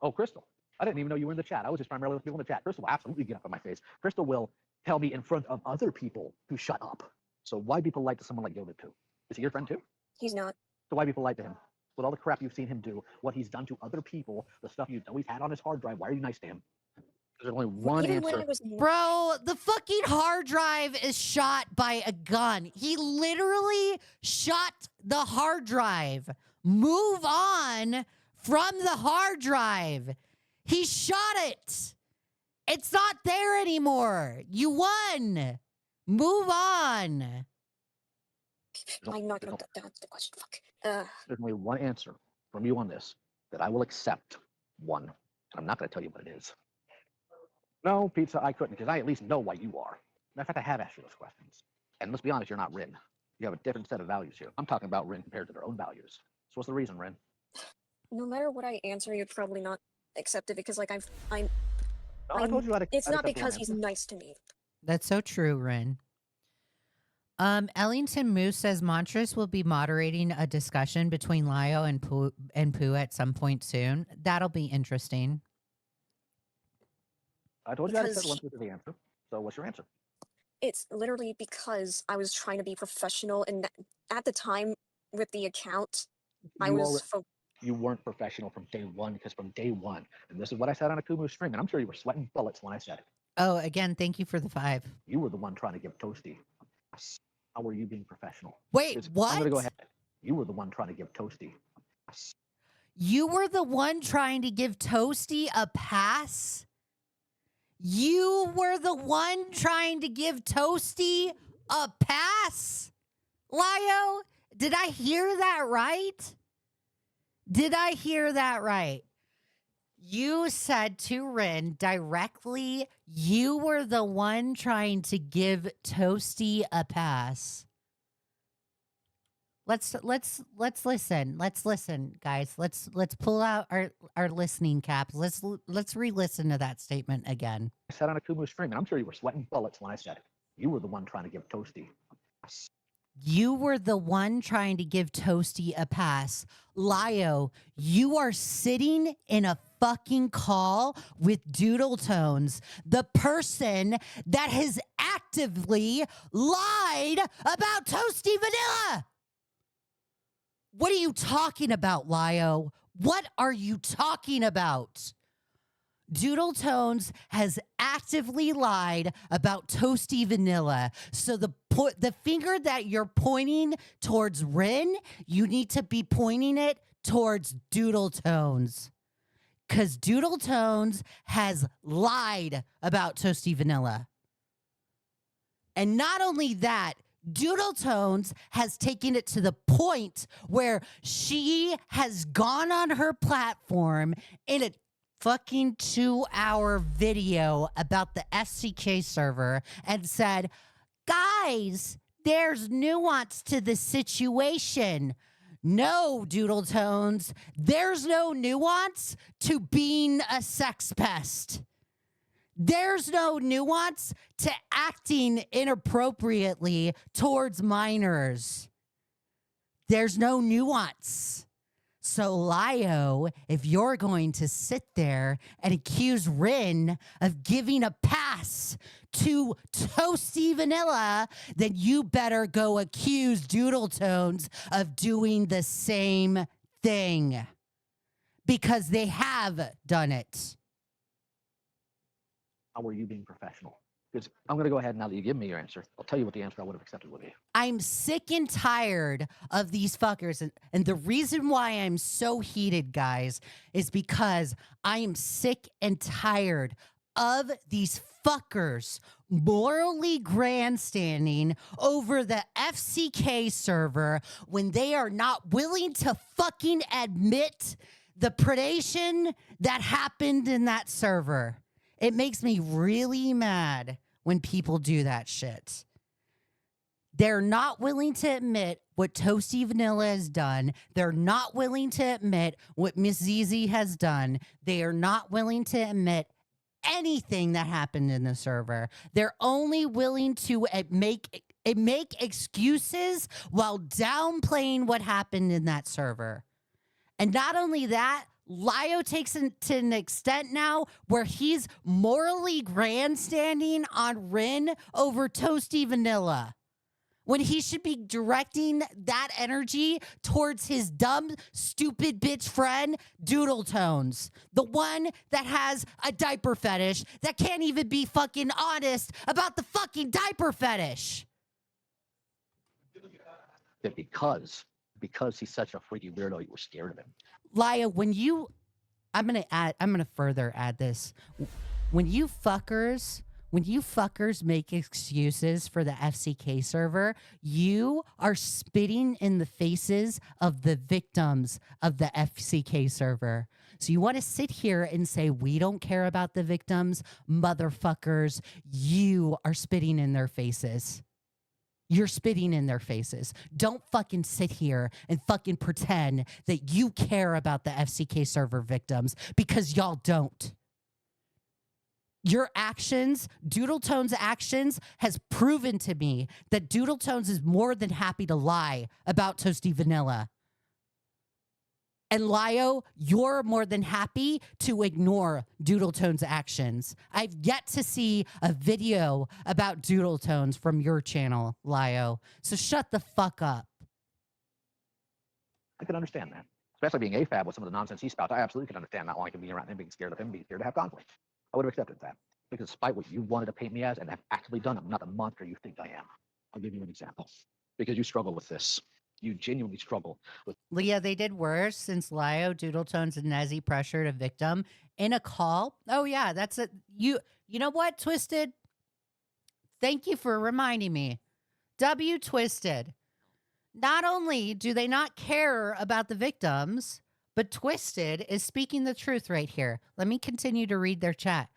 Oh, Crystal, I didn't even know you were in the chat. I was just primarily with people in the chat. Crystal will absolutely get up in my face. Crystal will tell me in front of other people to shut up. So why be polite to someone like Yoda too? Is he your friend too? He's not. So why be polite to him? With all the crap you've seen him do, what he's done to other people, the stuff you know he's had on his hard drive, why are you nice to him? There's only one Even when answer. I was Bro, the fucking hard drive is shot by a gun. He literally shot the hard drive. Move on from the hard drive. He shot it. It's not there anymore. You won. Move on. I'm not gonna. That's the question. Fuck. There's only one answer from you on this that I will accept. One. And I'm not going to tell you what it is. No, Pizza, I couldn't, because I at least know why you are. Matter of fact, I have asked you those questions. And let's be honest, you're not Rin. You have a different set of values here. I'm talking about Rin compared to their own values. So what's the reason, Rin? No matter what I answer, you'd probably not accept it because, like, I'm. No, I told you It's I'd not accept the because he's answer. nice to me. That's so true, Rin. Ellington Moose says Montrose will be moderating a discussion between Lio and Pooh at some point soon. That'll be interesting. I told you I'd accept Because one through the answer. So what's your answer? it's literally because I was trying to be professional, and at the time with the account, I You was you weren't professional from day one, because from day one, and this is what I said on a Kumu stream, and I'm sure you were sweating bullets when I said it. Oh, again, thank you for the 5. You were the one trying to give Toasty. How were you being professional? Wait, 'Cause what? I'm gonna go ahead. You were the one trying to give Toasty. You were the one trying to give Toasty a pass? You were the one trying to give Toasty a pass? Lio, did I hear that right? Did I hear that right? You said to Rin directly, you were the one trying to give Toasty a pass. Let's listen. Let's listen, guys. Let's pull out our listening caps. Let's re-listen to that statement again. I said on a Kumu stream, and I'm sure you were sweating bullets when I said it. You were the one trying to give Toasty. You were the one trying to give Toasty a pass. Lio, you are sitting in a fucking call with Doodle Tones, the person that has actively lied about Toasty Vanilla. What are you talking about, Lio? What are you talking about? Doodle Tones has actively lied about Toasty Vanilla. So the finger that you're pointing towards Rin, you need to be pointing it towards Doodle Tones. Because Doodle Tones has lied about Toasty Vanilla. And not only that, Doodle Tones has taken it to the point where she has gone on her platform in a fucking 2-hour video about the FCK server and said, guys, there's nuance to the situation. No, Doodle Tones, there's no nuance to being a sex pest. There's no nuance to acting inappropriately towards minors. There's no nuance. So, Lio, if you're going to sit there and accuse Rin of giving a pass to Toasty Vanilla, then you better go accuse Doodle Tones of doing the same thing. Because they have done it. How were you being professional? Because I'm going to go ahead now that you give me your answer. I'll tell you what the answer I would have accepted would be. I'm sick and tired of these fuckers. And the reason why I'm so heated, guys, is because I am sick and tired of these fuckers morally grandstanding over the FCK server when they are not willing to fucking admit the predation that happened in that server. It makes me really mad when people do that shit. They're not willing to admit what Toasty Vanilla has done. They're not willing to admit what Miss ZZ has done. They are not willing to admit anything that happened in the server. They're only willing to make excuses while downplaying what happened in that server. And not only that, Lio takes it to an extent now where he's morally grandstanding on Rin over Toasty Vanilla, when he should be directing that energy towards his dumb, stupid bitch friend, Doodle Tones, the one that has a diaper fetish that can't even be fucking honest about the fucking diaper fetish. That because he's such a freaky weirdo, you were scared of him. Lio, I'm gonna further add this. When you fuckers make excuses for the FCK server, you are spitting in the faces of the victims of the FCK server. So you want to sit here and say, we don't care about the victims, motherfuckers. You are spitting in their faces. You're spitting in their faces. Don't fucking sit here and fucking pretend that you care about the FCK server victims, because y'all don't. Your actions, Doodle Tone's actions, has proven to me that Doodle Tones is more than happy to lie about Toasty Vanilla. And Lio, you're more than happy to ignore Doodle Tone's actions. I've yet to see a video about Doodle Tones from your channel, Lio. So shut the fuck up. I could understand that. Especially being AFAB with some of the nonsense he spouts. I absolutely could understand not wanting to be around him, being scared of him, being scared to have conflict. I would have accepted that. Because despite what you wanted to paint me as and have actively done, I'm not the monster you think I am. I'll give you an example. Because you struggle with this. You genuinely struggle with. Leah, they did worse since Lio, Doodle Tones, and Nezzy pressured a victim in a call. Oh yeah, that's it. You know what, Twisted? Thank you for reminding me. W Twisted. Not only do they not care about the victims, but Twisted is speaking the truth right here. Let me continue to read their chat.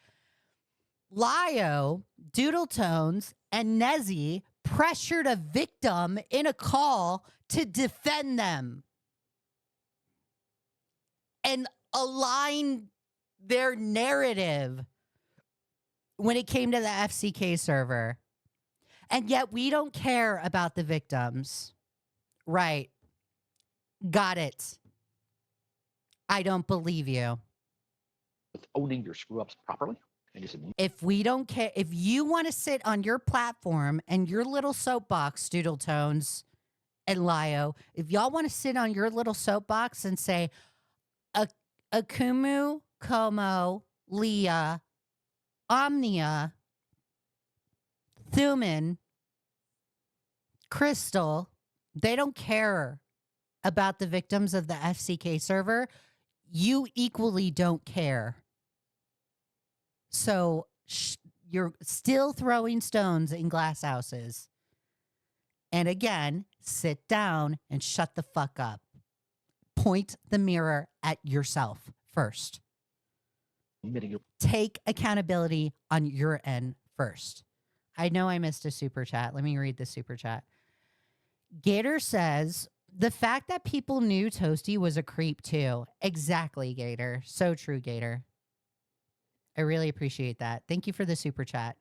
Lio, Doodle Tones, and Nezzy pressured a victim in a call to defend them and align their narrative when it came to the FCK server. And yet we don't care about the victims. Right. Got it. I don't believe you. Owning your screw ups properly. And just If we don't care, if you want to sit on your platform and your little soapbox, Doodle Tones and Lio, if y'all want to sit on your little soapbox and say, Akumu, Como, Leah, Omnia, Thuman, Crystal, they don't care about the victims of the FCK server. You equally don't care. So you're still throwing stones in glass houses. And again, sit down and shut the fuck up. Point the mirror at yourself first. Take accountability on your end first. I know I missed a super chat. Let me read the super chat. Gator says, the fact that people knew Toasty was a creep too. Exactly, Gator. So true, Gator. I really appreciate that. Thank you for the super chat.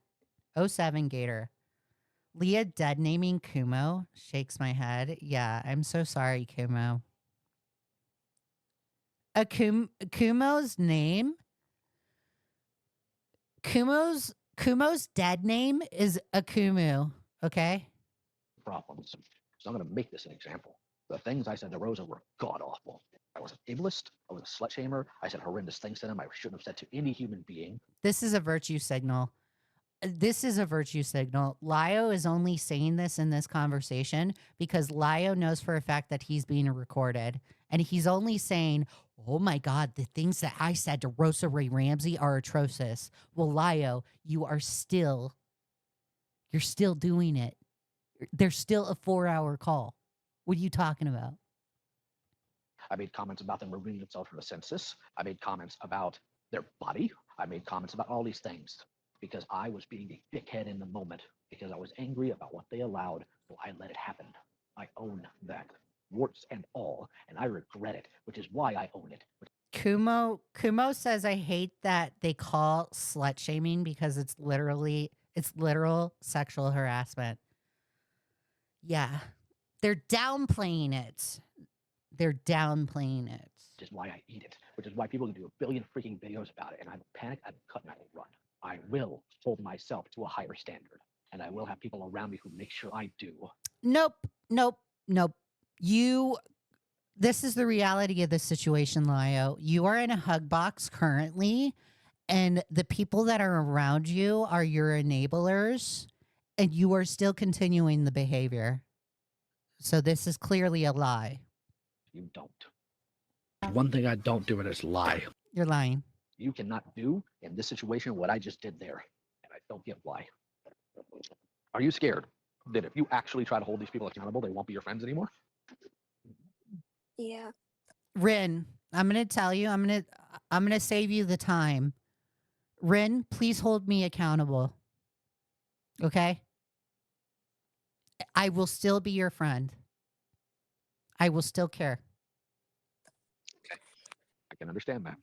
07 Gator. Leah dead naming Kumo shakes my head. Yeah, I'm so sorry, Kumo. Kumo's name? Kumo's dead name is Akumu, okay? problems. So I'm going to make this an example. The things I said to Rosa were god awful. I was an ableist. I was a slut shamer. I said horrendous things to them I shouldn't have said to any human being. This is a virtue signal. This is a virtue signal. Lio is only saying this in this conversation because Lio knows for a fact that he's being recorded. And he's only saying, oh my God, the things that I said to Rosa Ray Ramsey are atrocious. Well, Lio, you're still doing it. There's still a 4-hour call. What are you talking about? I made comments about them removing themselves from the census. I made comments about their body. I made comments about all these things because I was being a dickhead in the moment because I was angry about what they allowed, so I let it happen. I own that, warts and all, and I regret it, which is why I own it. Kumo says, I hate that they call slut shaming because it's literal sexual harassment. Yeah. They're downplaying it. They're downplaying it. Which is why I eat it, which is why people can do a billion freaking videos about it, and I will panic, I will cut, and I will run. I will hold myself to a higher standard, and I will have people around me who make sure I do. Nope. This is the reality of the situation, Lio. You are in a hug box currently, and the people that are around you are your enablers, and you are still continuing the behavior. So this is clearly a lie. You don't. One thing I don't do, and it's lie. You're lying. You cannot do in this situation what I just did there, and I don't get why. Are you scared that if you actually try to hold these people accountable, they won't be your friends anymore? Yeah. Rin, I'm going to tell you, I'm going to save you the time. Rin, please hold me accountable. Okay? I will still be your friend. I will still care. I can understand that.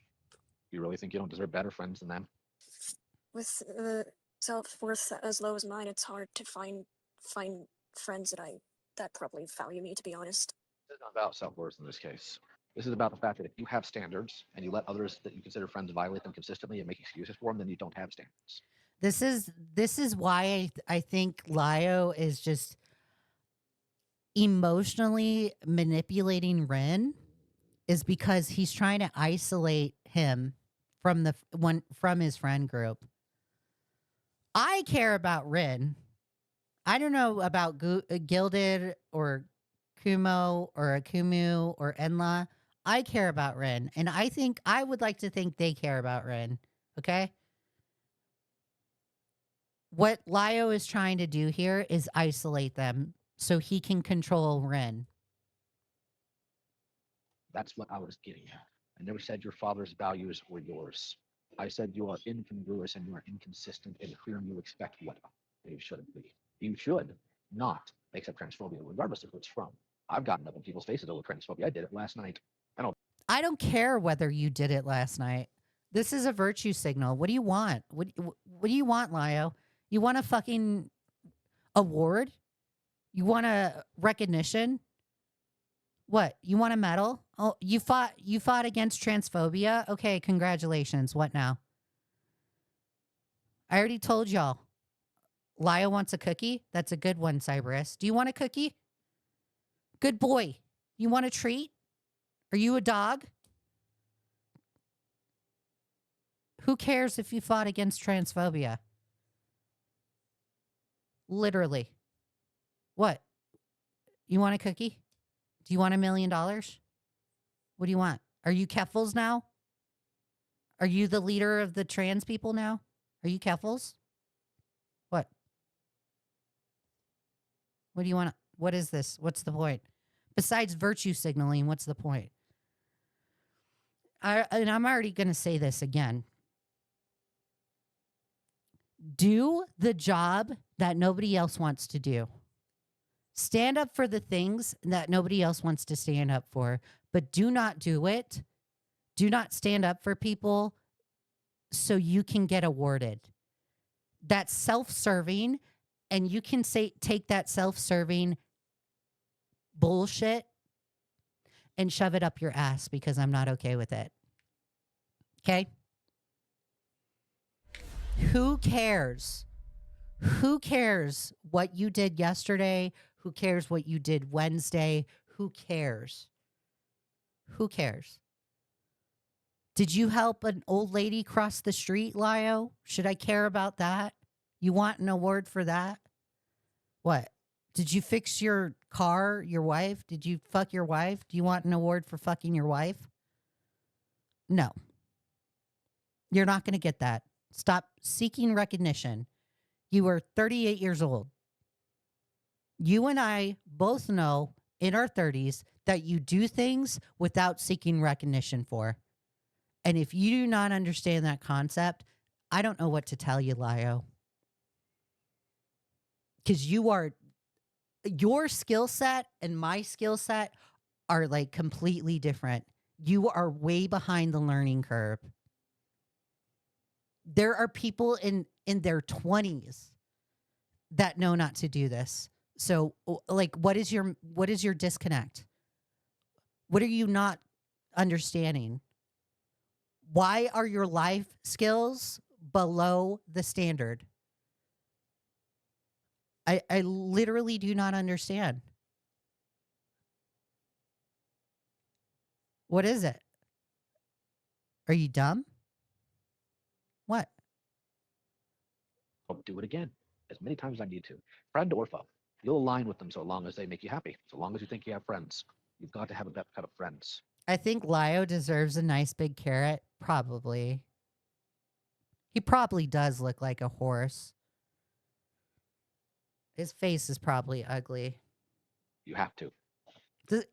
You really think you don't deserve better friends than them? with self-worth as low as mine, it's hard to find friends that probably value me, to be honest. This is not about self-worth in this case. This is about the fact that if you have standards and you let others that you consider friends violate them consistently and make excuses for them, then you don't have standards. This is why I think Lio is just emotionally manipulating Ren, is because he's trying to isolate him from his friend group. I care about Rin. I don't know about Gilded or Kumo or Akumu or Enla. I care about Rin, and I would like to think they care about Rin. Okay. What Lio is trying to do here is isolate them so he can control Rin. That's what I was getting at. I never said your father's values were yours. I said you are incongruous and you are inconsistent in whom you expect what you shouldn't be. You should not accept transphobia, regardless of who it's from. I've gotten up in people's faces over transphobia. I did it last night. I don't care whether you did it last night. This is a virtue signal. What do you want? What do you want, Lio? You want a fucking award? You want a recognition? What? You want a medal? Oh, you fought against transphobia? Okay, congratulations. What now? I already told y'all. Lio wants a cookie? That's a good one, Cyberus. Do you want a cookie? Good boy. You want a treat? Are you a dog? Who cares if you fought against transphobia? Literally. What? You want a cookie? Do you want $1 million? What do you want? Are you Keffels now? Are you the leader of the trans people now? Are you Keffels? What? What do you want? What is this? What's the point? Besides virtue signaling, what's the point? And I'm already going to say this again. Do the job that nobody else wants to do. Stand up for the things that nobody else wants to stand up for, but do not do it. Do not stand up for people so you can get awarded. That's self-serving, and you can take that self-serving bullshit and shove it up your ass, because I'm not okay with it. Okay? Who cares? Who cares what you did yesterday? Who cares what you did Wednesday? Who cares? Who cares? Did you help an old lady cross the street, Lio? Should I care about that? You want an award for that? What? Did you fix your car, your wife? Did you fuck your wife? Do you want an award for fucking your wife? No. You're not going to get that. Stop seeking recognition. You are 38 years old. You and I both know in our 30s that you do things without seeking recognition for. And if you do not understand that concept, I don't know what to tell you, Lio. Because your skill set and my skill set are like completely different. You are way behind the learning curve. There are people in their 20s that know not to do this. So like, what is your disconnect? What are you not understanding? Why are your life skills below the standard? I literally do not understand. What is it? Are you dumb? What? I'll do it again as many times as I need to. Friend or foe, you'll align with them so long as they make you happy. So long as you think you have friends, you've got to have that kind of friends. I think Lio deserves a nice big carrot. Probably. He probably does look like a horse. His face is probably ugly. You have to.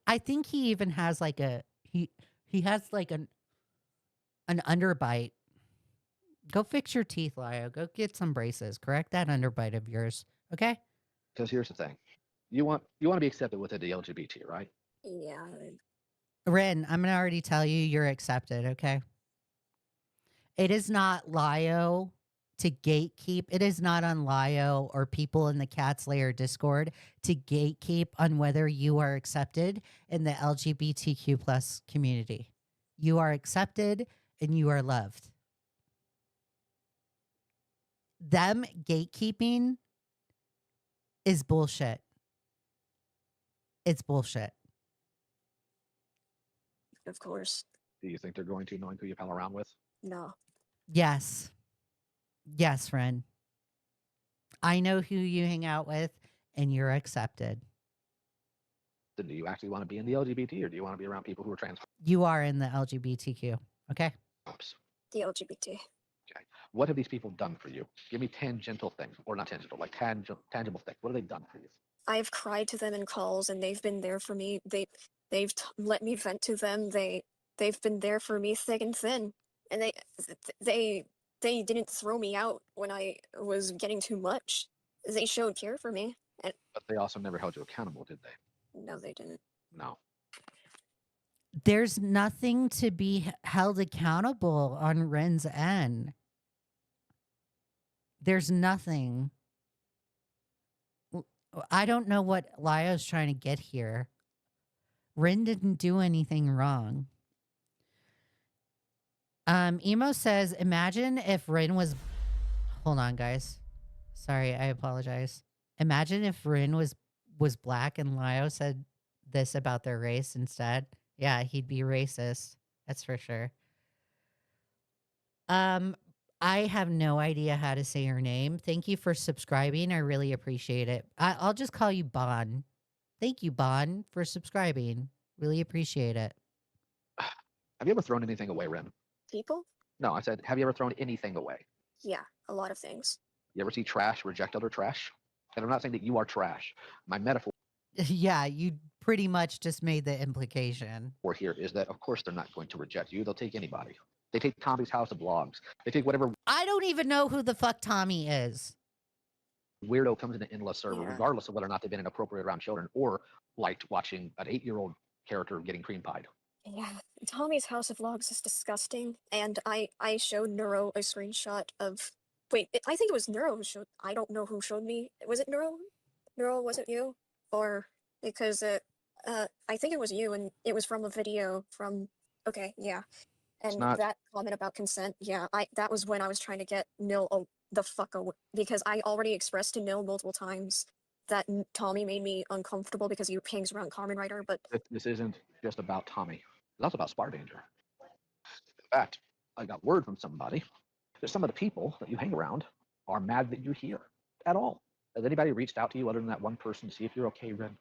I think he even has like he has like an underbite. Go fix your teeth, Lio. Go get some braces. Correct that underbite of yours. Okay? Because here's the thing. You want to be accepted within the LGBT, right? Yeah. Ren, I'm gonna already tell you you're accepted, okay? It is not Lio to gatekeep. It is not on Lio or people in the Cat's Lair Discord to gatekeep on whether you are accepted in the LGBTQ plus community. You are accepted and you are loved. Them gatekeeping is bullshit. It's bullshit. Of course. Do you think they're going to, knowing who you pal around with? No. Yes. Yes, friend. I know who you hang out with and you're accepted. Then do you actually want to be in the LGBT, or do you want to be around people who are trans? You are in the LGBTQ. Okay. Oops. The LGBT. What have these people done for you? Give me tangential things, or not tangential, like tangible things. What have they done for you? I've cried to them in calls, and they've been there for me. They've let me vent to them. They've been there for me thick and thin, and they didn't throw me out when I was getting too much. They showed care for me, and But they also never held you accountable, did they? no, they didn't. No. There's nothing to be held accountable on Ren's end. There's nothing. I don't know what Lio's trying to get here. Ren didn't do anything wrong. Emo says, imagine if Ren was... Hold on, guys. Sorry, I apologize. Imagine if Ren was black and Lio said this about their race instead. Yeah, he'd be racist. That's for sure. I have no idea how to say your name. Thank you for subscribing. I really appreciate it. I'll just call you Bon. Thank you, Bon, for subscribing. Really appreciate it. Have you ever thrown anything away, Ren? People? No, I said, have you ever thrown anything away? Yeah, a lot of things. You ever see trash reject other trash? And I'm not saying that you are trash. My metaphor Yeah, you pretty much just made the implication. here is that, of course, they're not going to reject you. They'll take anybody. They take Tommy's House of Blogs. They take whatever I don't even know who the fuck Tommy is. weirdo comes in an endless server, Yeah. regardless of whether or not they've been inappropriate around children or liked watching an 8-year-old character getting cream pied. Yeah, Tommy's House of Logs is disgusting, and I showed Neuro a screenshot of. Wait, I think it was Neuro who showed. I don't know who showed me. Was it Neuro? Neuro, was it you? Or because I think it was you, and it was from a video from. Okay, yeah, and not- that comment about consent. Yeah, that was when I was trying to get Nil the fuck away, because I already expressed to Nil multiple times that Tommy made me uncomfortable because he hangs around Carmen Rider, but This isn't just about Tommy. It's also about Spar Danger. In fact, I got word from somebody that some of the people that you hang around are mad that you're here at all. Has anybody reached out to you other than that one person to see if you're okay, Ren?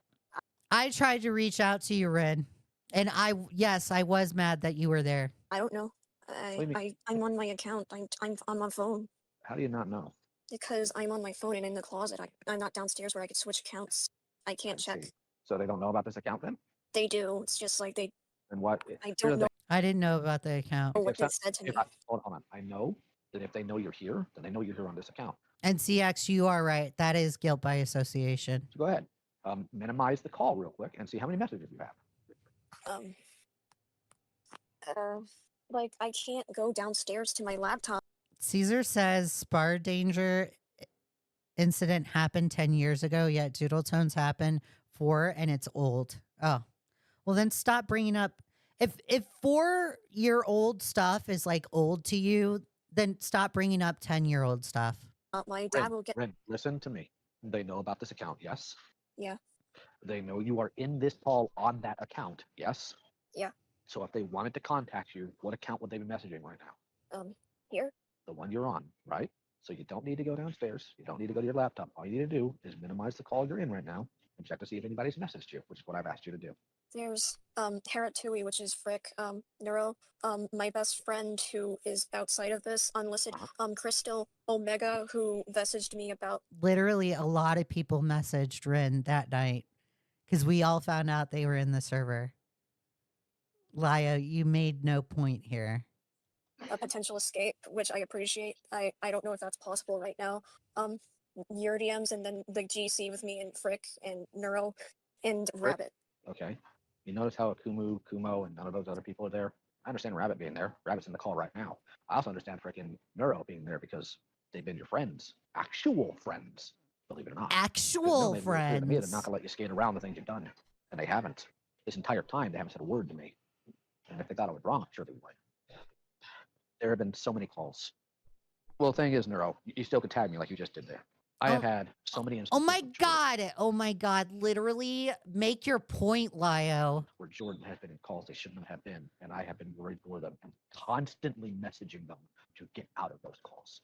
I tried to reach out to you, Ren. And yes, I was mad that you were there. I don't know. do you mean? I'm on my account. I'm on my phone How do you not know? because I'm on my phone and in the closet. I'm not downstairs where I could switch accounts. I can't I check. see. So they don't know about this account then? They do. It's just like they. And what? I here's don't the know I didn't know about the account. what If they that- said to me. Hold on. I know that if they know you're here, then they know you're here on this account. And CX, you are right. That is guilt by association. So go ahead. Minimize the call real quick and see how many messages you have. Like I can't go downstairs to my laptop. Caesar says Spar Danger incident happened 10 years ago, yet Doodle Tones happened 4 and it's old. Oh, well then stop bringing up. If 4-year-old stuff is like old to you, then stop bringing up 10-year-old stuff. My dad will get. Ren, listen to me. They know about this account, yes? Yeah. They know you are in this call on that account, yes? Yeah. So if they wanted to contact you, what account would they be messaging right now? Here. The one you're on, right? So you don't need to go downstairs. You don't need to go to your laptop. All you need to do is minimize the call you're in right now and check to see if anybody's messaged you, which is what I've asked you to do. There's Haratui, which is Frick, Neuro, my best friend who is outside of this, unlisted, Crystal, Omega, who messaged me about. Literally, a lot of people messaged Ren that night because we all found out they were in the server. Lio, you made no point here. A potential escape, which I appreciate. I don't know if that's possible right now. Your DMs and then the GC with me and Frick and Neuro and Rabbit. Okay. You notice how Kumo, and none of those other people are there? I understand Rabbit being there. Rabbit's in the call right now. I also understand freaking Neuro being there because They've been your friends, actual friends, believe it or not. 'Cause Nil Actual made it very clear to me they're not friends. gonna let you skate around the things you've done, and they haven't. This entire time, they haven't said a word to me. And if they thought I was wrong, I'm sure they would. There have been so many calls. Well, the thing is, Neuro, you still could tag me like you just did there. I have Oh, had so many oh instances my with Jordan God. Oh my God. Literally make your point, Lio. where Jordan has been in calls they shouldn't have been, and I have been worried for them and constantly messaging them to get out of those calls.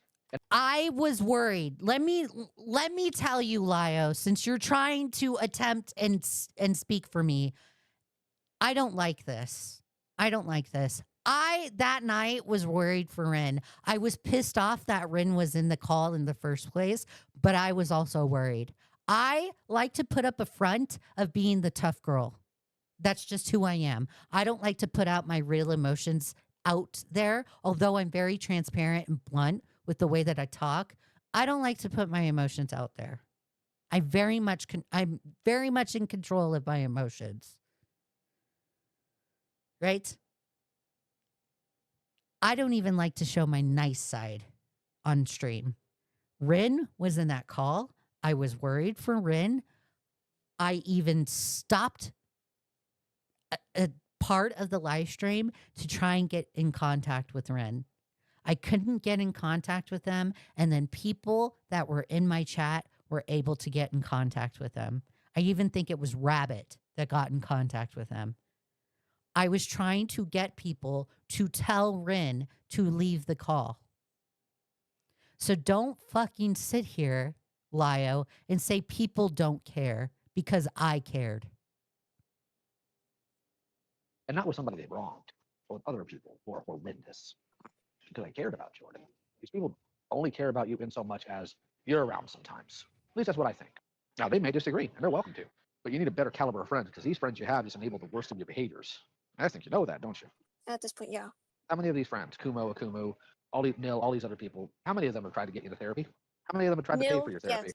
I was worried. Let me tell you, Lio, since you're trying to attempt and speak for me, I don't like this. I don't like this. I that night was worried for Rin. I was pissed off that Rin was in the call in the first place, but I was also worried. I like to put up a front of being the tough girl. That's just who I am. I don't like to put out my real emotions out there, although I'm very transparent and blunt with the way that I talk. I don't like to put my emotions out there. I'm very much in control of my emotions. Right? I don't even like to show my nice side on stream. Rin was in that call. I was worried for Rin. I even stopped a part of the live stream to try and get in contact with Rin. I couldn't get in contact with them. And then people that were in my chat were able to get in contact with them. I even think it was Rabbit that got in contact with them. I was trying to get people to tell Rin to leave the call. So don't fucking sit here, Lio, and say people don't care because I cared. And not with somebody they wronged, but with other people who are horrendous. Because I cared about Jordan. These people only care about you in so much as you're around sometimes. At least that's what I think. Now, they may disagree, and they're welcome to. But you need a better caliber of friends because these friends you have just enable the worst of your behaviors. I think you know that, don't you? At this point, yeah. How many of these friends, Kumo, Akumu, all these Nil, all these other people, how many of them have tried to get you to therapy? How many of them have tried to pay Nil, for your yes. therapy?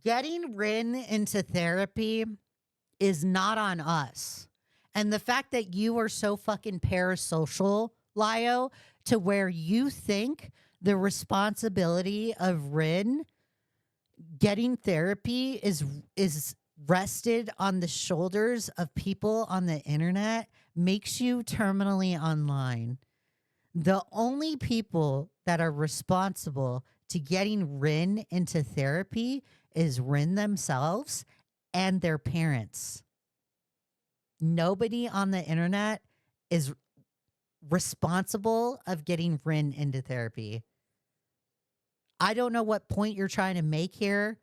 Getting Rin into therapy is not on us. And the fact that you are so fucking parasocial, Lio, to where you think the responsibility of Rin getting therapy is rested on the shoulders of people on the internet makes you terminally online. The only people that are responsible to getting Rin into therapy is Rin themselves and their parents. Nobody on the internet is responsible of getting Rin into therapy. I don't know what point you're trying to make here.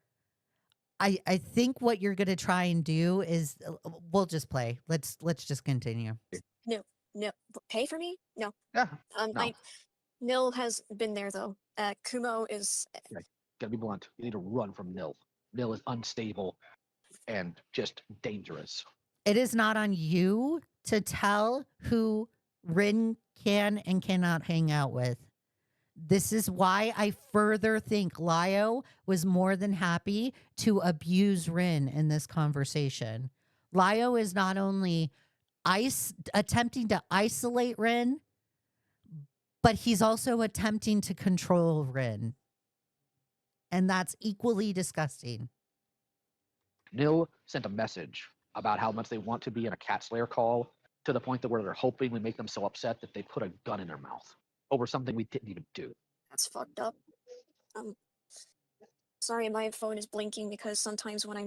I think what you're going to try and do is we'll just play. Let's just continue. No. Pay for me? No. Yeah. No. Nil has been there though. Kumo is Gotta be blunt. You need to run from Nil. Nil is unstable and just dangerous. It is not on you to tell who Rin can and cannot hang out with. This is why I further think Lio was more than happy to abuse Rin in this conversation. Lio is not only attempting to isolate Rin, but he's also attempting to control Rin. And that's equally disgusting. Nil sent a message about how much they want to be in a cat slayer call to the point that where they're hoping we make them so upset that they put a gun in their mouth over something we didn't even do. that's fucked up. Sorry, my phone is blinking because sometimes when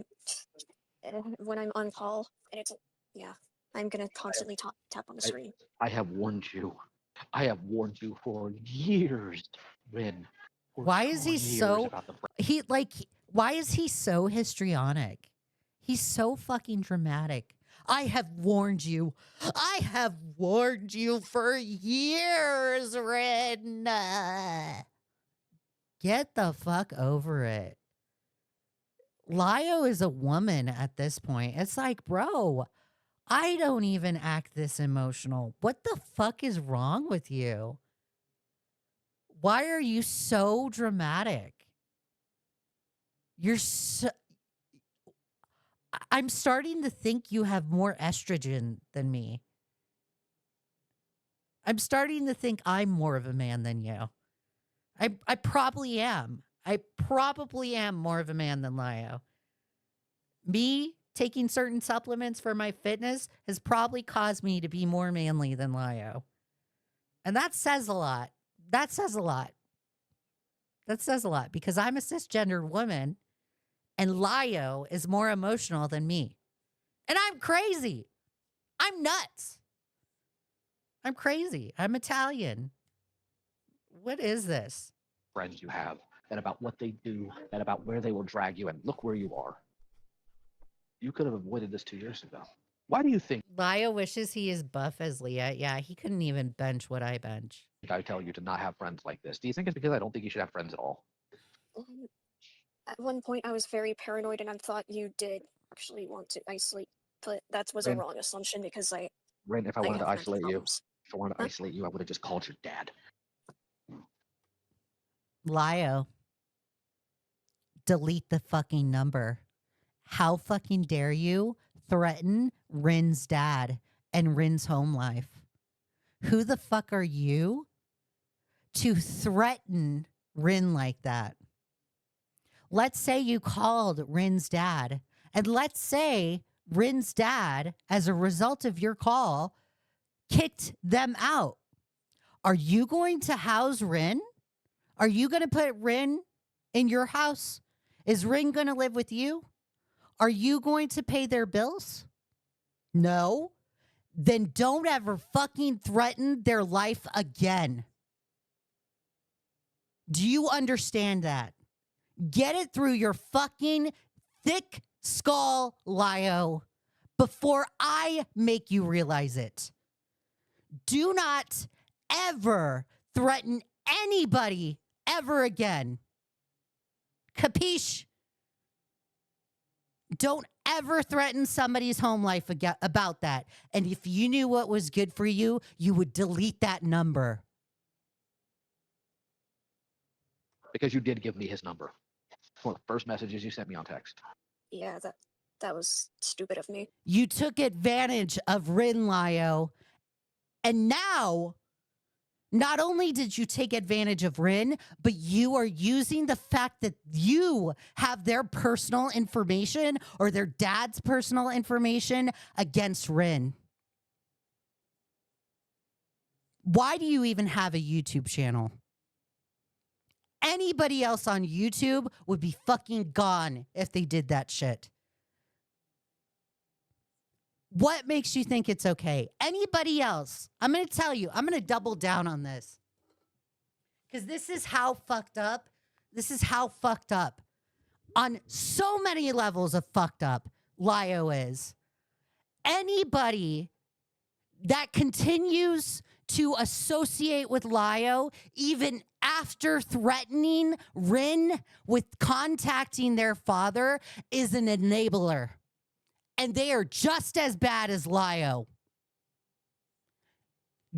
I'm on call and it's I'm gonna constantly tap on the screen. I have warned you. I have warned you for years, Rin. Why is he so why is he so histrionic? He's so fucking dramatic. I have warned you. I have warned you for years, Rin. Get the fuck over it. Lio is a woman at this point. It's like, bro, I don't even act this emotional. What the fuck is wrong with you? Why are you so dramatic? I'm starting to think you have more estrogen than me. I'm starting to think I'm more of a man than you. I probably am. I probably am more of a man than Lio. Me taking certain supplements for my fitness has probably caused me to be more manly than Lio. And that says a lot. That says a lot. That says a lot because I'm a cisgendered woman and Lio is more emotional than me. And I'm crazy. I'm nuts. I'm crazy. I'm Italian. What is this? Friends you have, and about what they do, and about where they will drag you, and look where you are. You could have avoided this 2 years ago. Why do you think Lio wishes he is buff as Leah. Yeah, he couldn't even bench what I bench. I tell you to not have friends like this? Do you think it's because I don't think you should have friends at all? At one point, I was very paranoid, and I thought you did actually want to isolate, but that was a Rin, wrong assumption because Rin, if I I wanted to have mental isolate you, problems. if I wanted to Huh? isolate you, I would have just called your dad. Lio, delete the fucking number. How fucking dare you threaten Rin's dad and Rin's home life? Who the fuck are you to threaten Rin like that? Let's say you called Rin's dad, and let's say Rin's dad, as a result of your call, kicked them out. Are you going to house Rin? Are you going to put Rin in your house? Is Rin going to live with you? Are you going to pay their bills? No. Then don't ever fucking threaten their life again. Do you understand that? Get it through your fucking thick skull, Lio, before I make you realize it. Do not ever threaten anybody ever again. Capiche? Don't ever threaten somebody's home life about that. And if you knew what was good for you, you would delete that number. Because you did give me his number. One of the first messages you sent me on text. Yeah, that was stupid of me. You took advantage of Rin, Lio. And now, not only did you take advantage of Rin, but you are using the fact that you have their personal information or their dad's personal information against Rin. Why do you even have a YouTube channel? Anybody else on YouTube would be fucking gone if they did that shit. What makes you think it's okay? Anybody else? I'm going to tell you, I'm going to double down on this. Because this is how fucked up. This is how fucked up. On so many levels of fucked up, Lio is. Anybody that continues to associate with Lio, even after threatening Rin with contacting their father, is an enabler. And they are just as bad as Lio.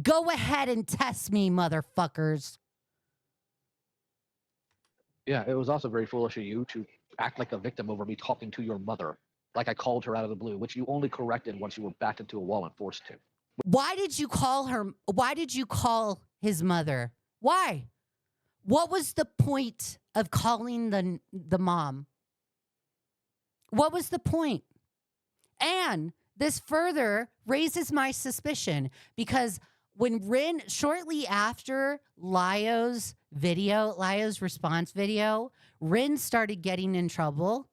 Go ahead and test me, motherfuckers. Yeah, it was also very foolish of you to act like a victim over me talking to your mother, like I called her out of the blue, which you only corrected once you were backed into a wall and forced to. Why did you call her? Why did you call his mother? Why? What was the point of calling the mom? What was the point? And this further raises my suspicion because when Rin, shortly after Lio's response video, Rin started getting in trouble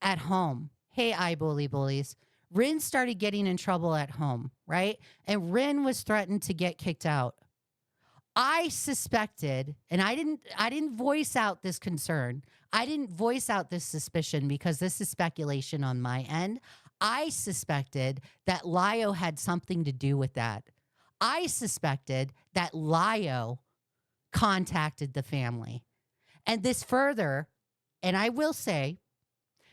at home. Hey, bullies. Rin started getting in trouble at home, right? And Rin was threatened to get kicked out. I suspected, and I didn't voice out this concern. I didn't voice out this suspicion because this is speculation on my end. I suspected that Lio had something to do with that. I suspected that Lio contacted the family. And this further, and I will say,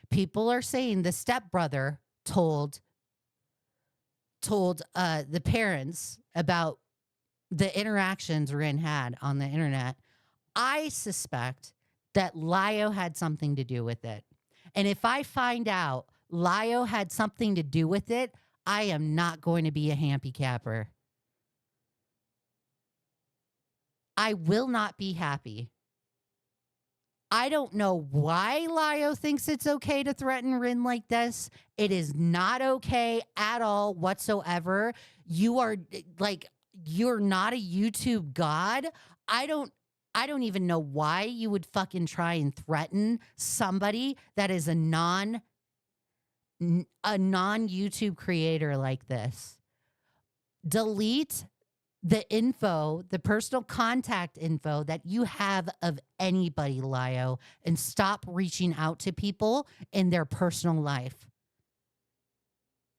people are saying the stepbrother told the parents about the interactions Rin had on the internet. I suspect that Lio had something to do with it. And if I find out Lio had something to do with it, I am not going to be a handicapper. I will not be happy. I don't know why Lio thinks it's okay to threaten Rin like this. It is not okay at all whatsoever. You are like, you're not a YouTube god. I don't I don't even know why you would fucking try and threaten somebody that is a non YouTube creator like this. Delete the info, the personal contact info that you have of anybody, Lio, and stop reaching out to people in their personal life.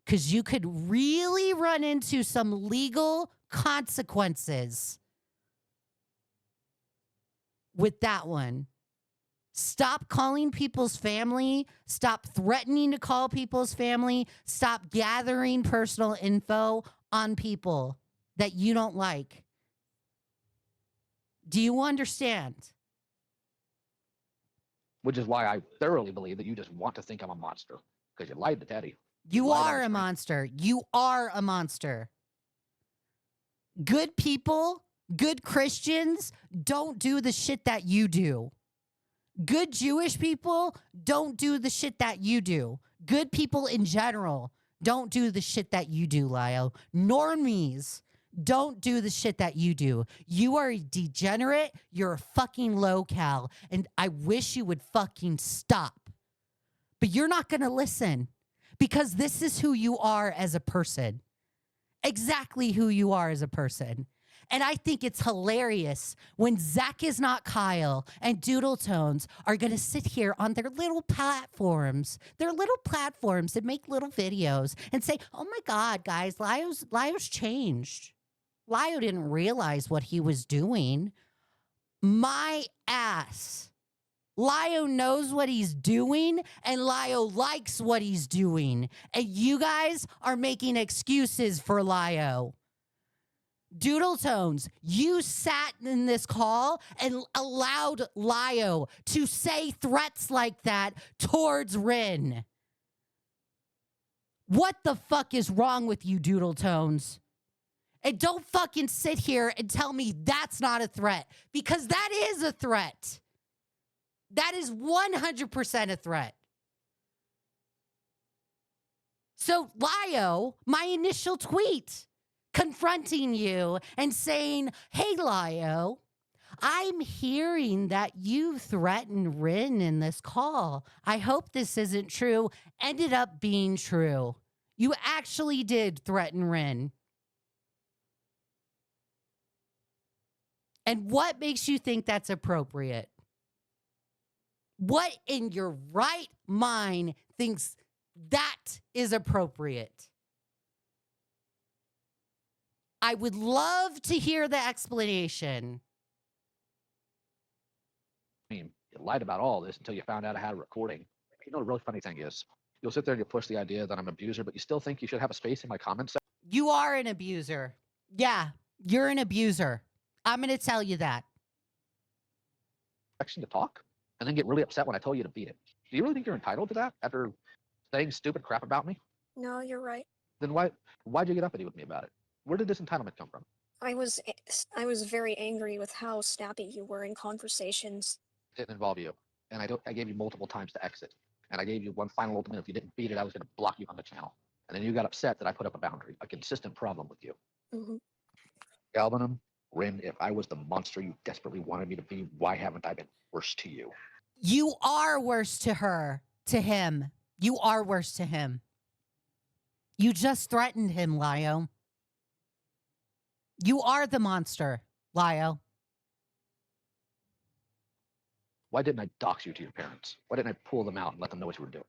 Because you could really run into some legal consequences with that one. Stop calling people's family. Stop threatening to call people's family. Stop gathering personal info on people that you don't like. Do you understand? Which is why I thoroughly believe that you just want to think I'm a monster because you lied to Teddy. You lied on are a screen. monster. You are a monster. Good people, good Christians don't do the shit that you do. Good Jewish people don't do the shit that you do. Good people in general don't do the shit that you do, Lio. Normies don't do the shit that you do. You are a degenerate. You're a fucking Lolgal. And I wish you would fucking stop. But you're not going to listen because this is who you are as a person. Exactly who you are as a person. And I think it's hilarious when Zach is not Kyle and Doodle Tones are going to sit here on their little platforms and make little videos and say, oh my God, guys, Lio's changed. Lio didn't realize what he was doing. My ass. Lio knows what he's doing and Lio likes what he's doing. And you guys are making excuses for Lio. Doodle Tones, you sat in this call and allowed Lio to say threats like that towards Rin. What the fuck is wrong with you, Doodle Tones? And don't fucking sit here and tell me that's not a threat, because that is a threat. That is 100% a threat. So, Lio, my initial tweet confronting you and saying, hey, Lio, I'm hearing that you threatened Rin in this call. I hope this isn't true. Ended up being true. You actually did threaten Rin. And what makes you think that's appropriate? What in your right mind thinks that is appropriate? I would love to hear the explanation. I mean, you lied about all this until you found out I had a recording. You know, the really funny thing is, you'll sit there and you push the idea that I'm an abuser, but you still think you should have a space in my comments You are an abuser. Yeah, you're an abuser. I'm going to tell you that. section to talk, and then get really upset when I tell you to beat it. Do you really think you're entitled to that after saying stupid crap about me? No, you're right. Then why'd you get uppity with me about it? Where did this entitlement come from? I was very angry with how snappy you were in conversations. It didn't involve you, and I gave you multiple times to exit, and I gave you one final ultimatum. If you didn't beat it, I was going to block you on the channel. And then you got upset that I put up a boundary, a consistent problem with you. Mm-hmm. Galbanum, Rin, if I was the monster you desperately wanted me to be, why haven't I been worse to you? You are worse to her, to him. You are worse to him. You just threatened him, Lio. You are the monster, Lio. Why didn't I dox you to your parents? Why didn't I pull them out and let them know what you were doing?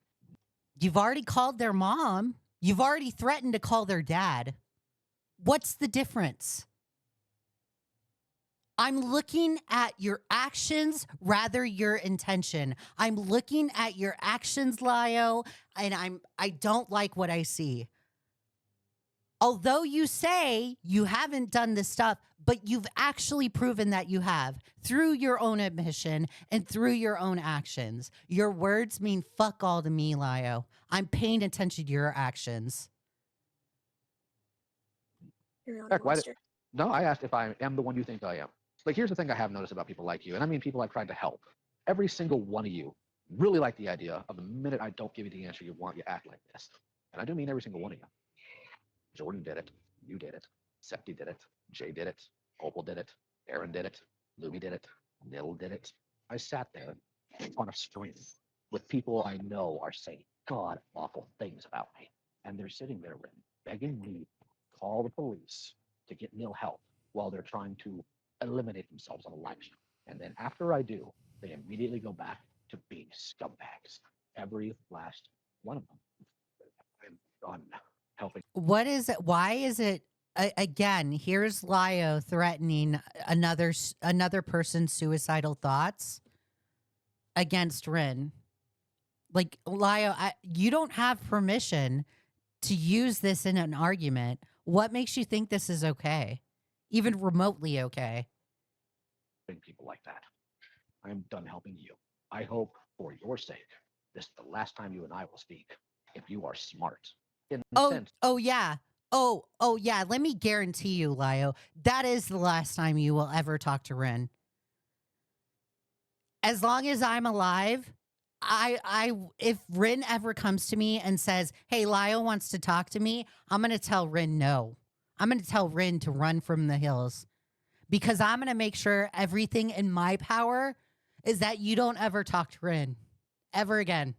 You've already called their mom. You've already threatened to call their dad. What's the difference? I'm looking at your actions rather your intention. I'm looking at your actions, Lio, and I don't like what I see. Although you say you haven't done this stuff, but you've actually proven that you have through your own admission and through your own actions. Your words mean fuck all to me, Lio. I'm paying attention to your actions. You're not a Heck, why monster. No, I asked if I am the one you think I am. Like, here's the thing I have noticed about people like you, and I mean people I've tried to help. every single one of you really like the idea of the minute I don't give you the answer you want, you act like this. And I do mean every single one of you. Jordan did it. You did it. Septi did it. Jay did it. Opal did it. Aaron did it. Luby did it. Nil did it. I sat there on a stream with people I know are saying god awful things about me. And they're sitting there begging me to call the police to get Nil help while they're trying to eliminate themselves on a live stream. And then after I do, they immediately go back to being scumbags. Every last one of them. I'm done helping. What is it? Why is it? Again, here's Lio threatening another person's suicidal thoughts against Rin. Like, Lio, you don't have permission to use this in an argument. What makes you think this is okay? Even remotely okay? People like that. I am done helping you. I hope for your sake, this is the last time you and I will speak. If you are smart. In the sense, yeah. Oh, yeah. Let me guarantee you, Lio, that is the last time you will ever talk to Rin. As long as I'm alive, if Rin ever comes to me and says, hey, Lio wants to talk to me, I'm going to tell Rin no. I'm going to tell Rin to run from the hills, because I'm going to make sure everything in my power is that you don't ever talk to Rin ever again.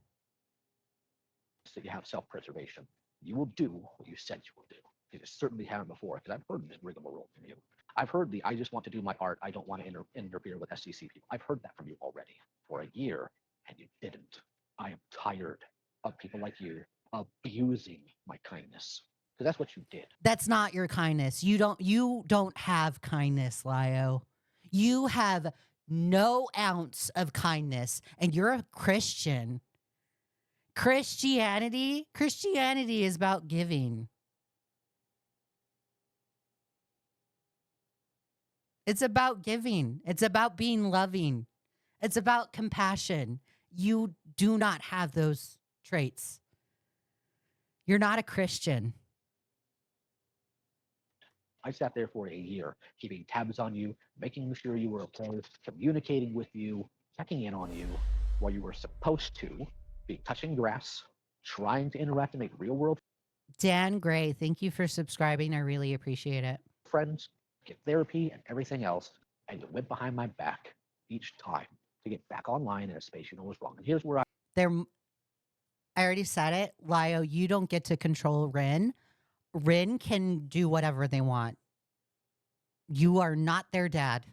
so you have self-preservation. You will do what you said you will do. You certainly haven't before, because I've heard this rigmarole from you. I've heard I just want to do my art. I don't want to interfere with SCC people. I've heard that from you already for a year, and you didn't. I am tired of people like you abusing my kindness, because that's what you did. That's not your kindness. You don't have kindness, Lio. You have no ounce of kindness, and you're a Christian. Christianity is about giving. It's about giving. It's about being loving. It's about compassion. You do not have those traits. You're not a Christian. I sat there for a year, keeping tabs on you, making sure you were okay, communicating with you, checking in on you, while you were supposed to be touching grass, trying to interact and make real world Dan Gray, thank you for subscribing. I really appreciate it. friends, get therapy and everything else, and you went behind my back each time to get back online in a space you know was wrong. And here's where I already said it. Lio, you don't get to control Rin. Rin can do whatever they want. You are not their dad.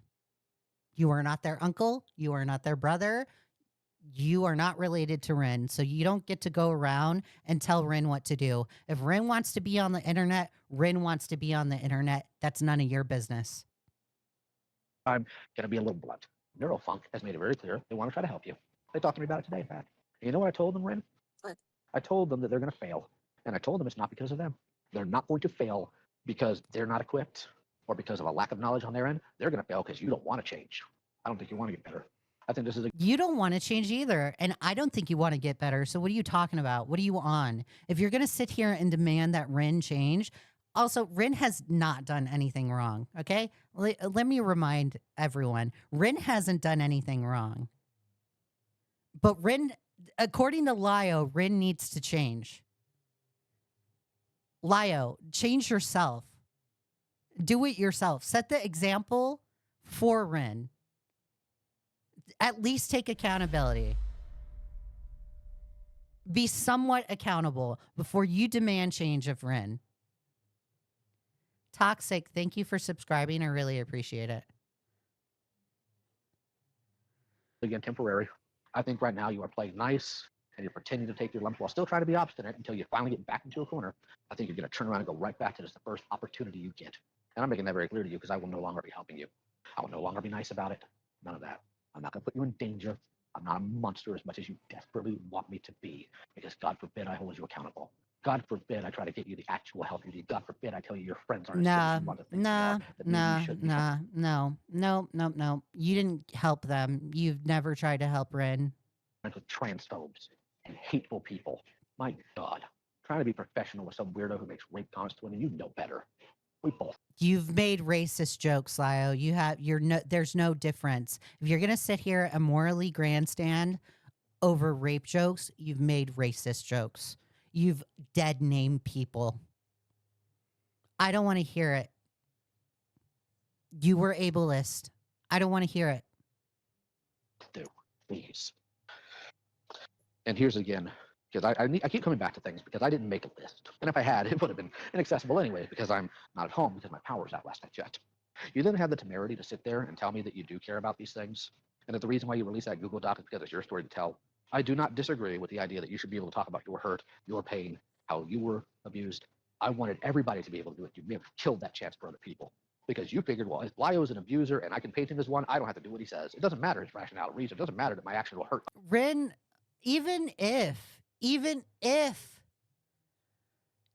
You are not their uncle. You are not their brother. You are not related to Rin. So you don't get to go around and tell Rin what to do. If Rin wants to be on the internet, Rin wants to be on the internet. That's none of your business. I'm going to be a little blunt. Neurofunk has made it very clear they want to try to help you. They talked to me about it today, in fact. And you know what I told them, Rin? What? I told them that they're going to fail. And I told them it's not because of them. They're not going to fail because they're not equipped or because of a lack of knowledge on their end. They're going to fail because you don't want to change. I don't think you want to get better. I think this is You don't want to change either. And I don't think you want to get better. So what are you talking about? What are you on? If you're going to sit here and demand that Rin change, also, Rin has not done anything wrong. Okay. Let me remind everyone, Rin hasn't done anything wrong. But Rin, according to Lio, Rin needs to change. Lio, change yourself. Do it yourself. Set the example for Rin. At least take accountability. Be somewhat accountable before you demand change of Rin. Toxic, thank you for subscribing. I really appreciate it. again temporary. I think right now you are playing nice and you're pretending to take your lumps while still trying to be obstinate until you finally get back into a corner. I think you're going to turn around and go right back to this the first opportunity you get. And I'm making that very clear to you because I will no longer be helping you. I will no longer be nice about it. None of that. I'm not going to put you in danger. I'm not a monster as much as you desperately want me to be, because God forbid I hold you accountable. God forbid I try to get you the actual help you need. God forbid I tell you your friends aren't as good as you want to think they are, that maybe you should be helping No. You didn't help them. You've never tried to help Rin. with transphobes and hateful people. My God. Trying to be professional with some weirdo who makes rape comments to women, you know better. We both. You've made racist jokes, Lio. There's no difference. If you're gonna sit here and morally grandstand over rape jokes, you've made racist jokes. You've dead named people. I don't want to hear it. You were ableist. I don't want to hear it. Do, please. And here's again, because I keep coming back to things because I didn't make a list. And if I had, it would have been inaccessible anyways because I'm not at home because my power's out last night yet. You then have the temerity to sit there and tell me that you do care about these things and that the reason why you release that Google Doc is because it's your story to tell. I do not disagree with the idea that you should be able to talk about your hurt, your pain, how you were abused. I wanted everybody to be able to do it. You may have killed that chance for other people because you figured, well, if Lio is an abuser and I can paint him as one, I don't have to do what he says. It doesn't matter his rationale, reason. It doesn't matter that my action will hurt. Rin, even if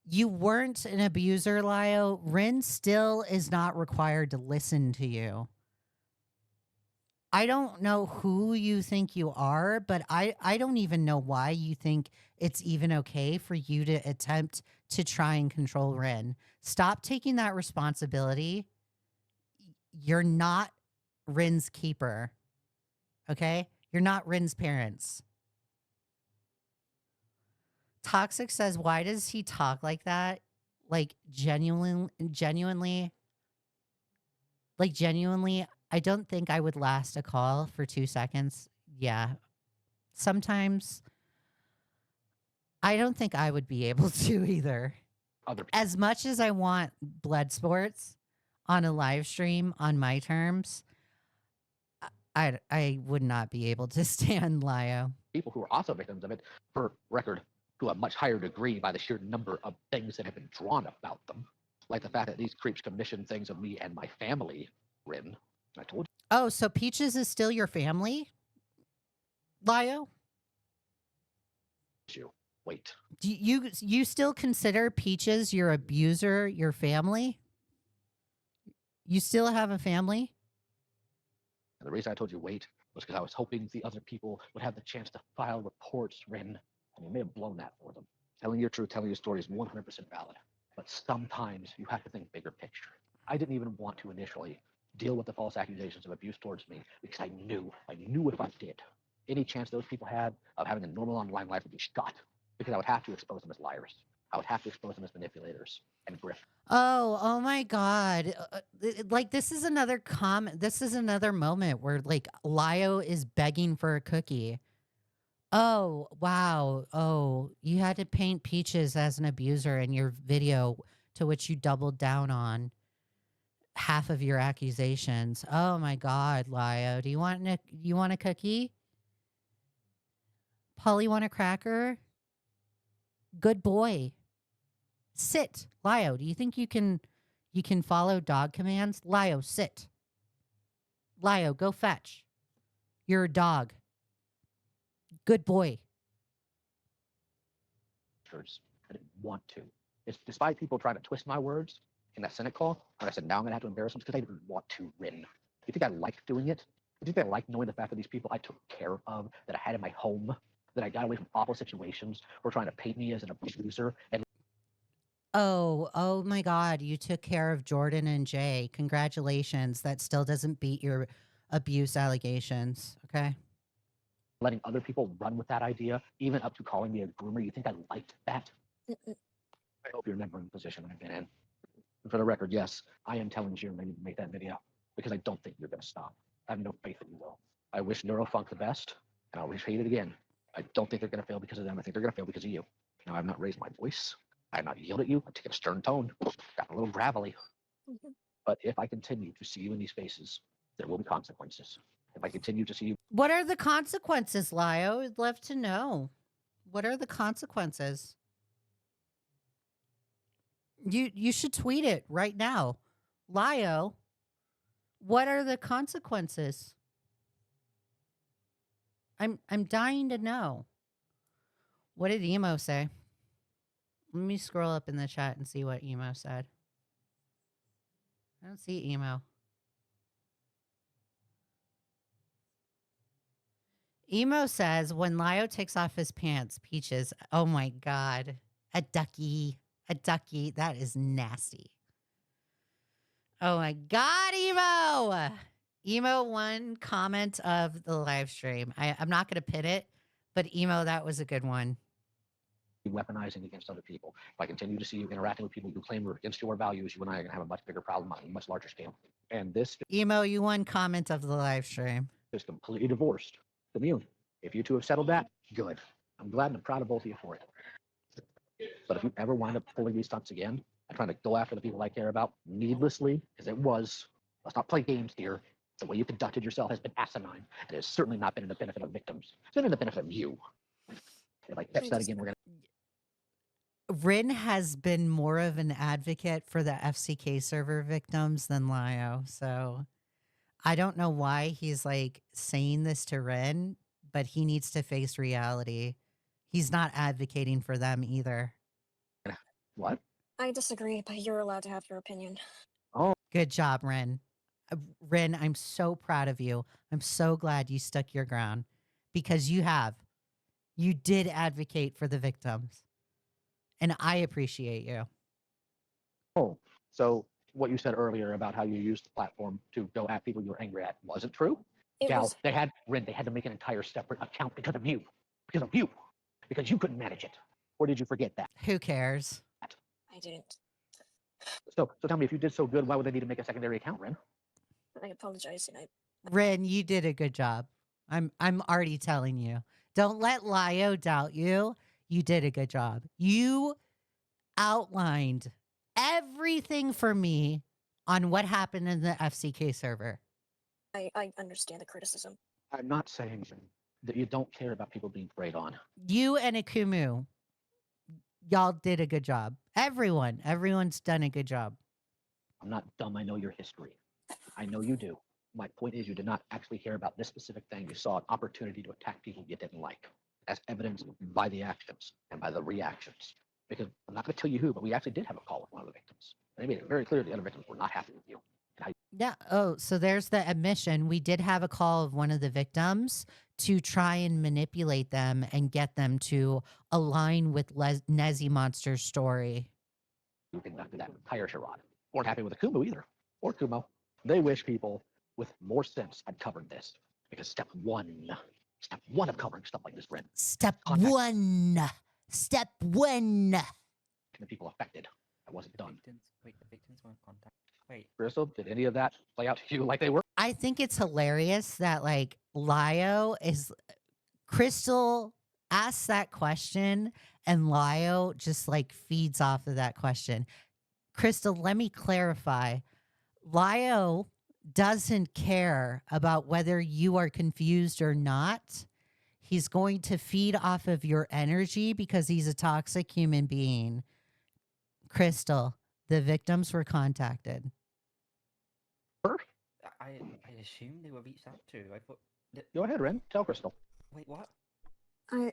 you weren't an abuser, Lio, Rin still is not required to listen to you. I don't know who you think you are, but I don't even know why you think it's even okay for you to attempt to try and control Rin. Stop taking that responsibility. You're not Rin's keeper. Okay? You're not Rin's parents. Toxic says, why does he talk like that? Like genuinely, I don't think I would last a call for 2 seconds. Yeah. Sometimes I don't think I would be able to either. As much as I want blood sports on a live stream on my terms, I would not be able to stand Lio. People who are also victims of it, for record, to a much higher degree by the sheer number of things that have been drawn about them. Like the fact that these creeps commission things of me and my family, Rin. I told you. Oh, so Peaches is still your family, Lio? Wait. Do you still consider Peaches your abuser, your family? You still have a family? And the reason I told you wait was because I was hoping the other people would have the chance to file reports, Rin. And you may have blown that for them. Telling your truth, telling your story is 100% valid. But sometimes you have to think bigger picture. I didn't even want to initially deal with the false accusations of abuse towards me because I knew if I did, any chance those people had of having a normal online life would be shot because I would have to expose them as liars. I would have to expose them as manipulators and grift. Oh my God. Like this is another this is another moment where like Lio is begging for a cookie. Oh, wow. Oh, you had to paint Peaches as an abuser in your video to which you doubled down on half of your accusations. Oh my God, Lio. Do you want a cookie? Polly want a cracker? Good boy. Sit. Lio, do you think you can follow dog commands? Lio, sit. Lio, go fetch. You're a dog. Good boy. I didn't want to. It's despite people trying to twist my words in that Senate call, when I said now I'm gonna have to embarrass them because I didn't want to win. You think I liked doing it? You think I liked knowing the fact that these people I took care of, that I had in my home, that I got away from awful situations, were trying to paint me as an abuser and Oh my God. You took care of Jordan and Jay. Congratulations. That still doesn't beat your abuse allegations. Okay. letting other people run with that idea, even up to calling me a groomer? You think I liked that? I hope you remember the position I've been in. And for the record, yes, I am telling June I need to make that video because I don't think you're going to stop. I have no faith that you will. I wish Neurofunk the best, and I'll repeat it again. I don't think they're going to fail because of them. I think they're going to fail because of you. Now, I've not raised my voice. I have not yelled at you. I've taken a stern tone, got a little gravelly. But if I continue to see you in these spaces, there will be consequences. If I continue to see you. What are the consequences, Lio? I'd love to know. What are the consequences? You should tweet it right now. Lio, what are the consequences? I'm dying to know. What did Emo say? Let me scroll up in the chat and see what Emo said. I don't see Emo. Emo says, when Lio takes off his pants, Peaches, oh my God, a ducky, that is nasty. Oh my God, Emo! Emo, one comment of the live stream. I'm not going to pin it, but Emo, that was a good one. Weaponizing against other people. If I continue to see you interacting with people who claim are against your values, you and I are going to have a much bigger problem on a much larger scale. And this Emo, you won comment of the live stream. is completely divorced from you. If you two have settled that, good. I'm glad and I'm proud of both of you for it. But if you ever wind up pulling these stunts again and trying to go after the people I care about needlessly, because let's not play games here. The way you conducted yourself has been asinine, and it has certainly not been in the benefit of victims. It's been in the benefit of you. If I catch that again, we're going to. Rin has been more of an advocate for the FCK server victims than Lio. So I don't know why he's like saying this to Rin, but he needs to face reality. He's not advocating for them either. What? I disagree, but you're allowed to have your opinion. Oh, Good job, Rin. Rin, I'm so proud of you. I'm so glad you stuck your ground because you have. You did advocate for the victims. And I appreciate you. oh. So what you said earlier about how you used the platform to go at people you were angry at wasn't true? It Gal, was, they had to make an entire separate account because of you. Because you couldn't manage it. Or did you forget that? Who cares? I didn't. So tell me, if you did so good, why would they need to make a secondary account, Ren? I apologize, and Rin, you did a good job. I'm already telling you. Don't let Lio doubt you. You did a good job. You outlined everything for me on what happened in the FCK server. I understand the criticism. I'm not saying that you don't care about people being preyed on. You and Akumu, y'all did a good job. Everyone's done a good job. I'm not dumb. I know your history. I know you do. My point is, you did not actually care about this specific thing. You saw an opportunity to attack people you didn't like, as evidenced by the actions and by the reactions. Because I'm not going to tell you who, but we actually did have a call with one of the victims. They made it very clear the other victims were not happy with you. Yeah. Oh, so there's the admission. We did have a call of one of the victims to try and manipulate them and get them to align with Nezzy Monster's story. You conducted that entire charade. Weren't happy with Akumu either, or Kumo. They wish people with more sense had covered this. Because step one of covering stuff like this, Ren, Step Contact. one. Step one. the people affected. That wasn't done. Wait, the victims weren't contacted. Wait. Crystal, did any of that play out to you like they were? I think it's hilarious that like Lio is Crystal asks that question and Lio just like feeds off of that question. Crystal, let me clarify. Lio doesn't care about whether you are confused or not. He's going to feed off of your energy because he's a toxic human being. Crystal, the victims were contacted. I assumed they were reached out to. I thought. Go ahead, Ren. Tell Crystal. Wait, what? I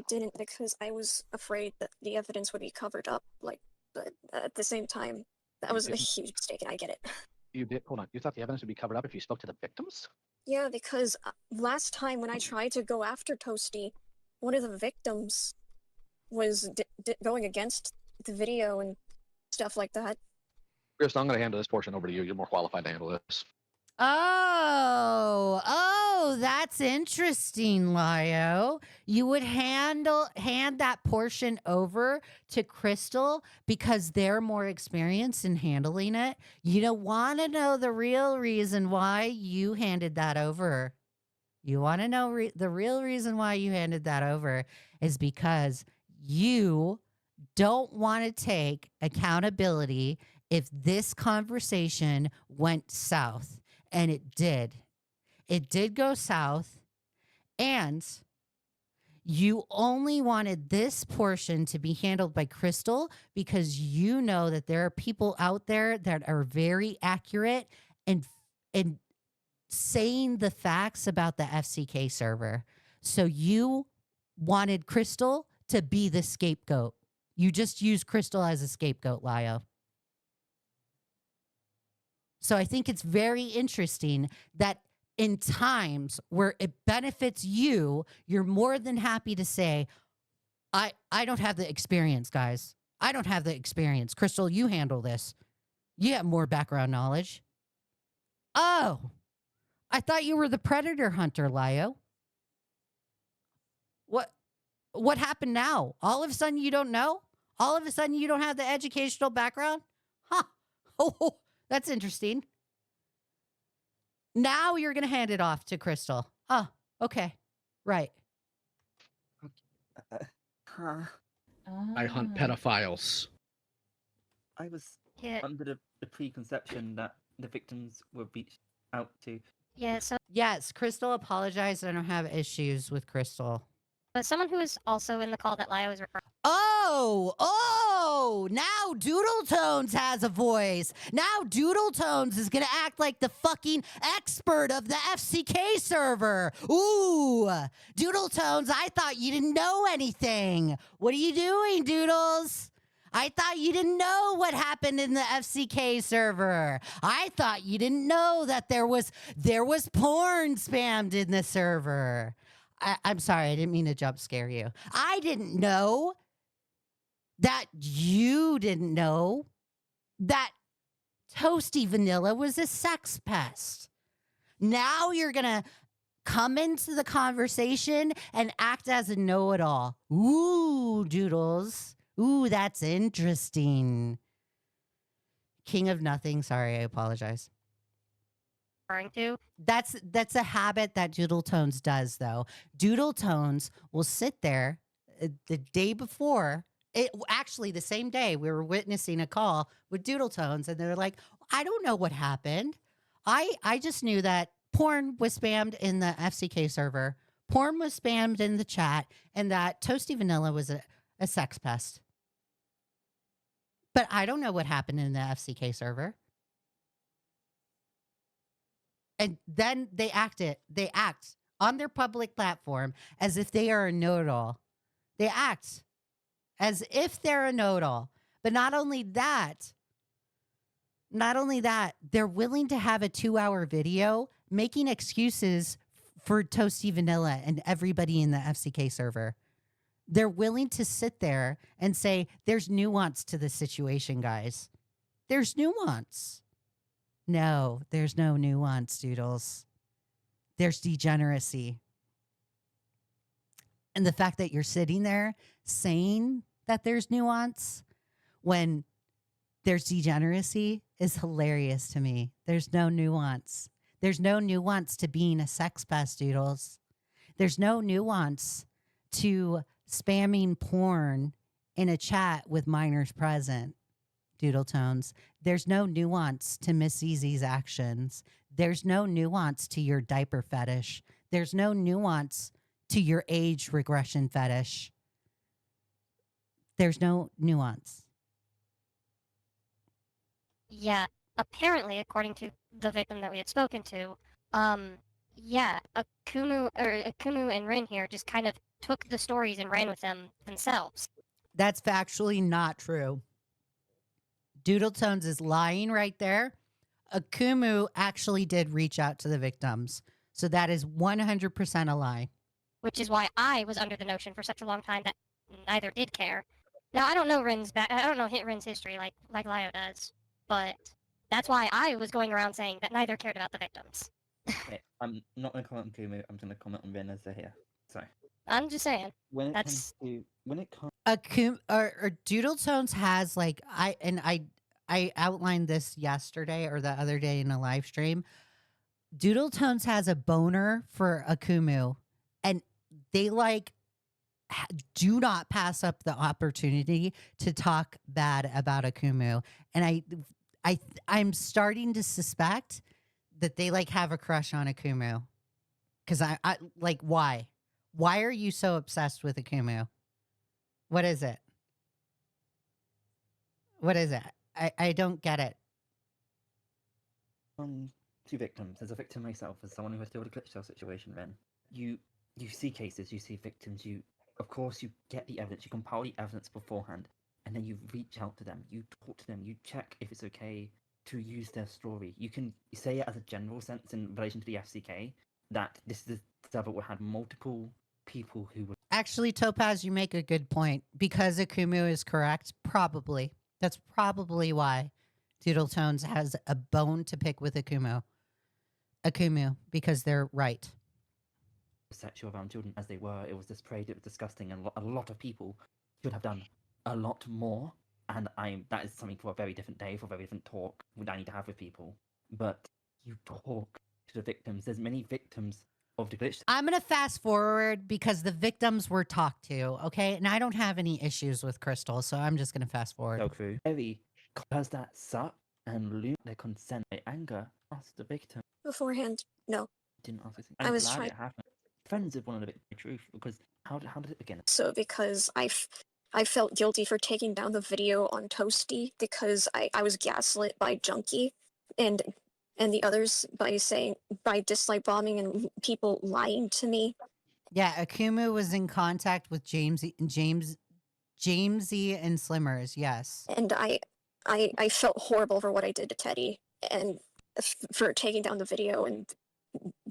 didn't because I was afraid that the evidence would be covered up. Like, but at the same time, that was a huge mistake, and I get it. You did. Hold on. You thought the evidence would be covered up if you spoke to the victims? Yeah, because last time when I tried to go after Toasty, one of the victims was going against the video and stuff like that. Crystal, I'm going to hand this portion over to you. You're more qualified to handle this. Oh, that's interesting, Lio. You would hand that portion over to Crystal because they're more experienced in handling it. You don't want to know the real reason why you handed that over. You want to know the real reason why you handed that over is because you don't want to take accountability if this conversation went south. And it did. It did go south. And you only wanted this portion to be handled by Crystal because you know that there are people out there that are very accurate and saying the facts about the FCK server. So you wanted Crystal to be the scapegoat. You just used Crystal as a scapegoat, Lio. So I think it's very interesting that in times where it benefits you, you're more than happy to say, I don't have the experience, guys. I don't have the experience. Crystal, you handle this. You have more background knowledge. Oh, I thought you were the predator hunter, Lio. What happened now? All of a sudden you don't know? All of a sudden you don't have the educational background? Huh. Oh, that's interesting. Now you're going to hand it off to Crystal. Oh, okay. Right. Huh. I hunt pedophiles. I was Yeah, under the preconception that the victims were reached out to. yeah. So, Yes, Crystal apologized. I don't have issues with Crystal. but someone who was also in the call that Lio was referring. Oh, now Doodle Tones has a voice. Now Doodle Tones is going to act like the fucking expert of the FCK server. Ooh, Doodle Tones, I thought you didn't know anything. What are you doing, Doodles? I thought you didn't know what happened in the FCK server. I thought you didn't know that there was porn spammed in the server. I'm sorry, I didn't mean to jump scare you. I didn't know that you didn't know that Toasty Vanilla was a sex pest. Now you're going to come into the conversation and act as a know-it-all. Ooh, Doodles. Ooh, that's interesting. King of nothing. Sorry, I apologize. To. That's a habit that Doodle Tones does, though. Doodle Tones will sit there the day before. Actually, the same day we were witnessing a call with Doodle Tones, and they're like, "I don't know what happened. I just knew that porn was spammed in the FCK server, porn was spammed in the chat, and that Toasty Vanilla was a sex pest. But I don't know what happened in the FCK server." And then they act on their public platform as if they are a know-it-all. They act as if they're a know-it-all. But not only that, they're willing to have a 2-hour video making excuses for Toasty Vanilla and everybody in the FCK server. They're willing to sit there and say, there's nuance to the situation, guys. There's nuance. No, there's no nuance, Doodles. There's degeneracy. And the fact that you're sitting there saying that there's nuance when there's degeneracy is hilarious to me. There's no nuance. There's no nuance to being a sex pest, Doodles. There's no nuance to spamming porn in a chat with minors present, Doodle Tones. There's no nuance to Miss Easy's actions. There's no nuance to your diaper fetish. There's no nuance to your age regression fetish. There's no nuance. Yeah, apparently, according to the victim that we had spoken to, yeah, Akumu and Rin here just kind of took the stories and ran with them themselves. That's factually not true. Doodle Tones is lying right there. Akumu actually did reach out to the victims. So that is 100% a lie. Which is why I was under the notion for such a long time that neither did care. Now I don't know I don't know Rin's history like Lio does, but that's why I was going around saying that neither cared about the victims. Okay, I'm not going to comment on Kumu. I'm going to comment on Ren as they're here. So I'm just saying. when it That's- comes Doodle Tones has like I outlined this yesterday or the other day in a live stream. Doodle Tones has a boner for Akumu, and they like do not pass up the opportunity to talk bad about Akumu. And I'm starting to suspect that they like have a crush on Akumu. Cause I like, why are you so obsessed with Akumu? What is it? What is it? I don't get it. Two victims. As a victim myself, as someone who has dealt with a glitch cell situation, Ren, you see cases, you see victims, of course you get the evidence, you compile the evidence beforehand, and then you reach out to them, you talk to them, you check if it's okay to use their story. You can say it as a general sense in relation to the FCK that this is a server where had multiple people who were Actually, Topaz, you make a good point. Because Akumu is correct, probably. That's probably why Doodle Tones has a bone to pick with Akumu. Because they're right. Sexual around children as they were. It was depraved. It was disgusting, and a lot of people should have done a lot more. And that is something for a very different day, for a very different talk that I need to have with people. But you talk to the victims. There's many victims of the glitch. I'm going to fast forward because the victims were talked to, okay? And I don't have any issues with Crystal, so I'm just going to fast forward. Go through. Very does that suck and lose their consent, their anger. Ask the victim. Beforehand, no. Didn't ask this. I I'm was glad trying. it happened. Friends have wanted a bit of truth because how did it begin? So because I felt guilty for taking down the video on Toasty because I was gaslit by Junkie and the others by dislike bombing and people lying to me. Yeah, Akumu was in contact with Jamesy and Slimmers, yes. And I felt horrible for what I did to Teddy and for taking down the video and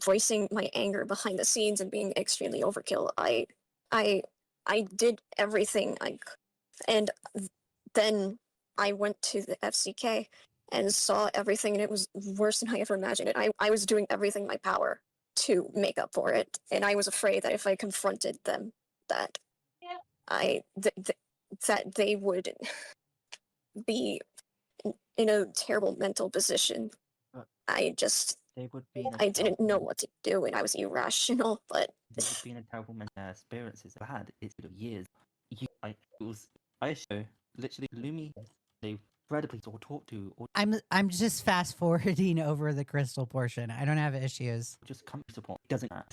voicing my anger behind the scenes and being extremely overkill. I did everything and then I went to the FCK and saw everything, and it was worse than I ever imagined it. I was doing everything in my power to make up for it, and I was afraid that if I confronted them, that that they would be in a terrible mental position. They would be. I didn't know what to do, and I was irrational. But they would be in a terrible mental experiences. I had it's been years. I show literally Lumi. They incredibly or talk to. Or I'm just fast forwarding over the Crystal portion. I don't have issues. just come to support. It doesn't matter.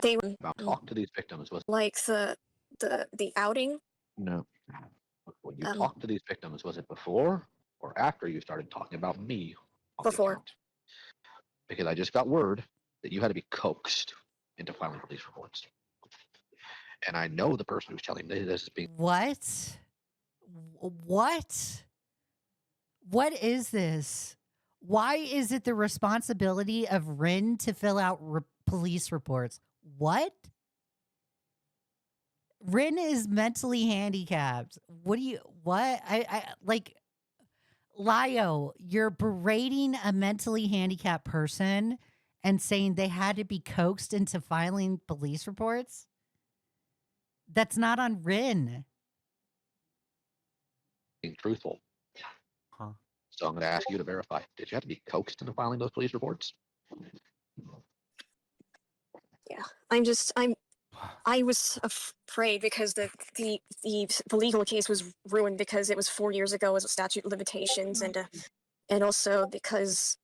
they were About talk to these victims was like the outing. no. When you Um, talked to these victims, was it before or after you started talking about me? On the Before. account? Because I just got word that you had to be coaxed into filing police reports. And I know the person who's telling me this is being What? What? What is this? Why is it the responsibility of Rin to fill out police reports? What? Rin is mentally handicapped. What? I like Lio, you're berating a mentally handicapped person and saying they had to be coaxed into filing police reports? That's not on Rin. truthful. Huh. So I'm going to ask you to verify. Did you have to be coaxed into filing those police reports? Yeah, I was afraid because the legal case was ruined because it was 4 years ago as a statute of limitations, and also because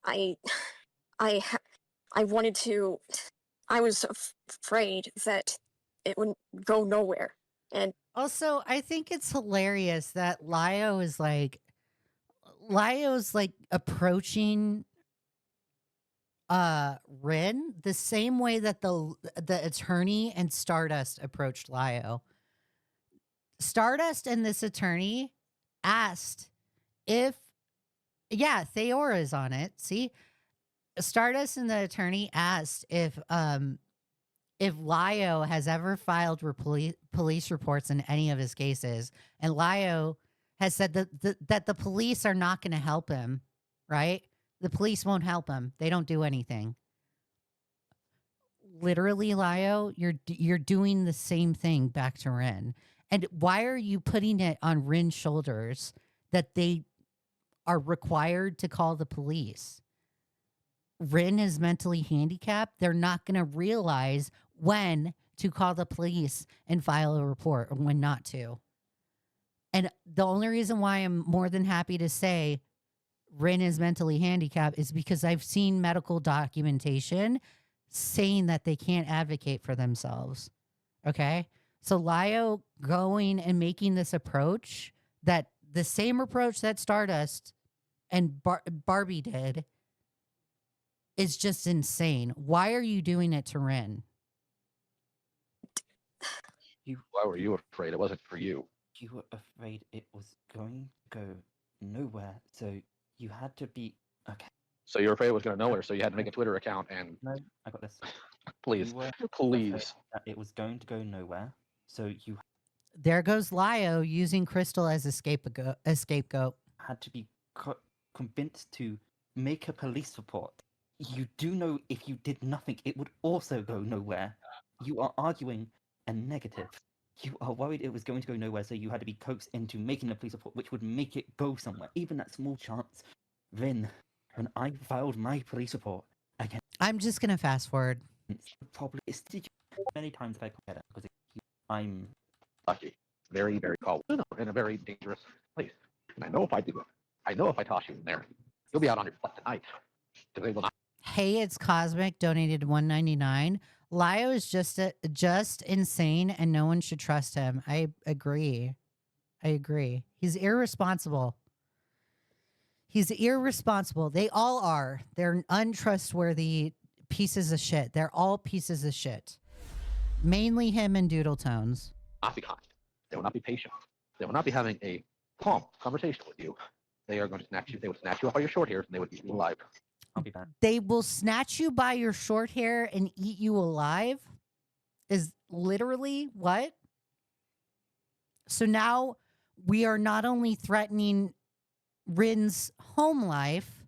I wanted to. I was afraid that it wouldn't go nowhere, and Also, I think it's hilarious that Lio's like approaching Rin the same way that the attorney and Stardust approached Lio. Stardust and this attorney asked if Theora's on it. See? Stardust and the attorney asked if Lio has ever filed police reports in any of his cases, and Lio has said that the police are not going to help him, right? The police won't help him. They don't do anything. Literally, Lio, you're doing the same thing back to Rin. And why are you putting it on Rin's shoulders that they are required to call the police? Rin is mentally handicapped. They're not going to realize when to call the police and file a report or when not to. And the only reason why I'm more than happy to say Rin is mentally handicapped is because I've seen medical documentation saying that they can't advocate for themselves. Okay? So Lio going and making this approach, that the same approach that Stardust and Barbie did, is just insane. Why are you doing it to Rin? Why were you afraid? It wasn't for you. You were afraid it was going to go nowhere, so you had to be okay. So you were afraid it was going to nowhere, so you had to make a Twitter account and No, I got this. please, You were please. afraid that it was going to go nowhere, so you There goes Lio using Crystal as a scapegoat. had to be convinced to make a police report. You do know if you did nothing, it would also go nowhere. You are arguing a negative. You are worried it was going to go nowhere, so you had to be coaxed into making a police report, which would make it go somewhere. Even that small chance. Then, when I filed my police report against, I'm just gonna fast forward. probably it's many times that I compare that because I'm lucky, very, very cold, in a very dangerous place. And I know if I do it, I know if I toss you in there, you'll be out on your butt tonight. Because they will not. Hey, it's Cosmic donated $1.99. Lio is just insane, and no one should trust him. I agree. He's irresponsible. He's irresponsible. They all are. They're untrustworthy pieces of shit. They're all pieces of shit. Mainly him and Doodle Tones. Not be kind. They will not be patient. They will not be having a calm conversation with you. They are going to snatch you. They would snatch you up by your short hairs and they would eat you alive. I'll be back. They will snatch you by your short hair and eat you alive? Is literally what? So now we are not only threatening Rin's home life,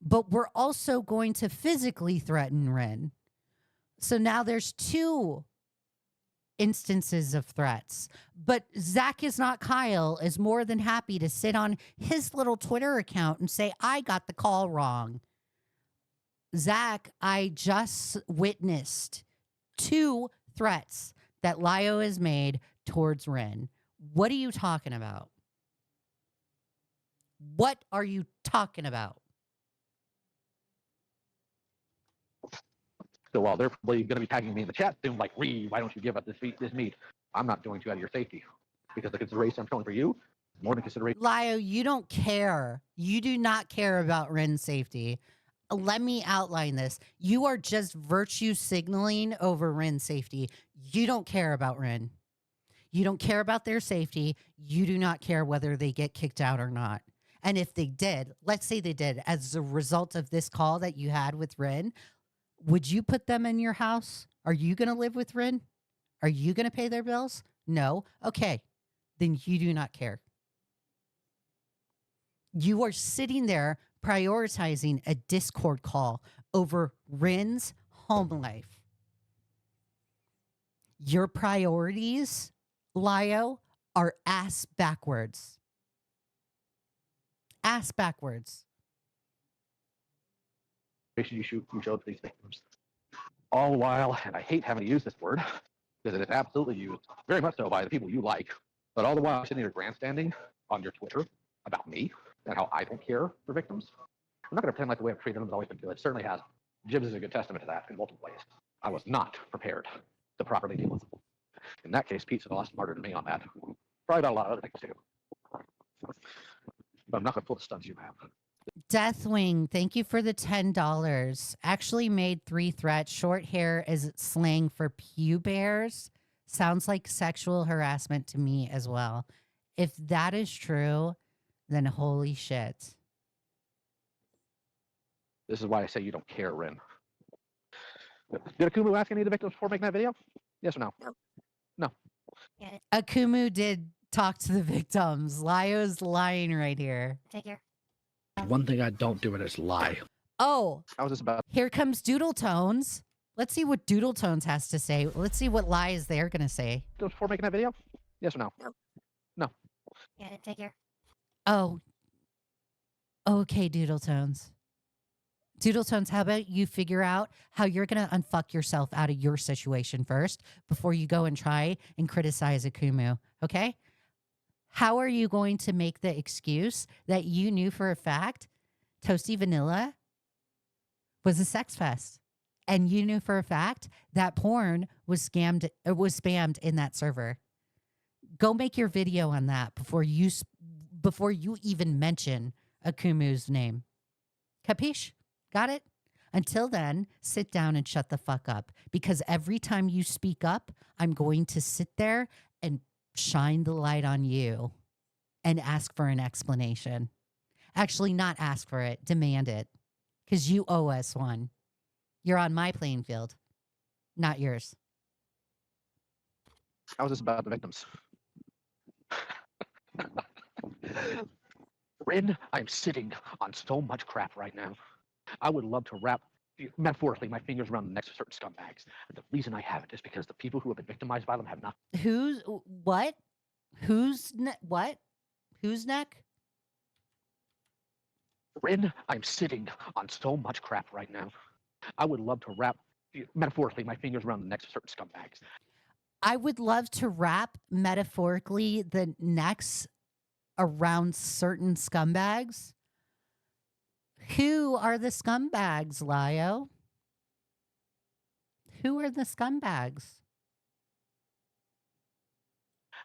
but we're also going to physically threaten Rin. So now there's two instances of threats. But Zach is not Kyle is more than happy to sit on his little Twitter account and say, I got the call wrong. Zach, I just witnessed 2 threats that Lio has made towards Rin. What are you talking about? What are you talking about? So while they're probably going to be tagging me in the chat soon, like, why don't you give up this meat? I'm not doing to out of your safety because the consideration I'm showing for you is more than consideration. Lio, you don't care. You do not care about Rin's safety. Let me outline this. You are just virtue signaling over Rin's safety. You don't care about Rin. You don't care about their safety. You do not care whether they get kicked out or not. And if they did, let's say they did, as a result of this call that you had with Rin, would you put them in your house? Are you going to live with Rin? Are you going to pay their bills? No. Okay. Then you do not care. You are sitting there prioritizing a Discord call over Rin's home life. Your priorities, Lio, are ass backwards. Ass backwards. You showed to these victims. All the while, and I hate having to use this word because it is absolutely used very much so by the people you like, but all the while sitting there grandstanding on your Twitter about me and how I don't care for victims. I'm not going to pretend like the way I've treated them has always been good. It certainly has. Jibs is a good testament to that in multiple ways. I was not prepared to properly deal with them. In that case, Pete's a lot smarter than me on that. Probably about a lot of other things too. But I'm not going to pull the stunts you have. Deathwing, thank you for the $10. Actually made 3 threats. Short hair is slang for pubes. Sounds like sexual harassment to me as well. If that is true, then holy shit. This is why I say you don't care, Rin. Did Akumu ask any of the victims before making that video? Yes or no? No. Yeah, Akumu did talk to the victims. Lio's lying right here. take care. One thing I don't do it is lie. Oh, How is this about? here comes Doodle Tones. Let's see what Doodle Tones has to say. Let's see what lies they're going to say. Before making that video? Yes or no? No. Yeah, take care. Oh, okay, Doodle Tones. Doodle Tones, how about you figure out how you're going to unfuck yourself out of your situation first before you go and try and criticize Akumu, okay? How are you going to make the excuse that you knew for a fact Toasty Vanilla was a sex fest and you knew for a fact that porn was spammed in that server? Go make your video on that before you even mention Akumu's name. Capiche? Got it? Until then, sit down and shut the fuck up. Because every time you speak up, I'm going to sit there and shine the light on you and ask for an explanation. Actually, not ask for it, demand it. Because you owe us one. You're on my playing field, not yours. How is this about the victims? Rin, I'm sitting on so much crap right now. I would love to wrap, metaphorically, my fingers around the necks of certain scumbags. The reason I haven't is because the people who have been victimized by them have not. Who's what? Who's what? Whose neck? Rin, I'm sitting on so much crap right now. I would love to wrap, metaphorically, my fingers around the necks of certain scumbags. I would love to wrap metaphorically the necks around certain scumbags. Who are the scumbags, Lio? Who are the scumbags?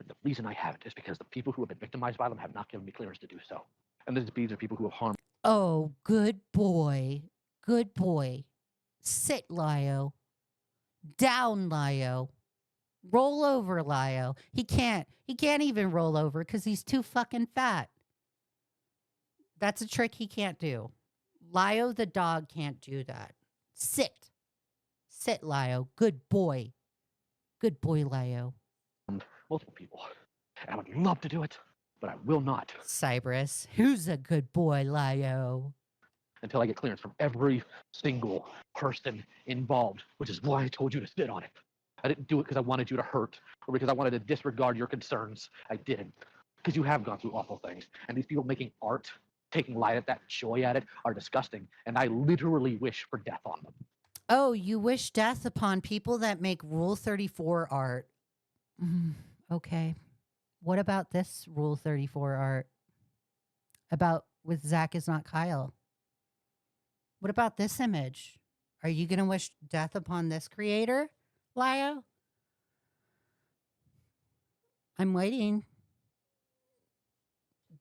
The reason I haven't is because the people who have been victimized by them have not given me clearance to do so. And these are people who have harmed. Oh, good boy. Good boy. Sit, Lio. Down, Lio. Roll over, Lio. He can't even roll over because he's too fucking fat. That's a trick he can't do. Lio the dog can't do that. Sit. Sit, Lio. Good boy. Good boy, Lio. Multiple people. And I would love to do it, but I will not. Cypress. Who's a good boy, Lio? Until I get clearance from every single person involved, which is why I told you to sit on it. I didn't do it because I wanted you to hurt or because I wanted to disregard your concerns. I didn't. Because you have gone through awful things. And these people making art, taking light at that, joy at it, are disgusting. And I literally wish for death on them. Oh, you wish death upon people that make Rule 34 art. Okay. What about this Rule 34 art? About with Zach is not Kyle. What about this image? Are you going to wish death upon this creator, Lio? I'm waiting.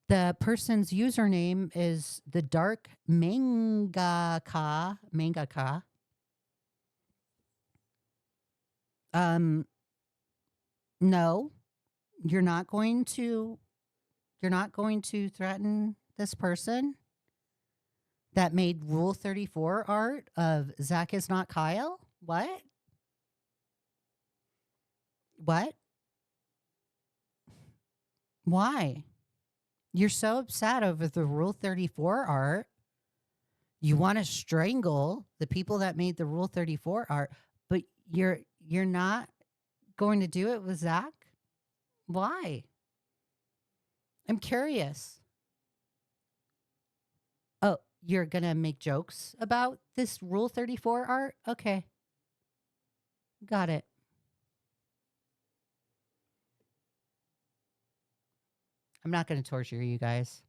The person's username is the dark mangaka. No, you're not going to threaten this person that made Rule 34 art of Zach is not Kyle? What? What? Why? You're so upset over the Rule 34 art. You want to strangle the people that made the Rule 34 art, but you're not going to do it with Zach? Why? I'm curious. Oh, you're going to make jokes about this Rule 34 art? Okay. Got it. I'm not going to torture you guys.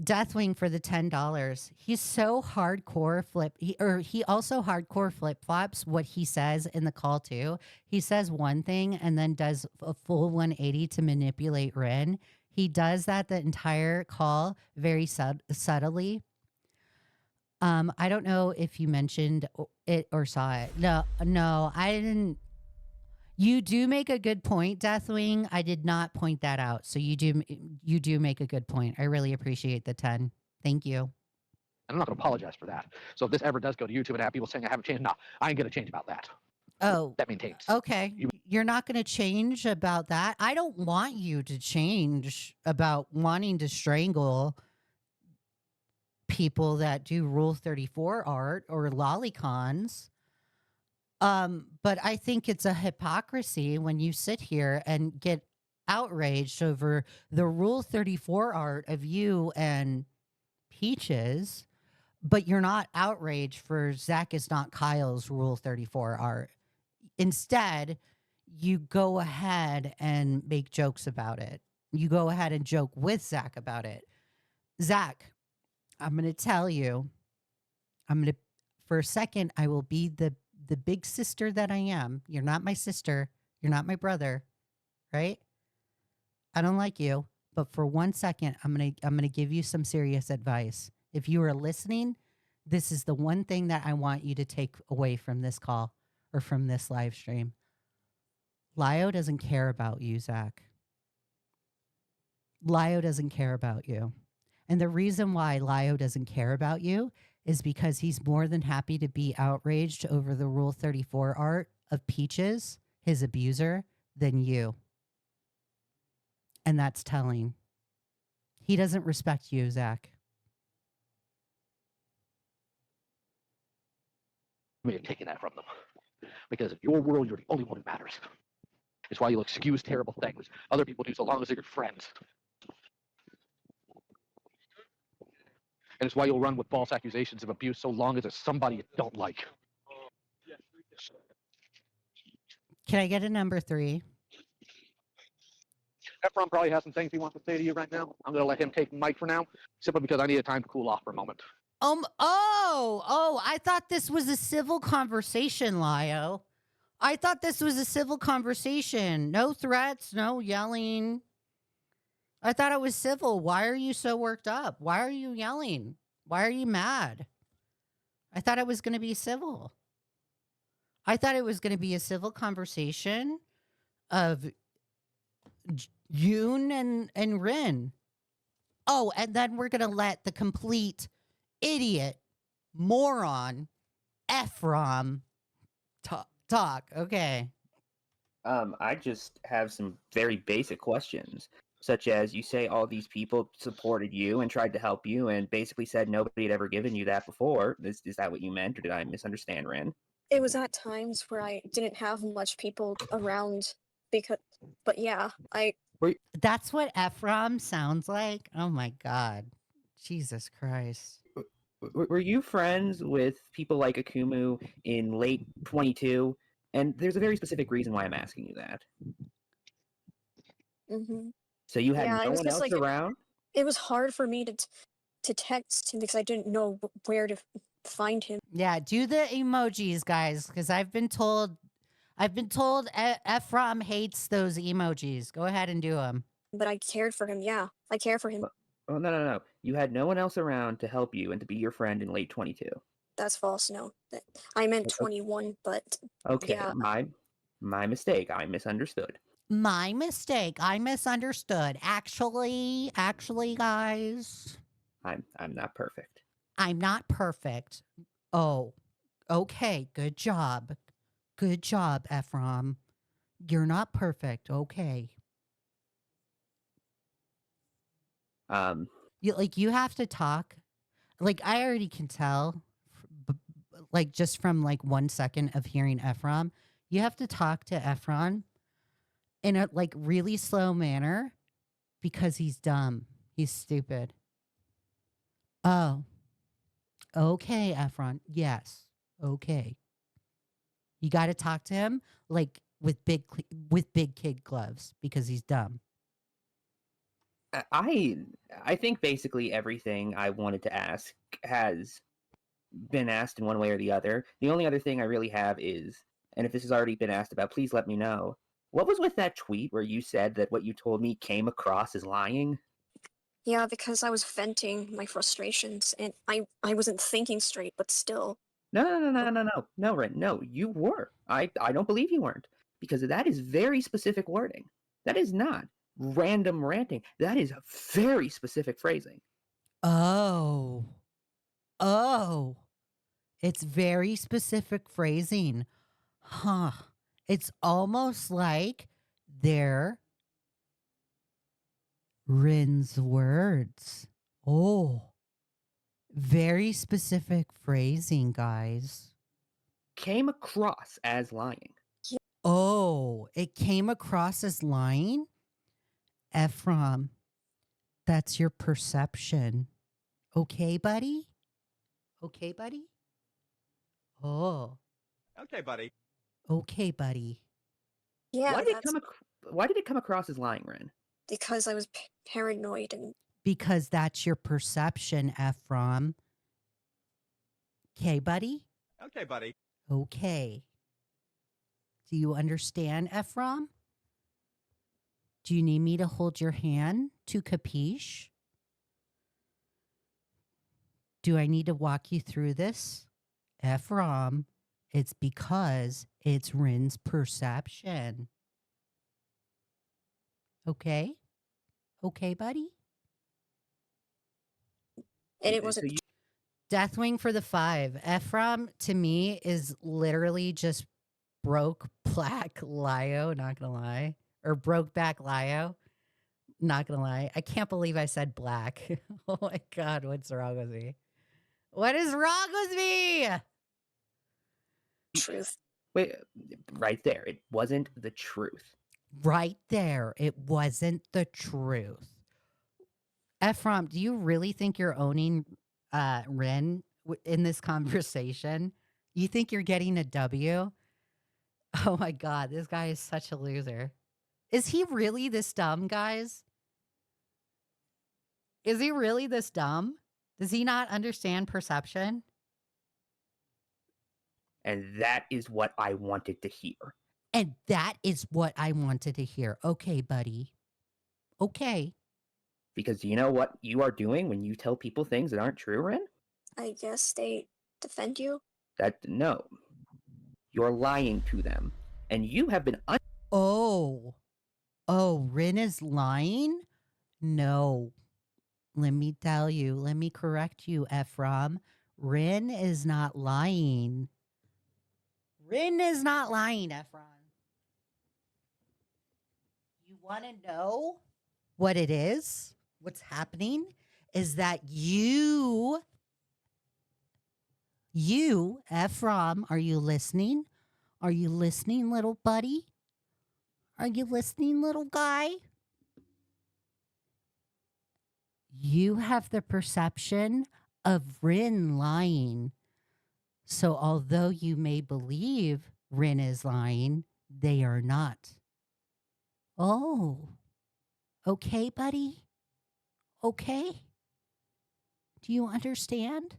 Deathwing for the $10. He's so hardcore he also hardcore flip flops what he says in the call too. He says one thing and then does a full 180 to manipulate Rin. He does that the entire call very subtly. I don't know if you mentioned it or saw it. No, I didn't. You do make a good point, Deathwing. I did not point that out. So you do make a good point. I really appreciate the 10. Thank you. And I'm not going to apologize for that. So if this ever does go to YouTube and have people saying I haven't changed, no, I ain't going to change about that. Oh, that maintains. Okay. You're not going to change about that. I don't want you to change about wanting to strangle people that do Rule 34 art or lolicons. But I think it's a hypocrisy when you sit here and get outraged over the Rule 34 art of you and Peaches, but you're not outraged for Zach is not Kyle's Rule 34 art. Instead, you go ahead and make jokes about it. You go ahead and joke with Zach about it. Zach, I'm going to tell you, for a second, I will be the big sister that I am. You're not my sister. You're not my brother, right? I don't like you, but for 1 second, I'm going to give you some serious advice. If you are listening, this is the one thing that I want you to take away from this call or from this live stream. Lio doesn't care about you, Zach. Lio doesn't care about you. And the reason why Lio doesn't care about you is because he's more than happy to be outraged over the Rule 34 art of Peaches, his abuser, than you. And that's telling. He doesn't respect you, Zach. may have taken that from them. Because in your world, you're the only one who matters. It's why you'll excuse terrible things other people do so long as they're your friends. And it's why you'll run with false accusations of abuse so long as it's somebody you don't like. Can I get a number 3? Efron probably has some things he wants to say to you right now. I'm going to let him take the mic for now, simply because I need time to cool off for a moment. I thought this was a civil conversation, Lio. I thought this was a civil conversation. No threats, no yelling. I thought it was civil. Why are you so worked up? Why are you yelling? Why are you mad? I thought it was going to be civil. I thought it was going to be a civil conversation of Yoon and Rin. Oh, and then we're going to let the complete idiot, moron, Ephraim talk. Okay. I just have some very basic questions, such as you say all these people supported you and tried to help you and basically said nobody had ever given you that before. Is that what you meant, or did I misunderstand, Ren? It was at times where I didn't have much people around but yeah, That's what Ephraim sounds like? Oh my God. Jesus Christ. Were you friends with people like Akumu in late 22? And there's a very specific reason why I'm asking you that. Mm-hmm. So you had Yeah, no one else around? It was hard for me to text him because I didn't know where to find him. Yeah, do the emojis, guys, because I've been told Ephraim hates those emojis. Go ahead and do them. But I cared for him. Yeah, I care for him. Oh, no. You had no one else around to help you and to be your friend in late 22. That's false. No, I meant 21. But okay, yeah. my mistake. I misunderstood. My mistake. I misunderstood. Actually, guys, I'm not perfect. I'm not perfect. Oh, okay. Good job. Good job, Ephraim. You're not perfect. Okay. You have to talk. Like, I already can tell, like, just from like 1 second of hearing Ephraim, you have to talk to Ephraim in a like really slow manner because he's dumb. He's stupid. Oh, okay, Ephraim. Yes. Okay. You got to talk to him like with big kid gloves because he's dumb. I think basically everything I wanted to ask has been asked in one way or the other. The only other thing I really have is, and if this has already been asked about, please let me know. What was with that tweet where you said that what you told me came across as lying? Yeah, because I was venting my frustrations and I wasn't thinking straight, but still. No, Ren, no, you were. I don't believe you weren't, because that is very specific wording. That is not random ranting. That is very specific phrasing. Oh, it's very specific phrasing. Huh. It's almost like they're Rin's words. Oh, very specific phrasing, guys. Came across as lying. Oh, it came across as lying? Ephraim, that's your perception. Okay, buddy? Okay, buddy? Oh. Okay, buddy. Okay, buddy. Yeah. Why did it come across as lying, Ren? Because I was paranoid and. Because that's your perception, Ephraim. Okay, buddy? Okay, buddy. Okay. Do you understand, Ephraim? Do you need me to hold your hand to capiche? Do I need to walk you through this? Ephraim, it's because it's Rin's perception. Okay? Okay, buddy? And it wasn't. Deathwing for the 5. Ephraim, to me, is literally just broke black Lio, not gonna lie. Or broke back Lio. Not gonna lie. I can't believe I said black. Oh my god, what's wrong with me? What is wrong with me? Truth. Wait, right there. It wasn't the truth. Right there. It wasn't the truth. Ephraim, do you really think you're owning Ren in this conversation? You think you're getting a W? Oh my god, this guy is such a loser. Is he really this dumb, guys? Is he really this dumb? Does he not understand perception? And that is what I wanted to hear. And that is what I wanted to hear. Okay, buddy. Okay. Because you know what you are doing when you tell people things that aren't true, Ren? I guess they defend you. No. You're lying to them. And you have been Oh. Oh, Rin is lying? No. Let me tell you. Let me correct you, Ephraim. Rin is not lying. Rin is not lying, Ephraim. You want to know what it is? What's happening is that you, Ephraim, are you listening? Are you listening, little buddy? Are you listening, little guy? You have the perception of Rin lying. So although you may believe Rin is lying, they are not. Oh, okay, buddy? Okay? Do you understand?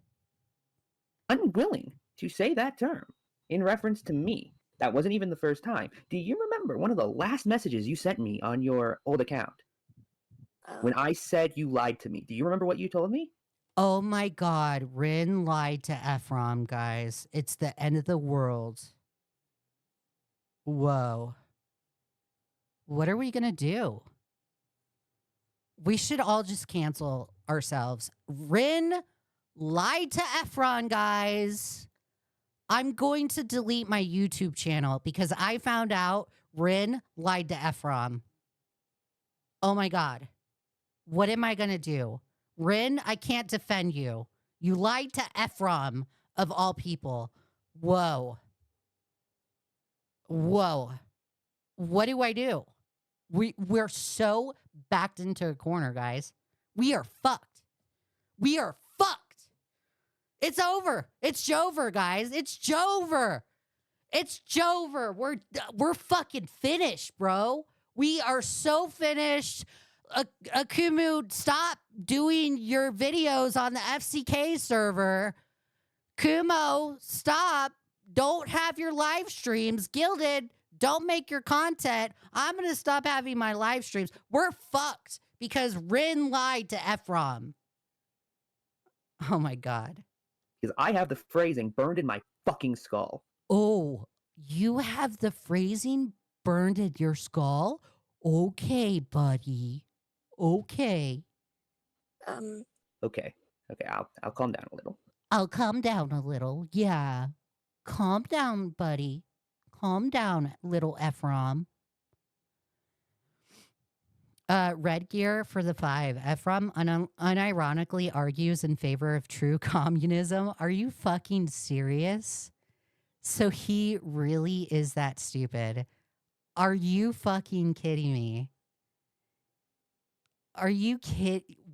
unwilling to say that term in reference to me. That wasn't even the first time. Do you remember one of the last messages you sent me on your old account? When I said you lied to me, do you remember what you told me? Oh my God, Rin lied to Ephraim, guys. It's the end of the world. Whoa. What are we going to do? We should all just cancel ourselves. Rin lied to Ephraim, guys. I'm going to delete my YouTube channel because I found out Rin lied to Ephraim. Oh my God. What am I going to do? Rin, I can't defend you. You lied to Ephraim of all people. Whoa. Whoa. What do I do? We're so backed into a corner, guys. We are fucked. We are fucked. It's over. It's Jover, guys. It's Jover. It's Jover. We're fucking finished, bro. We are so finished. Akumu, stop doing your videos on the FCK server. Kumo, stop. Don't have your live streams. Gilded, don't make your content. I'm going to stop having my live streams. We're fucked because Rin lied to Ephraim. Oh my God. Because I have the phrasing burned in my fucking skull. Oh, you have the phrasing burned in your skull? Okay, buddy. Okay. Okay. I'll calm down a little. I'll calm down a little. Yeah. Calm down, buddy. Calm down, little Ephraim. Red gear for the 5. Ephraim unironically argues in favor of true communism. Are you fucking serious? So he really is that stupid. Are you fucking kidding me? Are you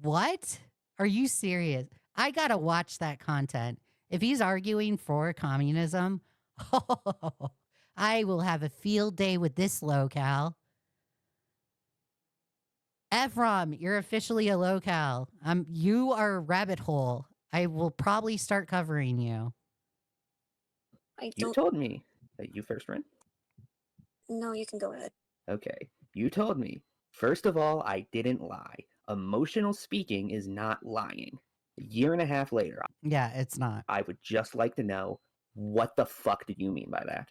what? Are you serious? I gotta watch that content. If he's arguing for communism, I will have a field day with this locale. Ephraim, you're officially a locale. You are a rabbit hole. I will probably start covering you. You told me that you first ran? No, you can go ahead. Okay. You told me. First of all, I didn't lie. Emotional speaking is not lying. A year and a half later. Yeah, it's not. I would just like to know, what the fuck did you mean by that?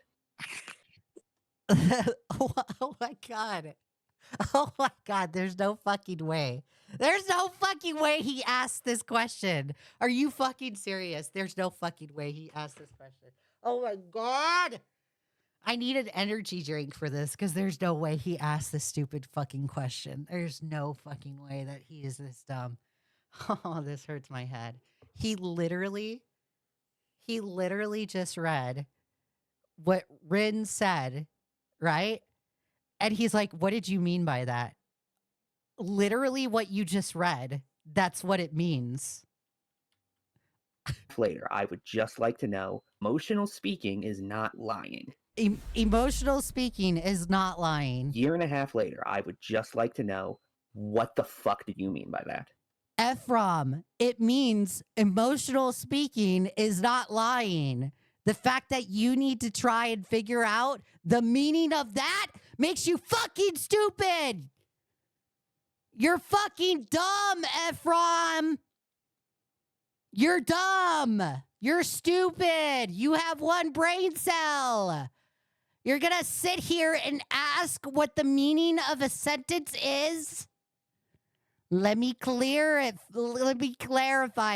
Oh my God. Oh my God. There's no fucking way. There's no fucking way he asked this question. Are you fucking serious? There's no fucking way he asked this question. Oh my God. I need an energy drink for this because there's no way he asked this stupid fucking question. There's no fucking way that he is this dumb. Oh, this hurts my head. He literally just read what Rin said, right? And he's like, what did you mean by that? Literally what you just read. That's what it means. Later, I would just like to know, emotional speaking is not lying. Emotional speaking is not lying. Year and a half later, I would just like to know, what the fuck did you mean by that? Ephraim, it means emotional speaking is not lying. The fact that you need to try and figure out the meaning of that makes you fucking stupid. You're fucking dumb, Ephraim. You're dumb. You're stupid. You have one brain cell. You're going to sit here and ask what the meaning of a sentence is? Let me clarify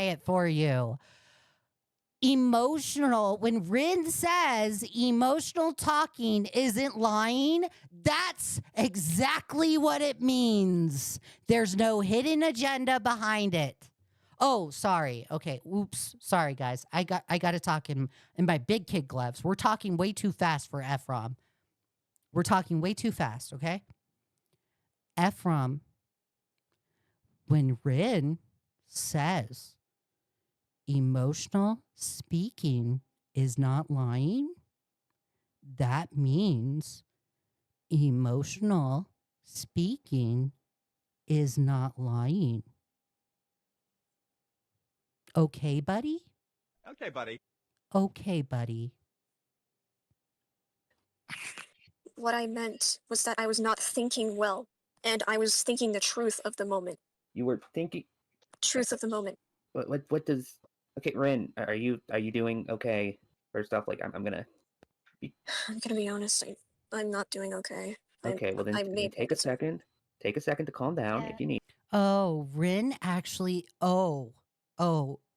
it for you. Emotional, when Rin says emotional talking isn't lying, that's exactly what it means. There's no hidden agenda behind it. Oh, sorry. Okay. Oops. Sorry, guys. I got to talk in my big kid gloves. We're talking way too fast for Ephraim. We're talking way too fast, okay? Ephraim, when Rin says emotional speaking is not lying, that means emotional speaking is not lying. Okay, buddy? Okay, buddy. Okay, buddy. What I meant was that I was not thinking well, and I was thinking the truth of the moment. You were thinking. Truth of the moment. What does? Okay, Rin, are you doing okay? First off, like I'm gonna. I'm gonna be honest. I'm not doing okay. Okay, well then take a second. Take a second to calm down if you need. Oh, Rin actually. Oh,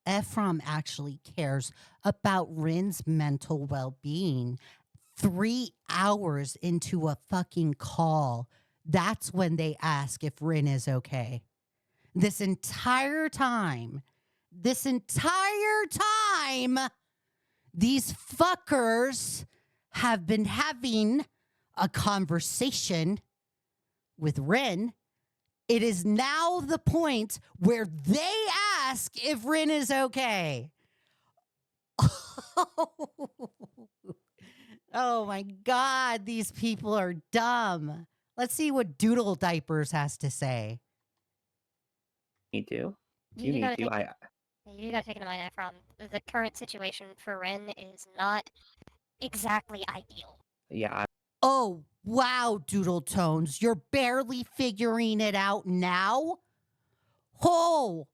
Ephraim actually cares about Rin's mental well-being. 3 hours into a fucking call, that's when they ask if Rin is okay. This entire time, these fuckers have been having a conversation with Rin. It is now the point where they ask if Rin is okay. Oh my God, these people are dumb. Let's see what Doodle Diapers has to say. Need to. You need to. You gotta take into mind, Ephraim, the current situation for Ren is not exactly ideal. Yeah. Oh, wow, Doodle Tones. You're barely figuring it out now? Oh,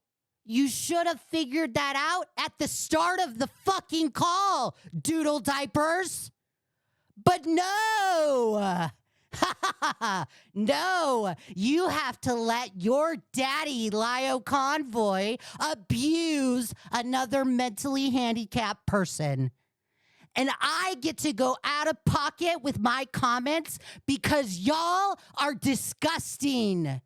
you should have figured that out at the start of the fucking call, Doodle Diapers. But no. No, you have to let your daddy, Lio Convoy, abuse another mentally handicapped person. And I get to go out of pocket with my comments because y'all are disgusting.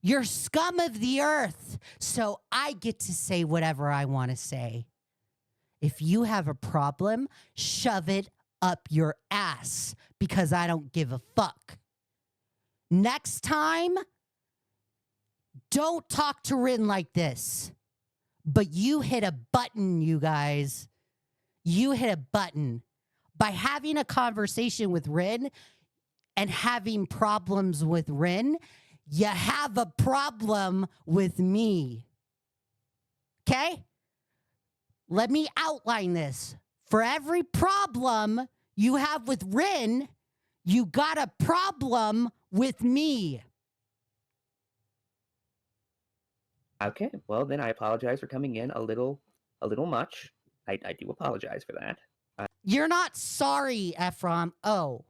You're scum of the earth. So I get to say whatever I want to say. If you have a problem, shove it up your ass because I don't give a fuck. Next time, don't talk to Rin like this. But you hit a button, you guys. You hit a button. By having a conversation with Rin and having problems with Rin, you have a problem with me. Okay? Let me outline this. For every problem you have with Rin, you got a problem with me. Okay, well then I apologize for coming in a little much. I do apologize for that. You're not sorry, Ephraim. Oh,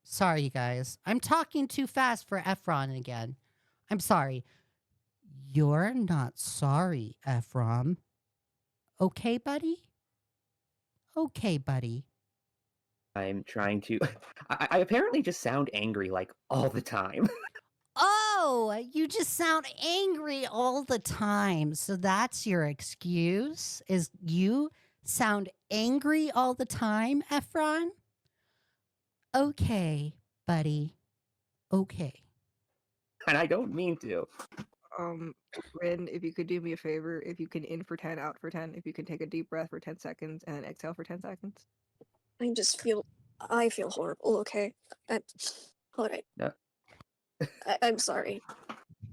sorry, you guys. I'm talking too fast for Ephraim again. I'm sorry. You're not sorry, Ephraim. Okay, buddy? Okay, buddy. I'm trying to. I apparently just sound angry like all the time. Oh, you just sound angry all the time. So that's your excuse? Is you sound angry all the time, Efron? Okay, buddy. Okay. And I don't mean to. Rin, if you could do me a favor, if you can in for 10, out for 10, if you can take a deep breath for 10 seconds and exhale for 10 seconds. I feel horrible. Okay, all right. No. I'm sorry.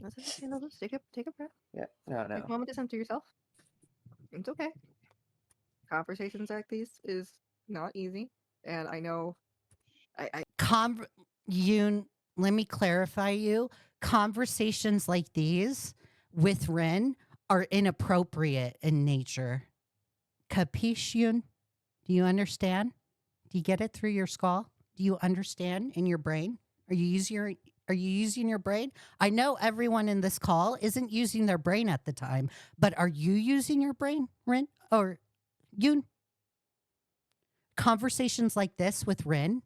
That's okay. No, just take a breath. Yeah, no, Take a moment to center yourself. It's okay. Conversations like these is not easy, and I know. Yoon, let me clarify you. Conversations like these with Ren are inappropriate in nature. Capiche, Yoon? Do you understand? Do you get it through your skull? Do you understand in your brain? Are you using your brain? I know everyone in this call isn't using their brain at the time, but are you using your brain, Rin? Or Yoon? Conversations like this with Rin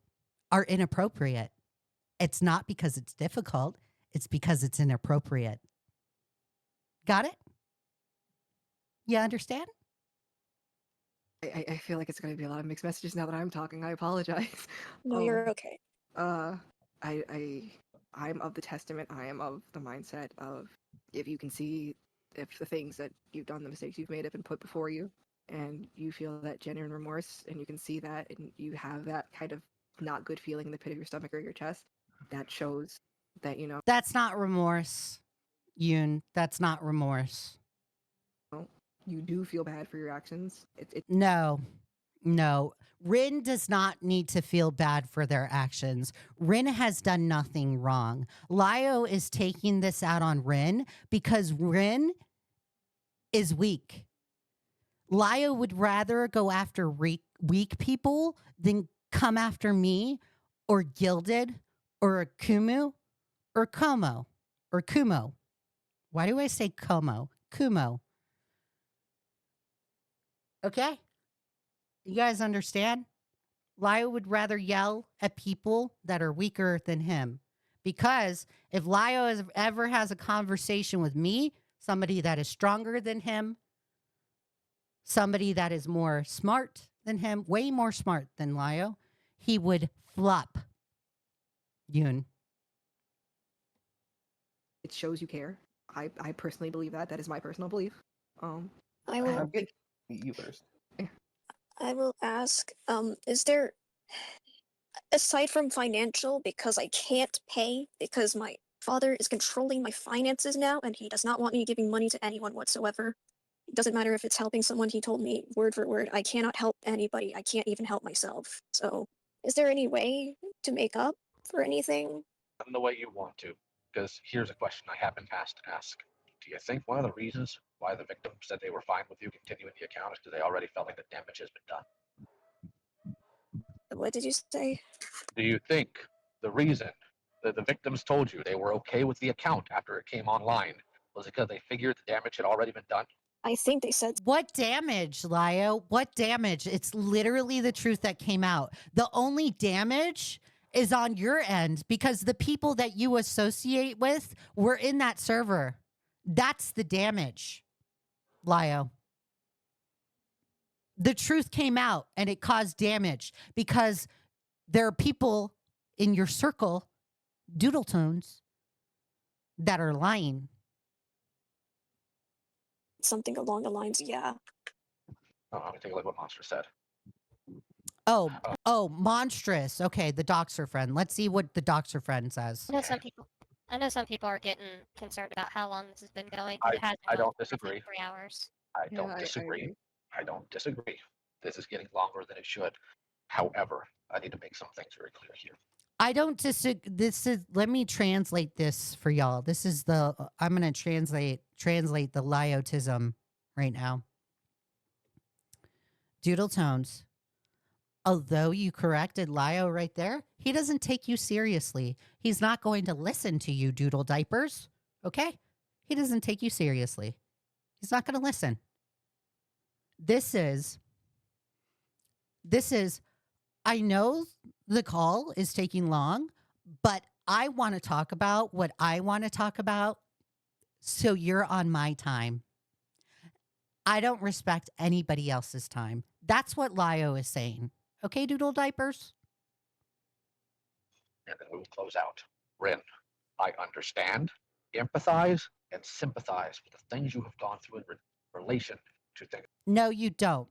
are inappropriate. It's not because it's difficult. It's because it's inappropriate. Got it? You understand? I feel like it's going to be a lot of mixed messages now that I'm talking. I apologize. No, you're okay. I'm of the testament. I am of the mindset of if you can see if the things that you've done, the mistakes you've made have been put before you, and you feel that genuine remorse, and you can see that, and you have that kind of not good feeling in the pit of your stomach or your chest, that shows that, you know. That's not remorse, Yoon. That's not remorse. You do feel bad for your actions. No. Rin does not need to feel bad for their actions. Rin has done nothing wrong. Lio is taking this out on Rin because Rin is weak. Lio would rather go after weak people than come after me or Gilded or a Kumu or Como or Kumo. Why do I say Como? Kumo. Okay? You guys understand? Lio would rather yell at people that are weaker than him. Because if Lio ever has a conversation with me, somebody that is stronger than him, somebody that is more smart than him, way more smart than Lio, he would flop. Yoon. It shows you care. I personally believe that. That is my personal belief. I will. You first. I will ask. Is there, aside from financial, because I can't pay because my father is controlling my finances now, and he does not want me giving money to anyone whatsoever. It doesn't matter if it's helping someone. He told me word for word, I cannot help anybody. I can't even help myself. So, is there any way to make up for anything? In the way you want to, because here's a question I have been asked to ask. Do you think one of the reasons why the victim said they were fine with you continuing the account is because they already felt like the damage has been done? What did you say? Do you think the reason that the victims told you they were okay with the account after it came online was because they figured the damage had already been done? I think they said. What damage, Lio? What damage? It's literally the truth that came out. The only damage is on your end because the people that you associate with were in that server. That's the damage, Lio. The truth came out and it caused damage because there are people in your circle, doodle tones, that are lying. Something along the lines, yeah. Oh, let me take a look at what Monster said. Oh, monstrous. Okay, the doxer friend. Let's see what the doxer friend says. I know some people are getting concerned about how long this has been going. I don't disagree. 3 hours. I don't disagree. I don't disagree. This is getting longer than it should. However, I need to make some things very clear here. I don't disagree. Let me translate this for y'all. This is I'm going to translate the Liotism right now. Doodle tones. Although you corrected Lio right there, he doesn't take you seriously. He's not going to listen to you, doodle diapers. Okay? He doesn't take you seriously. He's not going to listen. This is I know the call is taking long, but I want to talk about what I want to talk about. So you're on my time. I don't respect anybody else's time. That's what Lio is saying. Okay, Doodle Diapers? And then we will close out. Rin, I understand, empathize, and sympathize with the things you have gone through in relation to things. No, you don't.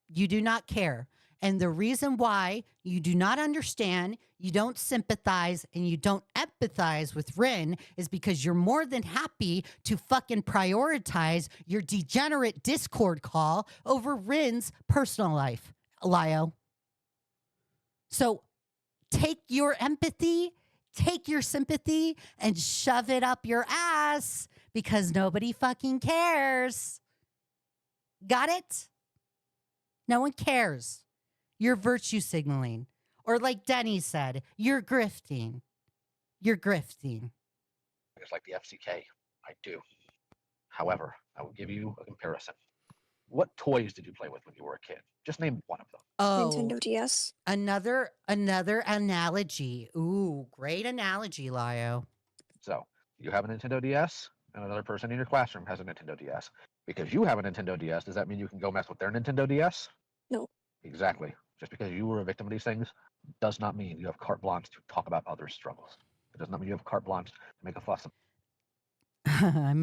You do not care. And the reason why you do not understand, you don't sympathize, and you don't empathize with Rin is because you're more than happy to fucking prioritize your degenerate Discord call over Rin's personal life, Lio. So take your empathy, take your sympathy, and shove it up your ass because nobody fucking cares. Got it? No one cares. You're virtue signaling. Or like Denny said, you're grifting. You're grifting. It's like the FCK. I do. However, I will give you a comparison. What toys did you play with when you were a kid? Just name one of them. Oh, Nintendo DS. another analogy. Ooh, great analogy, Lio. So you have a Nintendo DS, and another person in your classroom has a Nintendo DS. Because you have a Nintendo DS, does that mean you can go mess with their Nintendo DS? No. Exactly. Just because you were a victim of these things does not mean you have carte blanche to talk about others' struggles. It does not mean you have carte blanche to make a fuss. I'm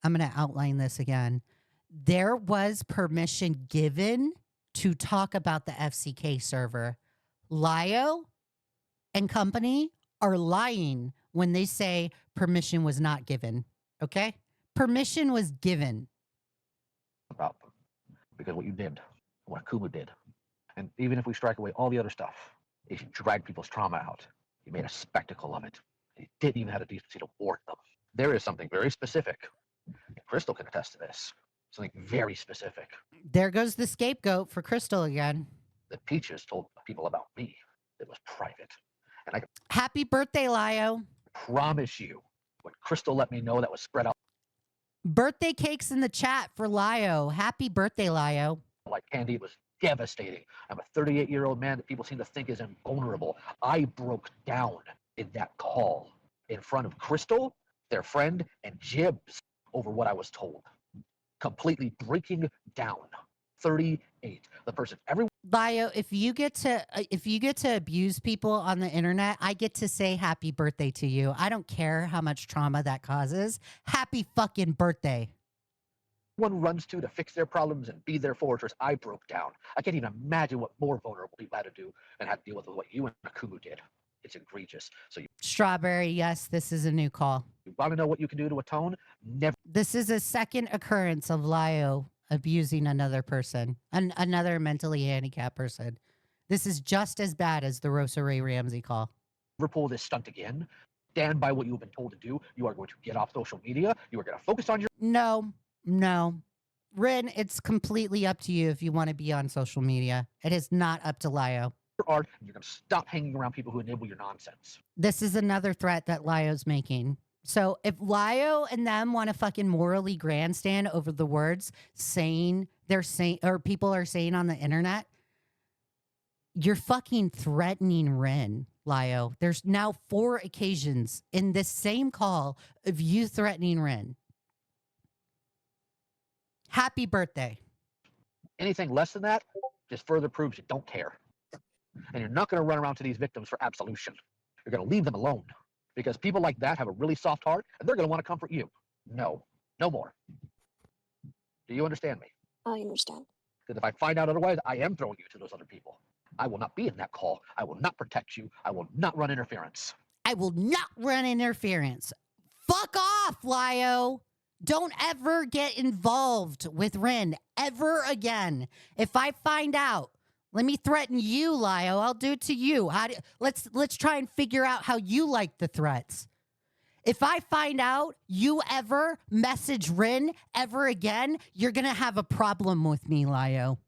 gonna outline this again. There was permission given to talk about the FCK server. Lio and company are lying when they say permission was not given. Okay? Permission was given. About them. Because what you did, what Akumu did, and even if we strike away all the other stuff, is you dragged people's trauma out. You made a spectacle of it. You didn't even have the decency to warn them. There is something very specific, and Crystal can attest to this, something very specific There goes the scapegoat for Crystal again. that Peaches told people about me that was private. And I can Happy birthday, Lio. promise you, when Crystal let me know that was spread out Birthday cakes in the chat for Lio. Happy birthday, Lio. like candy, it was devastating. I'm a 38-year-old man that people seem to think is invulnerable. I broke down in that call in front of Crystal, their friend, and Jibs over what I was told. Completely breaking down. 38. The person, everyone. Lio, if you get to abuse people on the internet, I get to say happy birthday to you. I don't care how much trauma that causes. Happy fucking birthday. One runs to fix their problems and be their fortress. I broke down. I can't even imagine what more vulnerable people had to do and had to deal with what you and Akumu did. It's egregious. So you Strawberry, yes, this is a new call. want to know what you can do to atone? Never. This is a second occurrence of Lio abusing another person, another mentally handicapped person. This is just as bad as the Rosa Ray Ramsey call. Never pull this stunt again. Stand by what you have been told to do. You are going to get off social media. You are going to focus on your. No. Rin, it's completely up to you if you want to be on social media. It is not up to Lio. Art, and you're going to stop hanging around people who enable your nonsense. This is another threat that Lio's making. So if Lio and them want to fucking morally grandstand over the words or people are saying on the internet, you're fucking threatening Rin, Lio. There's now 4 occasions in this same call of you threatening Rin. Happy birthday. Anything less than that just further proves you don't care. And you're not going to run around to these victims for absolution. You're going to leave them alone. Because people like that have a really soft heart, and they're going to want to comfort you. No more. Do you understand me? I understand. Because if I find out otherwise, I am throwing you to those other people. I will not be in that call. I will not protect you. I will not run interference. I will not run interference. Fuck off, Lio. Don't ever get involved with Rin ever again. If I find out, let me threaten you, Lio. I'll do it to you. Let's try and figure out how you like the threats. If I find out you ever message Rin ever again, you're going to have a problem with me, Lio.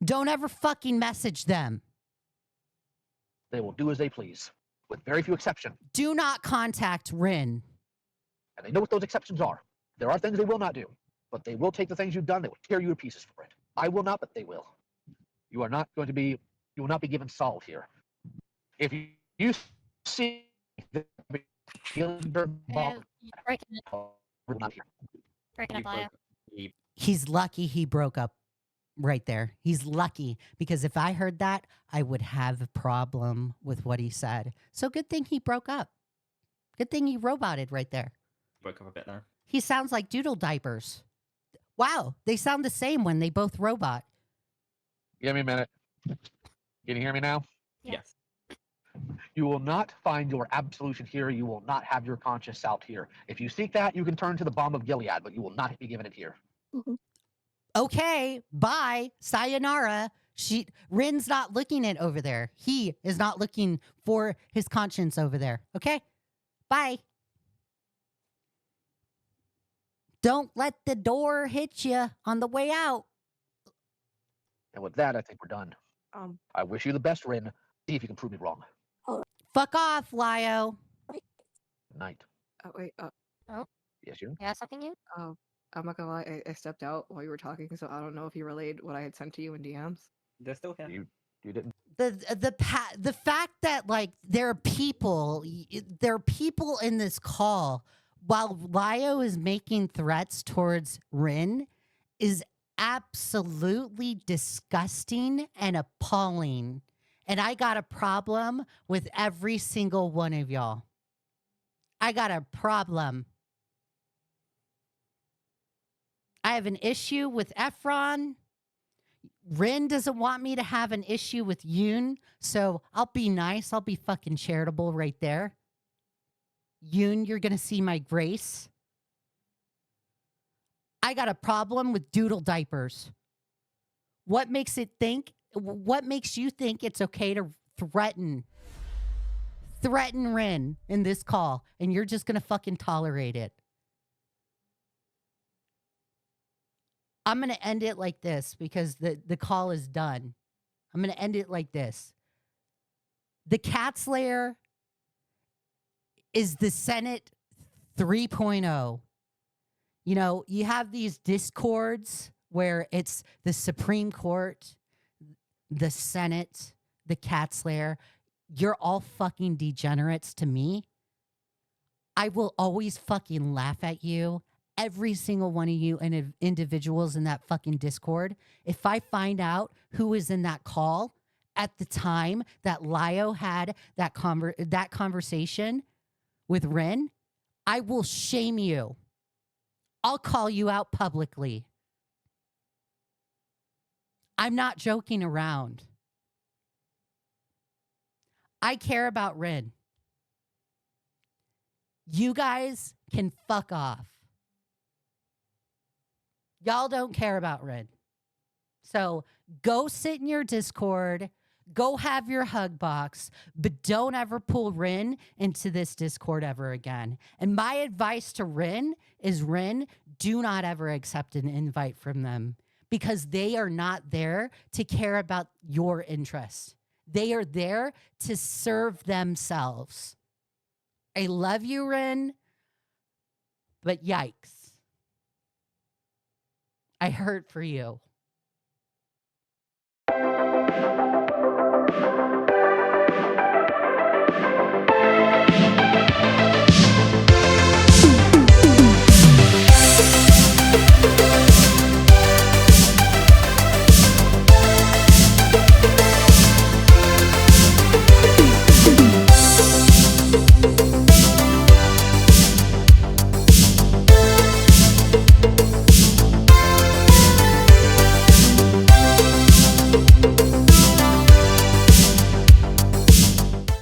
Don't ever fucking message them. They will do as they please, with very few exceptions. Do not contact Rin. And they know what those exceptions are. There are things they will not do, but they will take the things you've done. They will tear you to pieces for it. I will not, but they will. You are not going to be You will not be given salt here. If you see the You're breaking up, breaking You up, Lio. broke he He's lucky he broke up right there. He's lucky because if I heard that, I would have a problem with what he said. So good thing he broke up. Good thing he roboted right there. broke up a bit there. He sounds like Doodle diapers. Wow, they sound the same when they both robot. Give me a minute. Can you hear me now? Yeah. Yes. You will not find your absolution here. You will not have your conscience out here. If you seek that, you can turn to the bomb of Gilead, but you will not be given it here. Okay, bye. Sayonara. Rin's not looking it over there. He is not looking for his conscience over there. Okay? Bye. Don't let the door hit you on the way out. And with that, I think we're done. Um, I wish you the best, Rin. See if you can prove me wrong. Fuck off, Lio. Good night. wait, Yes, you. Yeah, something you? I'm not gonna lie, I stepped out while you were talking, so I don't know if you relayed what I had sent to you in DMs. They're still here. You didn't. The fact that like there are people in this call while Lio is making threats towards Rin is absolutely disgusting and appalling. And I got a problem with every single one of y'all. I got a problem. I have an issue with Efron. Rin doesn't want me to have an issue with Yoon, so I'll be nice. I'll be fucking charitable right there. Yoon, you're going to see my grace. I got a problem with Doodle diapers. What makes you think it's okay to threaten Rin in this call, and you're just going to fucking tolerate it? I'm going to end it like this because the call is done. I'm going to end it like this. The Cat Slayer is the Senate 3.0. You know, you have these discords where it's the Supreme Court, the Senate, the Cat Slayer. You're all fucking degenerates to me. I will always fucking laugh at you. Every single one of you and individuals in that fucking Discord. If I find out who is in that call at the time that Lio had that conversation with Rin, I will shame you. I'll call you out publicly. I'm not joking around. I care about Rin. You guys can fuck off. Y'all don't care about Rin. So go sit in your Discord. Go have your hug box. But don't ever pull Rin into this Discord ever again. And my advice to Rin is, Rin, do not ever accept an invite from them. Because they are not there to care about your interests. They are there to serve themselves. I love you, Rin. But yikes. I hurt for you.